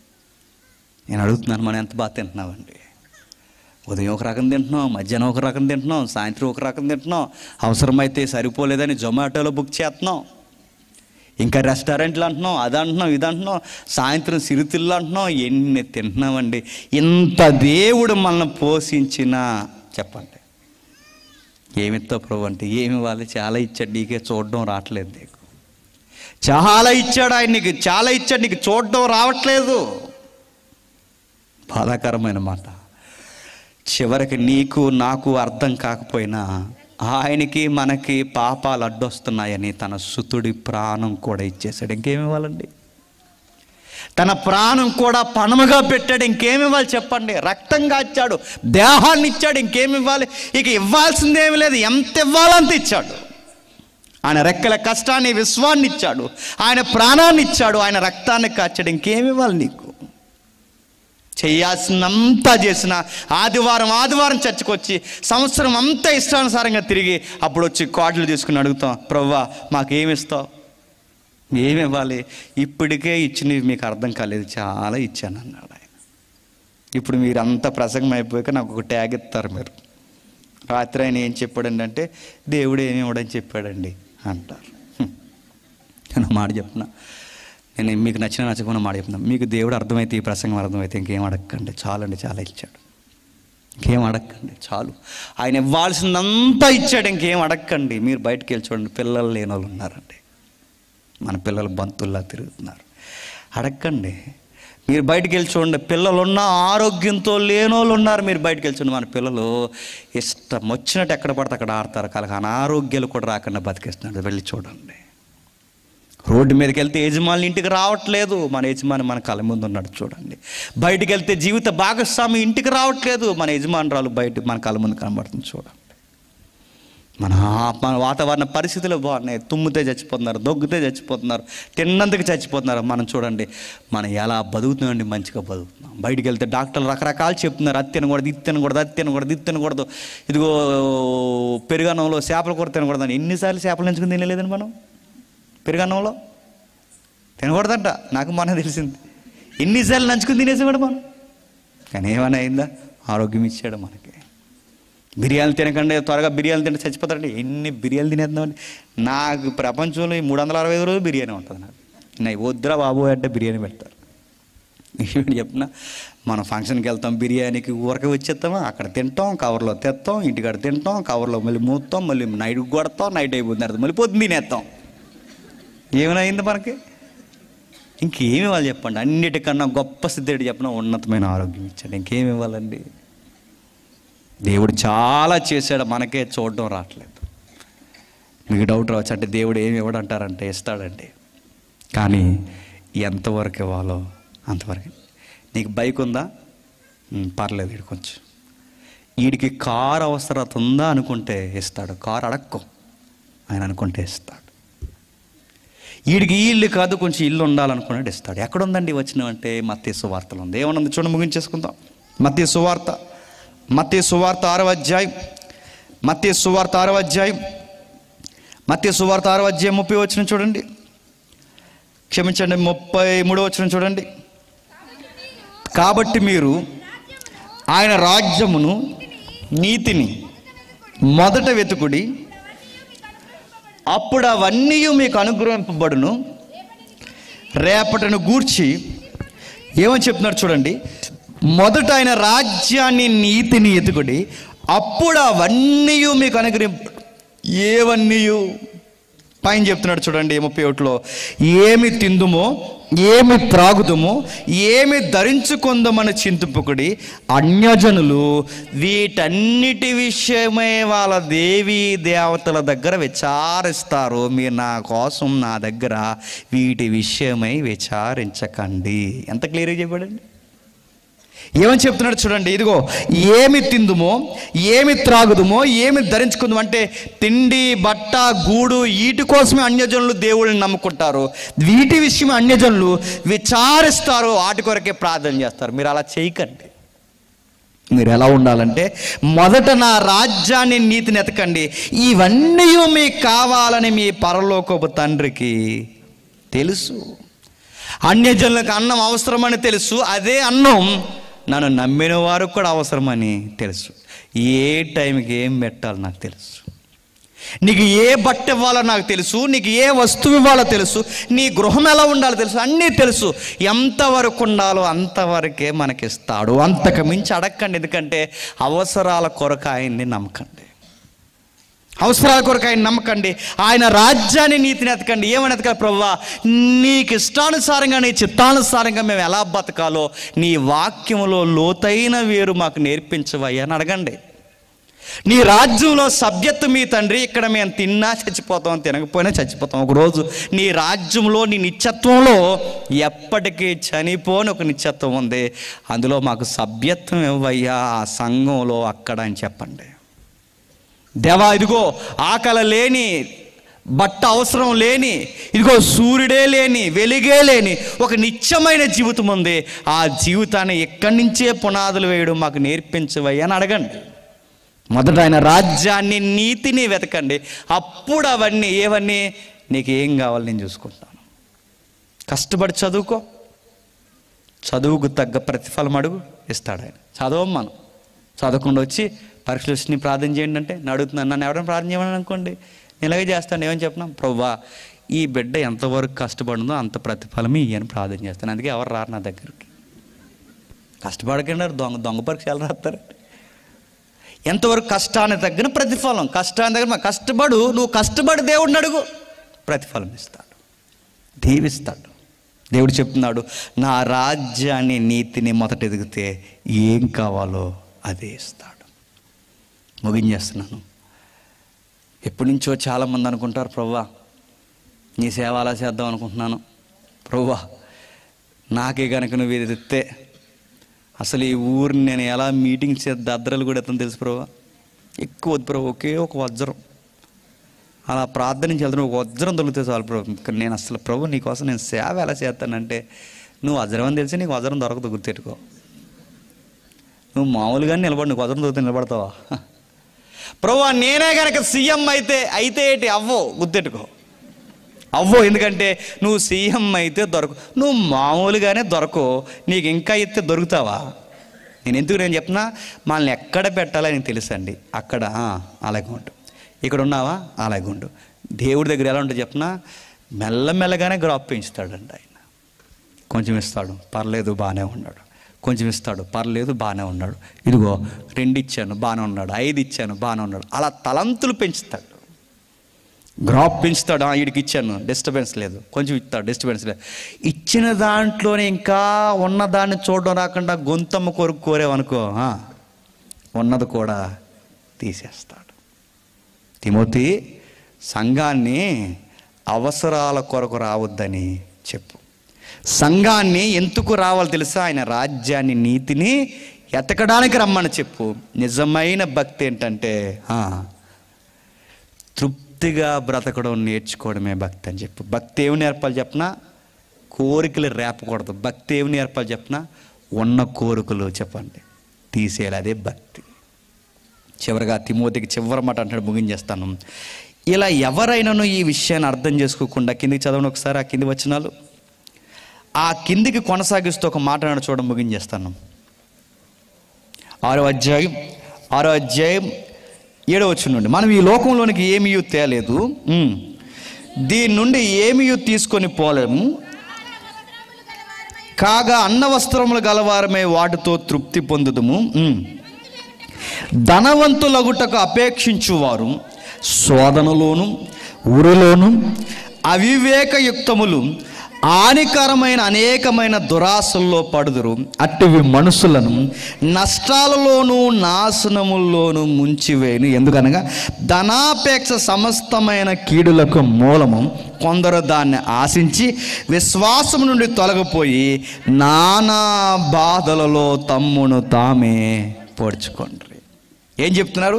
నేను అడుగుతున్నాను, మనం ఎంత బాగా తింటున్నామండి. ఉదయం ఒక రకం తింటున్నాం, మధ్యాహ్నం ఒక రకం తింటున్నాం, సాయంత్రం ఒక రకం తింటున్నాం, అవసరమైతే సరిపోలేదని జొమాటోలో బుక్ చేస్తున్నాం, ఇంకా రెస్టారెంట్లు అంటున్నాం, అది అంటున్నాం, ఇది అంటున్నాం, సాయంత్రం సిరితిల్లు అంటున్నాం, ఎన్ని తింటున్నామండి. ఇంత దేవుడు మనల్ని పోషించినా చెప్పండి ఏమిస్తావు ప్రభు అంటే, ఏమి ఇవ్వాలి? చాలా ఇచ్చాడు, నీకే చూడడం రావట్లేదు. నీకు చాలా ఇచ్చాడు ఆయన, నీకు చాలా ఇచ్చాడు, నీకు చూడడం రావట్లేదు. బాధాకరమైన మాట. చివరికి నీకు నాకు అర్థం కాకపోయినా ఆయనకి మనకి పాపాలు అడ్డొస్తున్నాయని తన సుతుడి ప్రాణం కూడా ఇచ్చేశాడు. ఇంకేమి ఇవ్వాలండి? తన ప్రాణం కూడా పణముగా పెట్టాడు. ఇంకేమి ఇవ్వాలి చెప్పండి? రక్తంగా ఇచ్చాడు, దేహాన్ని ఇచ్చాడు, ఇంకేమి ఇవ్వాలి? ఇక ఇవ్వాల్సిందేమీ లేదు. ఎంత ఇవ్వాలంత ఇచ్చాడు. ఆయన రెక్కల కష్టాన్ని, విశ్వాన్ని ఇచ్చాడు, ఆయన ప్రాణాన్ని ఇచ్చాడు, ఆయన రక్తాన్ని కాచాడు. ఇంకేమి ఇవ్వాలి నీకు? చేయాల్సినంతా చేసిన ఆదివారం చర్చకు వచ్చి సంవత్సరం అంతా ఇష్టానుసారంగా తిరిగి అప్పుడు వచ్చి కార్డులు తీసుకుని అడుగుతాం, ప్రభువా మాకేమిస్తావు, ఏమి ఇవ్వాలి? ఇప్పటికే ఇచ్చినవి మీకు అర్థం కాలేదు, చాలా ఇచ్చాను అన్నాడు ఆయన. ఇప్పుడు మీరు అంత ప్రసంగం అయిపోయాక నాకు ఒక ట్యాగ్ ఇస్తారు మీరు. రాత్రి ఆయన ఏం చెప్పాడండి అంటే, దేవుడు ఏమి ఇవ్వడని చెప్పాడండి అంటారు. నేను మాట చెప్తున్నా, నేను మీకు నచ్చకుండా మాట చెప్తున్నా, మీకు దేవుడు అర్థమైతే, ఈ ప్రసంగం అర్థమైతే ఇంకేం అడగకండి, చాలండి, చాలా ఇచ్చాడు, ఇంకేం అడగకండి, చాలు. ఆయన ఇవ్వాల్సిందంతా ఇచ్చాడు, ఇంకేం అడగకండి. మీరు బయటకు వెళ్ళి చూడండి, పిల్లలు లేని వాళ్ళు ఉన్నారండి, మన పిల్లలు బంతుల్లా తిరుగుతున్నారు. అడగండి. మీరు బయటికి వెళ్ళి చూడండి, పిల్లలున్న ఆరోగ్యంతో లేనోళ్ళు ఉన్నారు. మీరు బయటకు వెళ్ళి చూడండి, మన పిల్లలు ఇష్టం వచ్చినట్టు ఎక్కడ పడితే అక్కడ ఆడతారు, కలగా అనారోగ్యాలు కూడా రాకుండా బతికేస్తున్నాడు. వెళ్ళి చూడండి. రోడ్డు మీదకి వెళ్తే యజమాని ఇంటికి రావట్లేదు, మన యజమాని మన కళ్ళ ముందు ఉన్నాడు చూడండి. బయటికి వెళ్తే జీవిత భాగస్వామి ఇంటికి రావట్లేదు, మన యజమానురాలు బయట మన కళ్ళ ముందు కనబడుతుంది చూడండి. మన వాతావరణ పరిస్థితులు బాగున్నాయి, తుమ్మితే చచ్చిపోతున్నారు, దగ్గితే చచ్చిపోతున్నారు, తిన్నందుకు చచ్చిపోతున్నారు. మనం చూడండి, మనం ఎలా బతుకుతున్నామండి, మంచిగా బతుకుతున్నాం. బయటికి వెళ్తే డాక్టర్లు రకరకాలు చెప్తున్నారు, అది తినకూడదు, ఇది తినకూడదు, అది తినకూడదు, ఇది తినకూడదు, ఇదిగో పెరుగన్నంలో చేపల కూర తినకూడదు అని. ఎన్నిసార్లు చేపలు ఎంచుకుని తినలేదండి మనం? పెరుగన్నంలో తినకూడదంట, నాకు మన తెలిసింది. ఎన్నిసార్లు నంచుకుని తినేసేవాడు మనం, కానీ ఏమైనా అయిందా? ఆరోగ్యం ఇచ్చాడు మనకి. బిర్యానీ తినకండి, త్వరగా బిర్యానీ తింటే చచ్చిపోతారండి. ఎన్ని బిర్యానీ తినేద్దామండి. నాకు ప్రపంచంలో 365 రోజులు బిర్యానీ ఉంటుంది. నాకు వద్దురా బాబు అంటే బిర్యానీ పెడతారు. ఏమిటి చెప్పిన, మనం ఫంక్షన్కి వెళ్తాం, బిర్యానీకి ఊరక వచ్చేస్తామా, అక్కడ తింటాం, కవర్లో తెస్తాం, ఇంటికాడ తింటాం, కవర్లో మళ్ళీ మూస్తాం, మళ్ళీ నైట్కి కొడతాం, నైట్ అయిపోతుంది, మళ్ళీ పొద్దున్న తినేస్తాం. ఏమైనా అయింది మనకి? ఇంకేమి ఇవ్వాలి చెప్పండి? అన్నిటికన్నా గొప్ప స్థితి చెప్పిన ఉన్నతమైన ఆరోగ్యం ఇచ్చాడు. ఇంకేమి ఇవ్వాలండి? దేవుడు చాలా చేశాడు, మనకే చూడడం రావట్లేదు. మీకు డౌట్ రావచ్చు, అంటే దేవుడు ఏమి ఇవ్వడంటారంటే ఇస్తాడండి, కానీ ఎంతవరకు ఇవ్వాలో అంతవరకు. నీకు బైక్ ఉందా? పర్లేదు, వీడు కొంచెం వీడికి కారు అవసరత ఉందా అనుకుంటే ఇస్తాడు. కారు అడక్కో, ఆయన అనుకుంటే ఇస్తాడు. వీడికి ఈ ఇల్లు కాదు, కొంచెం ఇల్లు ఉండాలనుకున్నాడు, ఇస్తాడు. ఎక్కడుందండి వచ్చినామంటే మత్తయి సువార్తలో ఉంది. ఏమన్నది చూడండి, ముగించేసుకుందాం. మత్తయి సువార్త 6వ అధ్యాయం, మత్తయి సువార్త 6వ అధ్యాయం మత్తయి సువార్త 6వ అధ్యాయం 30వ వచనం చూడండి, క్షమించండి 33వ వచనం చూడండి. కాబట్టి మీరు ఆయన రాజ్యమును నీతిని మొదట వెతుకుడి, అప్పుడు అవన్నీ మీకు అనుగ్రహింపబడును. రేపటిని గూర్చి ఏమని చెప్తున్నారు చూడండి, మొదట ఆయన రాజ్యాన్ని నీతిని ఎతుకుడి, అప్పుడు అవన్నీ మీకు అనుగ్రహింప. ఏవన్నీ పైన చెప్తున్నాడు చూడండి 31లో, ఏమి తిందుమో ఏమి త్రాగుదుమో ఏమి ధరించుకుందామని చింతింపుకుడి. అన్యజనులు వీటన్నిటి విషయమై వాళ్ళ దేవీ దేవతల దగ్గర విచారిస్తారు, మీరు నా కోసం నా దగ్గర వీటి విషయమై విచారించకండి. ఎంత క్లియర్గా చెప్పాడండి. ఏమని చెప్తున్నాడు చూడండి, ఇదిగో ఏమి తిందుమో ఏమి త్రాగుదుమో ఏమి ధరించుకుందామో అంటే తిండి బట్ట గూడు వీటి కోసమే అన్యజనులు దేవుళ్ళని నమ్ముకుంటారు. వీటి విషయం అన్యజనులు విచారిస్తారు, వాటి కొరకే ప్రార్థన చేస్తారు. మీరు అలా చేయకండి. మీరు ఎలా ఉండాలంటే మొదట నా రాజ్యాన్ని నీతిని ఎతకండి, ఇవన్నీ మీకు కావాలని మీ పరలోకపు తండ్రికి తెలుసు. అన్యజనులకు అన్నం అవసరమని తెలుసు, అదే అన్నం నన్ను నమ్మిన వారికి కూడా అవసరమని తెలుసు. ఏ టైంకి ఏం పెట్టాలో నాకు తెలుసు, నీకు ఏ బట్ట ఇవ్వాలో నాకు తెలుసు, నీకు ఏ వస్తువు ఇవ్వాలో తెలుసు, నీ గృహం ఎలా ఉండాలో తెలుసు, అన్నీ తెలుసు. ఎంతవరకు ఉండాలో అంతవరకే మనకిస్తాడు, అంతకు మించి అడగండి. ఎందుకంటే అవసరాల కొరకు ఆయన్ని నమ్మకండి, అవసరాల కొరకు ఆయన నమ్మకండి. ఆయన రాజ్యాన్ని నీతిని ఎతకండి. ఏమని ఎతకాలి? ప్రభువా, నీకు ఇష్టానుసారంగా నీ చిత్తానుసారంగా మేము ఎలా బతకాలో నీ వాక్యంలో లోతైన వేరు మాకు నేర్పించవయ్యా అని అడగండి. నీ రాజ్యంలో సభ్యత్వం మీ తండ్రి, ఇక్కడ మేము తిన్నా చచ్చిపోతాం, తినకపోయినా చచ్చిపోతాం. ఒకరోజు నీ రాజ్యంలో నీ నిత్యత్వంలో ఎప్పటికీ చనిపోని ఒక నిత్యత్వం ఉంది, అందులో మాకు సభ్యత్వం ఇవ్వయ్యా ఆ సంఘంలో అక్కడ అని చెప్పండి. దేవా, ఇదిగో ఆకలి లేని, బట్ట అవసరం లేని, ఇదిగో సూర్యుడే లేని, వెలుగే లేని ఒక నిత్యమైన జీవితం ఉంది, ఆ జీవితాన్ని ఎక్కడి నుంచే పునాదులు వేయడం మాకు నేర్పించవయ్యా అని అడగండి. మొదట ఆయన రాజ్యాన్ని నీతిని వెతకండి, అప్పుడు అవన్నీ ఏవన్నీ నీకు ఏం కావాలి నేను చూసుకుంటాను. కష్టపడి చదువుకో, చదువుకు తగ్గ ప్రతిఫలం అడుగు, ఇస్తాడు ఆయన. చదవం మనం చదవకుండా వచ్చి పరీక్షలు వచ్చి ప్రార్థన చేయండి అంటే నేను అడుగుతున్నాను. నన్ను ఎవరైనా ప్రార్థన చేయమని అనుకోండి, నేను ఇలాగే చేస్తాను. ఏమని చెప్పినా, ప్రభువా ఈ బిడ్డ ఎంతవరకు కష్టపడిందో అంత ప్రతిఫలమే ఇయ్యని ప్రార్థన చేస్తాను. అందుకే ఎవరు రారు నా దగ్గరికి. కష్టపడకుండా దొంగ పరీక్షలు రాస్తారు. ఎంతవరకు కష్టాన్ని తగ్గిన ప్రతిఫలం, కష్టాన్ని తగ్గిన కష్టపడు, నువ్వు కష్టపడి దేవుడిని అడుగు, ప్రతిఫలం ఇస్తాడు, దీవిస్తాడు. దేవుడు చెప్తున్నాడు, నా రాజ్యాన్ని నీతిని మొదట ఎదిగితే ఏం కావాలో అదే ఇస్తాడు. ముగించేస్తున్నాను. ఎప్పటి నుంచో చాలామంది అనుకుంటారు, ప్రభువా నీ సేవ అలా చేద్దాం అనుకుంటున్నాను, ప్రభువా నాకే కనుక నువ్వు ఇది ఎత్తే అసలు ఈ ఊరిని నేను ఎలా మీటింగ్ దద్దరలు కూడా ఎత్తాను తెలుసు ప్రభువా. ఎక్కువ వద్దు ప్రభు, ఒకే ఒక వజ్రం అలా ప్రార్థనించి వెళ్తాను, ఒక వజ్రం దొరికితే చాలు ప్రభు. నేను అసలు ప్రభు నీకోసం నేను సేవ ఎలా చేస్తానంటే, నువ్వు వజ్రం అని తెలిసి నీకు వజ్రం దొరకదు, గుర్తెట్టుకో. నువ్వు మామూలుగానే నిలబడి నీకు వజ్రం దొరికితే నిలబడతావా? ప్రభువా నేనే కనుక సీఎం అయితే ఏంటి అవ్వో, గుర్తెట్టుకో, అవ్వో. ఎందుకంటే నువ్వు సీఎం అయితే దొరకవు, నువ్వు మామూలుగానే దొరకవు, నీకు ఇంకా అయితే దొరుకుతావా? నేను చెప్తున్నా, మనల్ని ఎక్కడ పెట్టాలని తెలుసండి. అక్కడ అలాగే ఉండు, ఇక్కడ ఉన్నావా అలాగే ఉండు. దేవుడి దగ్గర ఎలా ఉంటుంది చెప్పినా, మెల్లమెల్లగానే గ్రాప్ పెంచుతాడండి ఆయన. కొంచెం ఇస్తాడు, పర్లేదు బాగానే ఉన్నాడు, కొంచెం ఇస్తాడు, పర్లేదు బాగానే ఉన్నాడు, ఇదిగో 2 ఇచ్చాను బాగానే ఉన్నాడు, 5 ఇచ్చాను బాగానే ఉన్నాడు. అలా తలంతులు పెంచుతాడు, గ్రాప్ పెంచుతాడు. వీడికి ఇచ్చాను, డిస్టర్బెన్స్ లేదు, కొంచెం ఇస్తాడు, డిస్టర్బెన్స్ లేదు. ఇచ్చిన దాంట్లోనే ఇంకా ఉన్నదాన్ని చూడడం రాకుండా గొంతమ్మ కొరకు కోరేవనుకో, ఉన్నది కూడా తీసేస్తాడు. తిమోతి, సంఘాన్ని అవసరాల కొరకు రావద్దని చెప్పు. సంఘాన్ని ఎందుకు రావాలి తెలుసా? ఆయన రాజ్యాన్ని నీతిని ఎతకడానికి రమ్మని చెప్పు. నిజమైన భక్తి ఏంటంటే తృప్తిగా బ్రతకడం నేర్చుకోవడమే భక్తి అని చెప్పు. భక్తి ఏమి నేర్పాలి చెప్పినా, కోరికలు రేపకూడదు. భక్తి ఏమి నేర్పాలి చెప్పినా, ఉన్న కోరికలు చెప్పండి తీసేయాలి, అదే భక్తి. చివరిగా తిమోతికి చివరి మాట అంటాడు, ముగించేస్తాను. ఇలా ఎవరైనాను ఈ విషయాన్ని అర్థం చేసుకోకుండా కిందికి చదవండి ఒకసారి ఆ కింది వచనాలు. ఆ కిందికి కొనసాగిస్తూ ఒక మాట నాడు చూడడం ముగించేస్తాను. 6వ అధ్యాయం 7వ వచనం నుండి, మనం ఈ లోకంలోనికి ఏమీ తేలేదు, దీని నుండి ఏమీ తీసుకొని పోలేము, కాగా అన్న వస్త్రములు గలవారమే వాటితో తృప్తి పొందుదుము. ధనవంతులగుటకు అపేక్షించువారు శోధనలోను ఉరిలోను అవివేకయుక్తములు హానికరమైన అనేకమైన దురాశల్లో పడుదురు. అట్టివి మనుషులను నష్టాలలోనూ నాశనముల్లోనూ ముంచివేయును. ఎందుకనగా ధనాపేక్ష సమస్తమైన కీడులకు మూలము. కొందరు దాన్ని ఆశించి విశ్వాసం నుండి తొలగిపోయి నానా బాధలలో తమ్మును తామే పొడుచుకోండి. ఏం చెప్తున్నారు?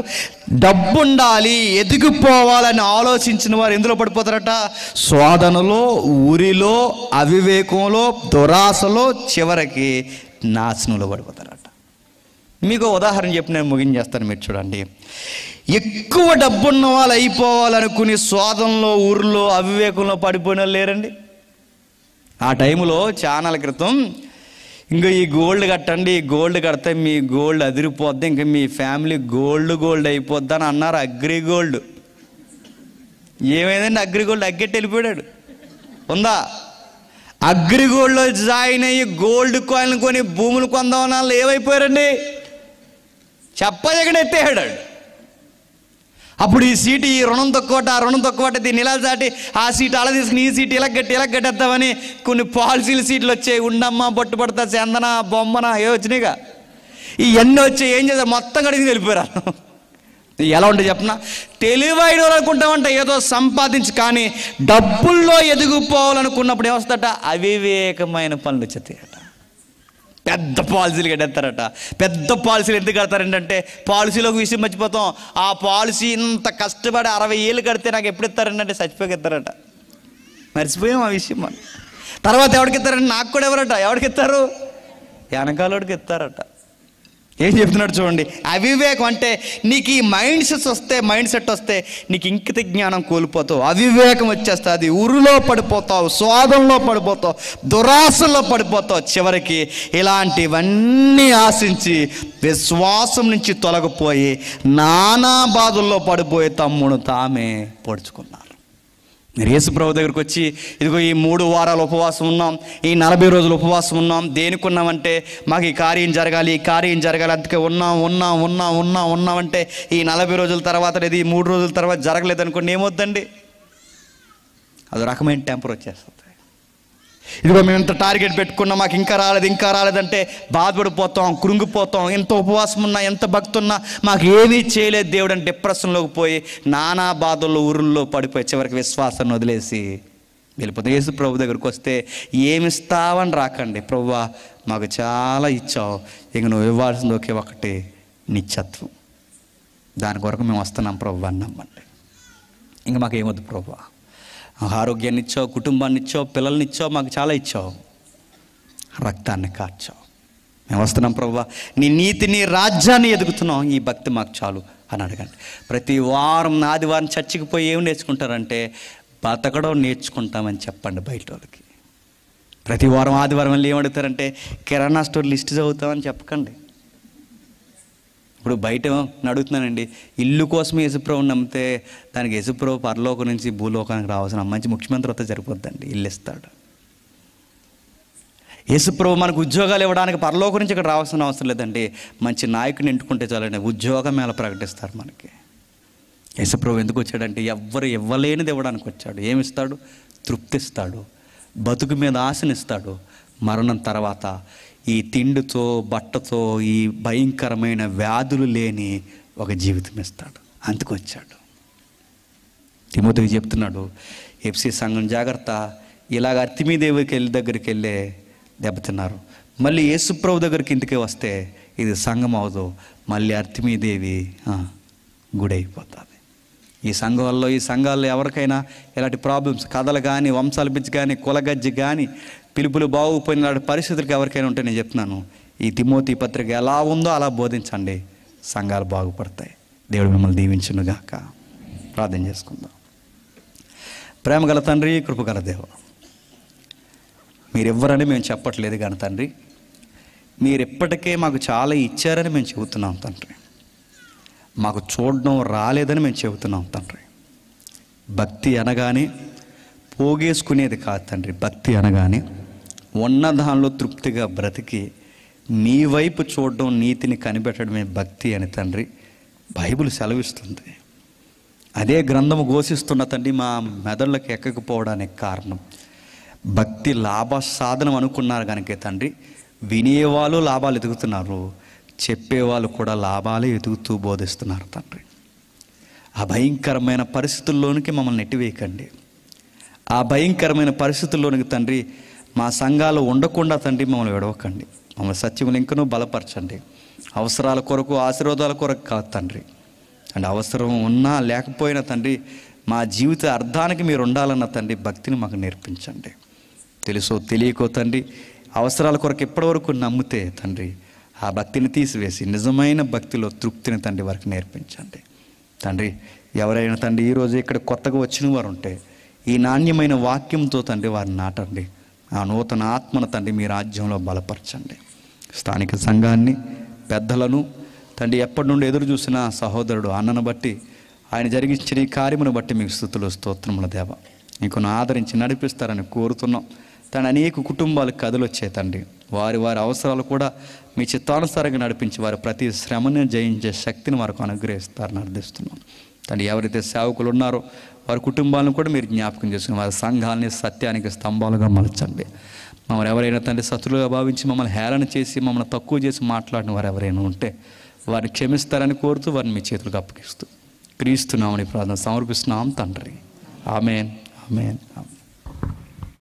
డబ్బుండాలి, ఎదిగిపోవాలని ఆలోచించిన వారు ఎందులో పడిపోతారట? శోధనలో, ఉరిలో, అవివేకంలో, దురాశలో, చివరికి నాశనంలో పడిపోతారట. మీకు ఉదాహరణ చెప్పి నేను ముగించేస్తాను, మీరు చూడండి. ఎక్కువ డబ్బున్న వాళ్ళు అయిపోవాలనుకుని శోధనలో, ఊరిలో, అవివేకంలో పడిపోయిన లేరండి. ఆ టైంలో చాలా క్రితం ఇంకా ఈ గోల్డ్ కట్టండి, ఈ గోల్డ్ కడితే మీ గోల్డ్ అదిరిపోద్ది, ఇంకా మీ ఫ్యామిలీ గోల్డ్ అయిపోద్ది అని అన్నారు. అగ్రిగోల్డ్ ఏమైందండి? అగ్రిగోల్డ్ అగ్గెట్టి వెళ్ళిపోయాడు. ఉందా? అగ్రిగోల్డ్లో జాయిన్ అయ్యి గోల్డ్ కాయిన్లు కొని భూములు కొందామన్న వాళ్ళు ఏమైపోయారండి? చెప్పజగడ ఎత్తేయాడు. అప్పుడు ఈ సీటు ఈ రుణం తక్కువట, ఆ రుణం తక్కువట, దీన్ని ఇలా చాటి ఆ సీటు అలా తీసుకుని ఈ సీటు ఇలా గట్టేద్దామని కొన్ని పాలసీల సీట్లు వచ్చాయి. ఉండమ్మ, బొట్టు పడతా, చందన, బొమ్మన ఏ వచ్చినాయిగా. ఇవన్నీ వచ్చాయి. ఏం చేశారు? మొత్తం కడిగి వెళ్ళిపోయారు. ఎలా ఉంటే చెప్పనా? తెలివైన వాళ్ళు అనుకుంటామంట ఏదో సంపాదించి, కానీ డబ్బుల్లో ఎదిగిపోవాలనుకున్నప్పుడు ఏమొస్తాట? అవివేకమైన పనులు వచ్చేస్తాయట. పెద్ద పాలసీలు కట్టేస్తారట. పెద్ద పాలసీలు ఎందుకు కడతారంటే, పాలసీలో ఒక విషయం మర్చిపోతాం. ఆ పాలసీ ఇంత కష్టపడి 60 ఏళ్ళు కడితే నాకు ఎప్పుడు ఇస్తారంటే చచ్చిపోయి ఇస్తారట. మర్చిపోయాం ఆ విషయం. మనం తర్వాత ఎవరికి ఇస్తారంటే నాకు కూడా ఎవరికి ఇస్తారు? వెనకాలోడికి ఇస్తారట. ఏం చెప్తున్నాడు చూడండి. అవివేకం అంటే నీకు ఈ మైండ్ సెట్ వస్తే నీకు ఇంకిత జ్ఞానం కోల్పోతావు, అవివేకం వచ్చేస్తుంది, ఉరులో పడిపోతావు, శోధనలో పడిపోతావు, దురాశల్లో పడిపోతావు. చివరికి ఇలాంటివన్నీ ఆశించి విశ్వాసం నుంచి తొలగిపోయి నానా బాధల్లో పడిపోయి తమ్ముడు తామే పొడుచుకున్నారు. మీరు యేసు ప్రభు దగ్గరికి వచ్చి ఇదిగో ఈ 3 వారాలు ఉపవాసం ఉన్నాం, ఈ 40 రోజులు ఉపవాసం ఉన్నాం, దేనికి ఉన్నామంటే మాకు ఈ కార్యం జరగాలి, అందుకే ఉన్నామంటే ఈ 40 రోజుల తర్వాత లేదు, ఈ 3 రోజుల తర్వాత జరగలేదు అనుకోండి, ఏమొద్దండి? అది రకమైన టెంపర్ వచ్చేస్తుంది. ఇదిగో మేము ఇంత టార్గెట్ పెట్టుకున్నాం, మాకు ఇంకా రాలేదంటే బాధపడిపోతాం, కృంగిపోతాం. ఎంత ఉపవాసం ఉన్నా, ఎంత భక్తి ఉన్నా మాకు ఏమీ చేయలేదు దేవుడు అని డిప్రెషన్లోకి పోయి నానా బాధల్లో ఊరుల్లో పడిపోయి చివరికి విశ్వాసాన్ని వదిలేసి వెళ్ళిపోతాం. యేసు ప్రభు దగ్గరికి వస్తే ఏమిస్తావని రాకండి. ప్రభువా మాకు చాలా ఇచ్చావు, ఇంక నువ్వు ఇవ్వాల్సింది ఒకే ఒకటి నిత్యత్వం, దాని కొరకు మేము వస్తున్నాం ప్రభు అని నమ్మండి. ఇంక మాకు ఏమొద్దు ప్రభువా, ఆరోగ్యాన్ని ఇచ్చావు, కుటుంబాన్ని ఇచ్చావు, పిల్లల్ని ఇచ్చావు, మాకు చాలా ఇచ్చావు, రక్తాన్ని కార్చావు, మేము వస్తున్నాం ప్రభువా, నీ నీతి నీ రాజ్యాన్ని ఎదుగుతున్నాం, ఈ భక్తి మాకు చాలు అని అడగండి. ప్రతి వారం ఆదివారం చర్చికి పోయి ఏం నేర్చుకుంటారంటే బతకడం నేర్చుకుంటామని చెప్పండి బయట వాళ్ళకి. ప్రతి వారం ఆదివారం వెళ్ళి ఏమడుగుతారంటే కిరాణా స్టోర్ లిస్ట్ చదువుతామని చెప్పకండి. ఇప్పుడు బయట అడుగుతున్నానండి, ఇల్లు కోసం యేసుప్రభుని నమ్మితే దానికి యేసుప్రభు పరలోకం నుంచి భూలోకానికి రావాల్సిన మంచి ముఖ్యమంత్రి వస్తే సరిపోద్దండి, ఇల్లు ఇస్తాడు. యేసుప్రభు మనకు ఉద్యోగాలు ఇవ్వడానికి పరలోకం నుంచి ఇక్కడ రావాల్సిన అవసరం లేదండి, మంచి నాయకుని ఎంటుకుంటే చాలండి, ఉద్యోగం ఎలా ప్రకటిస్తారు మనకి. యేసుప్రభు ఎందుకు వచ్చాడంటే ఎవ్వరు ఇవ్వలేనిది ఇవ్వడానికి వచ్చాడు. ఏమిస్తాడు? తృప్తిస్తాడు, బతుకు మీద ఆశనిస్తాడు, మరణం తర్వాత ఈ తిండితో బట్టతో ఈ భయంకరమైన వ్యాధులు లేని ఒక జీవితం ఇస్తాడు. అందుకు వచ్చాడు. తిమోతికి చెప్తున్నాడు, ఎఫ్సి సంఘం జాగ్రత్త, ఇలాగ అర్తిమీదేవికి దగ్గరికి వెళ్ళే దెబ్బతిన్నారు, మళ్ళీ యేసుప్రభు దగ్గరికి ఇంటికి వస్తే ఇది సంఘం అవదు, మళ్ళీ అర్తిమీదేవి గుడి అయిపోతుంది. ఈ సంఘాల్లో ఎవరికైనా ఇలాంటి ప్రాబ్లమ్స్, కథలు కానీ, వంశాల పిచ్చి కానీ, కులగజ్జి కానీ, పిలుపులు బాగుపోయిన పరిస్థితులకు ఎవరికైనా ఉంటే నేను చెప్తున్నాను, ఈ తిమోతి పత్రిక ఎలా ఉందో అలా బోధించండి, సంఘాలు బాగుపడతాయి. దేవుడు మిమ్మల్ని దీవించునుగాక. ప్రార్థన చేసుకుందాం. ప్రేమగల తండ్రి, కృపగల దేవ, మీరెవ్వరని మేము చెప్పట్లేదు కానీ తండ్రి, మీరు ఇప్పటికే మాకు చాలా ఇచ్చారని మేము చెబుతున్నాం తండ్రి. మాకు చూడడం రాలేదని మేము చెబుతున్నాం తండ్రి. భక్తి అనగానే పోగేసుకునేది కాదు తండ్రి. భక్తి అనగానే ఉన్న దానిలో తృప్తిగా బ్రతికి నీ వైపు చూడడం, నీతిని కనిపెట్టడమే భక్తి అని తండ్రి బైబిల్ సెలవిస్తుంది. అదే గ్రంథము ఘోషిస్తున్న తండ్రి మా మెదళ్ళకి ఎక్కకపోవడానికి కారణం భక్తి లాభ సాధనం అనుకున్నారు కనుకే తండ్రి. వినేవాళ్ళు లాభాలు ఎదుగుతున్నారు, చెప్పేవాళ్ళు కూడా లాభాలే ఎదుగుతూ బోధిస్తున్నారు తండ్రి. ఆ భయంకరమైన పరిస్థితుల్లోనికి మమ్మల్ని నెట్టివేయకండి. ఆ భయంకరమైన పరిస్థితుల్లోనికి తండ్రి మా సంఘాలు ఉండకుండా తండ్రి మమ్మల్ని విడవకండి. మమ్మల్ని సత్యములు ఇంకనూ బలపరచండి. అవసరాల కొరకు, ఆశీర్వాదాల కొరకు కాదు తండ్రి. అండ్ అవసరం ఉన్నా లేకపోయినా తండ్రి మా జీవిత అర్థానికి మీరు ఉండాలన్న తండ్రి భక్తిని మాకు నేర్పించండి. తెలుసో తెలియకో తండ్రి అవసరాల కొరకు ఎప్పటివరకు నమ్మితే తండ్రి ఆ భక్తిని తీసివేసి నిజమైన భక్తిలో తృప్తిని తండ్రి వారికి నేర్పించండి. తండ్రి ఎవరైనా తండ్రి ఈరోజు ఇక్కడ కొత్తగా వచ్చిన వారు ఉంటే ఈ నాణ్యమైన వాక్యంతో తండ్రి వారిని నాటండి. ఆ నూతన ఆత్మను తండ్రి మీ రాజ్యంలో బలపరచండి. స్థానిక సంఘాన్ని, పెద్దలను తండ్రి ఎప్పటి నుండి ఎదురు చూసిన సహోదరుడు అన్నను బట్టి, ఆయన జరిగించిన ఈ కార్యమును బట్టి మీకు స్తుతులు స్తోత్రముల దేవ. ఇంకొన్ని ఆదరించి నడిపిస్తారని కోరుతున్నాం. తండ్రి అనేక కుటుంబాలకు కథలొచ్చే తండ్రి వారి అవసరాలు కూడా మీ చిత్తానుసారంగా నడిపించి వారి ప్రతి శ్రమను జయించే శక్తిని వారికి అనుగ్రహిస్తారని అర్థిస్తున్నాం. తండ్రి ఎవరైతే సేవకులు ఉన్నారో వారి కుటుంబాలను కూడా మీరు జ్ఞాపకం చేసుకుని వారి సంఘాలని సత్యానికి స్తంభాలుగా మలచండి. మమ్మల్ని ఎవరైనా తండ్రి శత్రులుగా భావించి మమ్మల్ని హేళన చేసి మమ్మల్ని తక్కువ చేసి మాట్లాడిన వారు ఎవరైనా ఉంటే వారిని క్షమిస్తారని కోరుతూ వారిని మీ చేతులకు అప్పగిస్తూ క్రీస్తునామని ప్రార్థన సమర్పిస్తున్నాం తండ్రి. ఆమేన్, ఆమేన్, ఆమేన్.